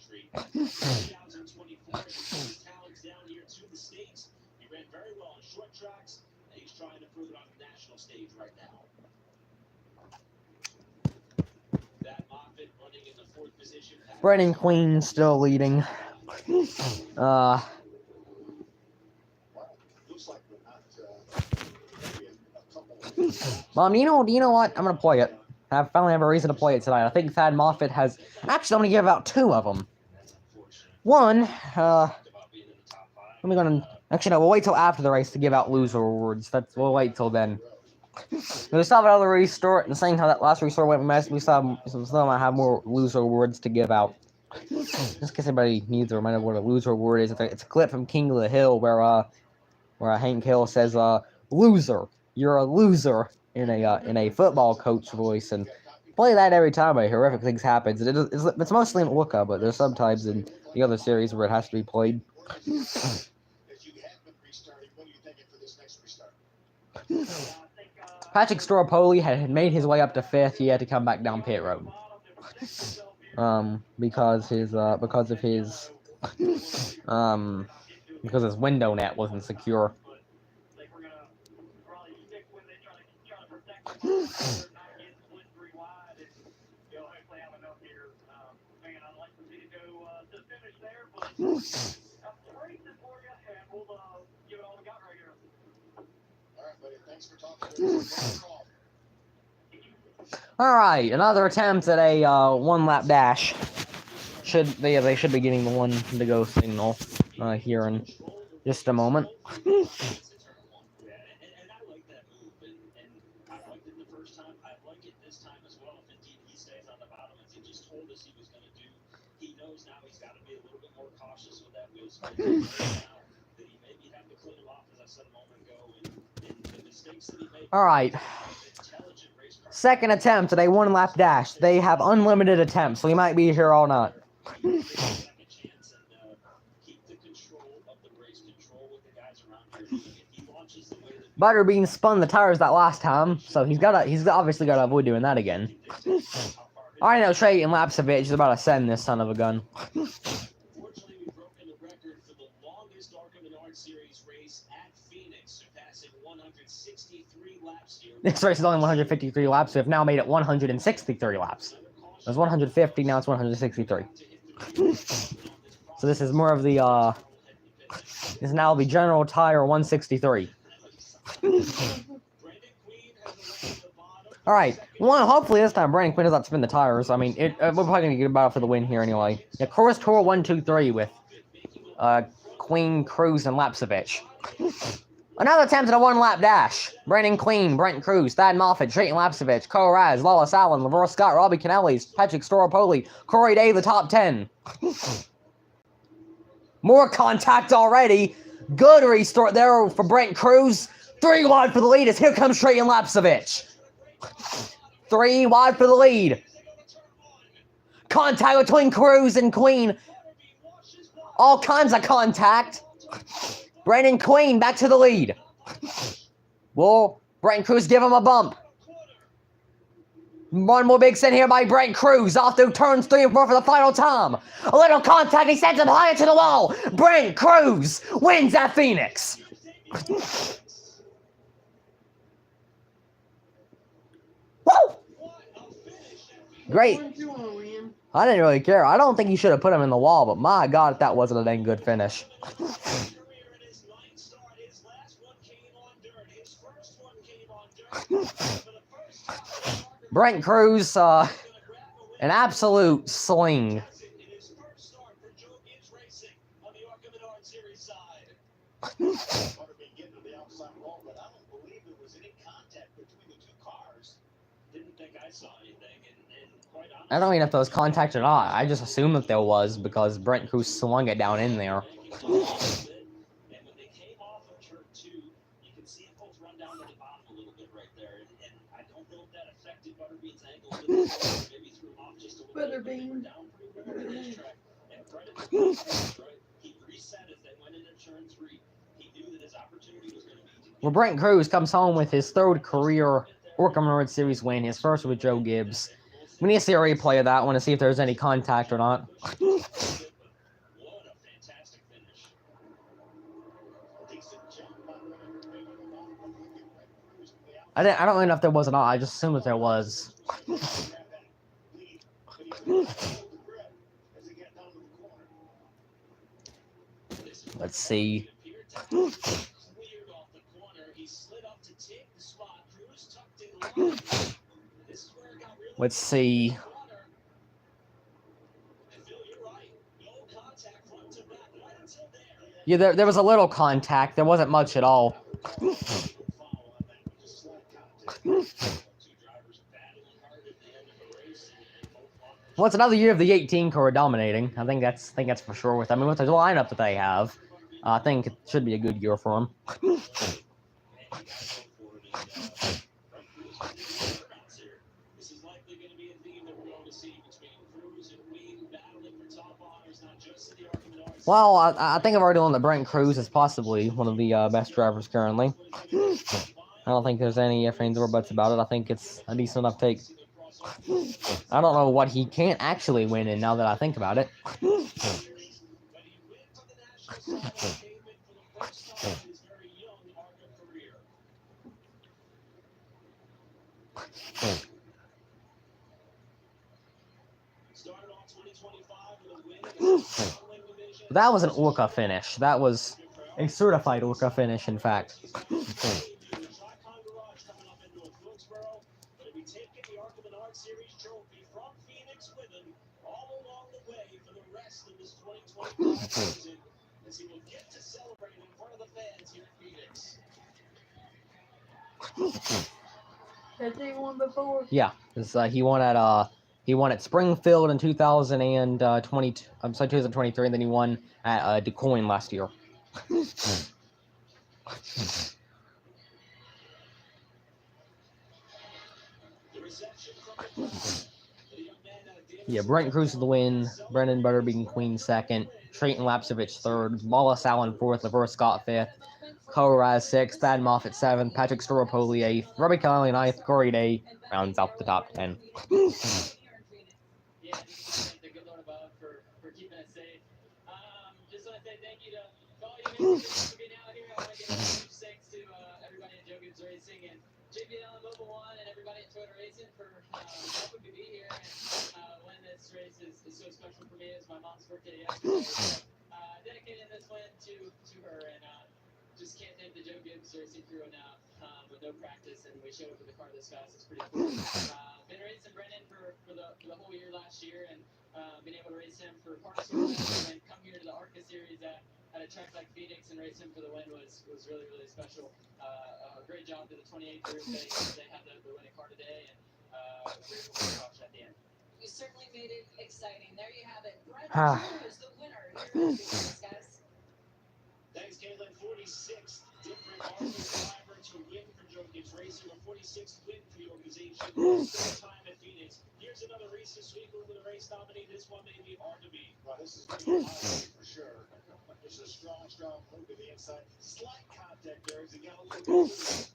Speaker 1: Brendan Queen still leading.
Speaker 9: Looks like we're not maybe a couple.
Speaker 1: Mom, you know what? I'm gonna play it. I finally have a reason to play it tonight. I think Thad Moffitt has... Actually, I'm gonna give out 2 of them. One, let me go and Actually, no, we'll wait till after the race to give out loser awards. We'll wait till then. We still have another restart, and saying how that last restart went mess, we still might have more loser awards to give out. Just in case anybody needs a reminder of what a loser award is, it's a clip from King of the Hill where Hank Hill says, "Loser, you're a loser," in a football coach voice, and play that every time horrific things happens. It's mostly in Wooka, but there's sometimes in the other series where it has to be played.
Speaker 9: As you have been restarting, what are you thinking for this next restart?
Speaker 1: Patrick Storopoli had made his way up to 5th. He had to come back down pit road. Because his window net wasn't secure. Alright, another attempt at a one-lap dash. They should be getting the one to go signal here in just a moment.
Speaker 3: And I like that move, and I liked it the first time. I like it this time as well. If indeed he stays on the bottom, as he just told us he was going to do, he knows now he's got to be a little bit more cautious with that wheel spin. Now that he maybe have to clean him off, as I said a moment ago, and the mistakes that he made.
Speaker 1: All right. Second attempt at a one-lap dash. They have unlimited attempts, so we might be here all night. Butterbean spun the tires that last time, so he's obviously got to avoid doing that again. I know Trayton Lapsevich is about to send this son of a gun.
Speaker 3: Fortunately, we've broken the record for the longest Arc of Menard Series race at Phoenix, surpassing 163 laps here.
Speaker 1: This race is only 153 laps, so we've now made it 163 laps. It was 150, now it's 163. So this is more of the, this is now the General Tire 163. Alright, hopefully this time Brandon Quinn does not spin the tires. I mean, we're probably going to get about for the win here anyway. Yeah, Chorus Tour 1, 2, 3 with Queen, Cruz, and Lapsevich. Another attempt at a one-lap dash. Brandon Queen, Brent Cruz, Thad Moffitt, Trayton Lapsevich, Cole Raz, Lawless Allen, LeVar Scott, Robbie Kennelly, Patrick Storopoli, Corey Day, the top 10. More contact already. Good restart there for Brent Cruz. 3 wide for the lead as here comes Trayton Lapsevich. 3 wide for the lead. Contact between Cruz and Queen. All kinds of contact. Brandon Queen back to the lead. Will Brent Cruz give him a bump? One more big send here by Brent Cruz. Off through turns 3 and 4 for the final time. A little contact. He sends him high into the wall. Brent Cruz wins at Phoenix. Woo! Great. I didn't really care. I don't think he should have put him in the wall, but my God, if that wasn't a dang good finish. Brent Cruz, an absolute sling. I don't even know if there was contact or not. I just assumed that there was because Brent Cruz swung it down in there.
Speaker 2: Butterbean.
Speaker 1: Well, Brent Cruz comes home with his 3rd career Orca Menard Series win, his first with Joe Gibbs. We need to see a replay of that one to see if there's any contact or not. I don't really know if there was or not. I just assumed that there was. Let's see. Let's see. Yeah, there was a little contact. There wasn't much at all. Well, it's another year of the 18 car dominating. I think that's for sure. With with the lineup that they have, I think it should be a good year for them. Well, I think I've already learned that Brent Cruz is possibly one of the best drivers currently. I don't think there's any ifs, ands, or buts about it. I think it's a decent enough take. I don't know what he can't actually win in now that I think about it. That was an Orca finish. That was a certified Orca finish, in fact.
Speaker 2: Has he won before?
Speaker 1: Yeah, he won at Springfield in 2020. I'm sorry, 2023, and then he won at DuQuoin last year. Yeah, Brent Cruz with the win, Brendan Butterbean Queen second, Trayton Lapsevich third, Wallace Allen fourth, LeVar Scott fifth, Koraz sixth, Thad Moffitt seventh, Patrick Storopoli eighth, Robbie Connelly ninth, Corey Day rounds out the top 10.
Speaker 3: Yeah, just thank the good Lord above for keeping us safe. Just want to say thank you to all you guys for being out here. I want to give a huge thanks to everybody at Joe Gibbs Racing and JBL and Mobile One and everybody at Toyota Racing for helping me be here. And when this race is so special for me, it's my mom's birthday yesterday. So, dedicating this win to her, and just can't thank the Joe Gibbs Racing crew enough. With no practice, and we showed up with a car this fast. It's pretty cool. Been racing Brendan for the whole year last year, and been able to race him for part of the season, and come here to the ARCA series at a track like Phoenix and race him for the win was really, really special. A great job to the 28 group. They had the winning car today, and great caution at the end.
Speaker 4: You certainly made it exciting. There you have it. Brendan is the winner here at Phoenix, guys.
Speaker 3: Thanks, Caitlin. 46th different ARCA driver to win for Joe Gibbs Racing, a 46th win for the organization. Third time at Phoenix. Here's another race this week with a race nominee. This one may be hard to beat.
Speaker 9: Well, this is going to be a highlight for sure. This is a strong move to the inside. Slight contact there as he got a little bit.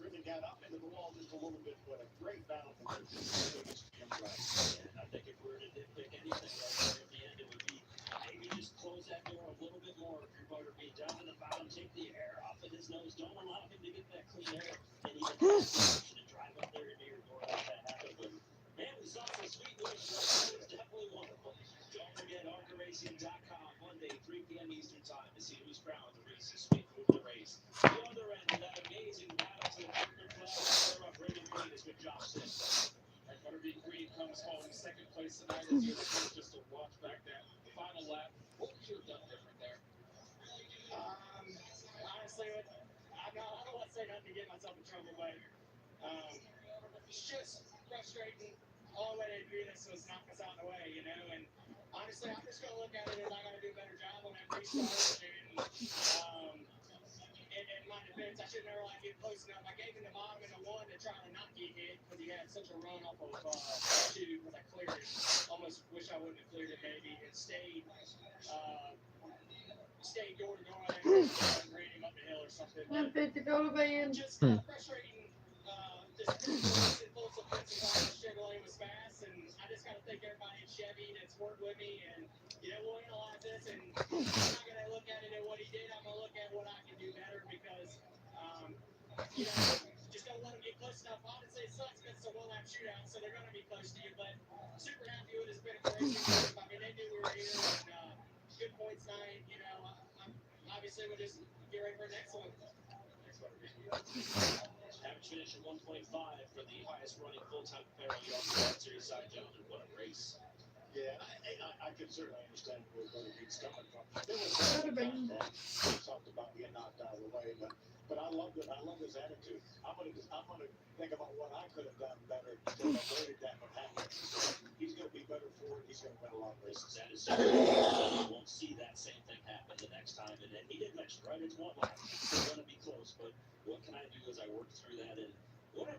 Speaker 9: Brendan got up into the wall just a little bit, but a great battle for him.
Speaker 3: And I think if we were to nitpick anything right there at the end, it would be maybe just close that door a little bit more if your motor be down to the bottom, take the air off of his nose, don't allow him to get that clean air, and even to drive up there into your door, let that happen. But man, we saw some sweet moves. It was definitely wonderful. Don't forget ARCARacing.com Monday, 3 p.m. Eastern Time to see who's crowned the race this week. Move the race. The other end of that amazing battle to the Brendan Green has been Josh Simpson. And Butterbean Green comes home second place tonight as you just to watch back that final lap. What would you have done different there?
Speaker 10: Honestly, I don't want to say nothing to get myself in trouble, but it's just frustrating. All the way to Phoenix was knocking us out of the way, you know. And honestly, I'm just going to look at it as I got to do a better job on that restart. And in my defense, I should never get close enough. I gave him the bottom and the one to try to not get hit because he had such a run off of two because I cleared it. Almost wish I wouldn't have cleared it maybe and stayed door to door and ran him up the hill or something.
Speaker 2: I'm fit to go to bed.
Speaker 10: Just frustrating. Just full support Chevrolet was fast, and I just got to thank everybody at Chevy that's worked with me. And you know, we'll analyze this, and I'm not going to look at it at what he did. I'm going to look at what I can do better because, you know, just don't let them get close enough. Honestly, it sucks because it's a one-lap shootout, so they're going to be close to you. But super happy with this bit of racing. I mean, they knew we were here, and good points tonight. You know, obviously we'll just get ready for the next one.
Speaker 3: Average finish at 1.5 for the highest running full-time player on the ARCA Series side, gentlemen. What a race.
Speaker 9: Yeah, I can certainly understand where he's coming from. There was some talked about being knocked out of the way, but I love it. I love his attitude. I'm gonna think about what I could have done better to have avoided that from happening. He's gonna be better for it. He's gonna win a lot of races.
Speaker 3: That is so you won't see that same thing happen the next time. And he did mention, right, it's one lap. It's going to be close, but what can I do as I work through that? And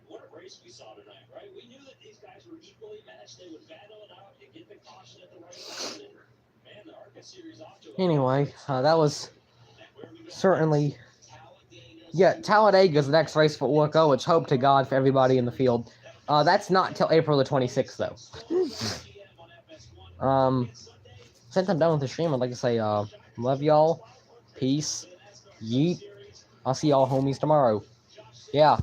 Speaker 3: what a race we saw tonight, right? We knew that these guys were equally matched. They would battle it out and get the caution at the right time. And, man, the ARCA series off to a
Speaker 1: Anyway, that was certainly... Yeah, Talladega is the next race for Orco, which hope to God for everybody in the field. That's not till April the 26th, though. Since I'm done with the stream, I'd like to say, love y'all. Peace. Yeet. I'll see y'all homies tomorrow. Yeah.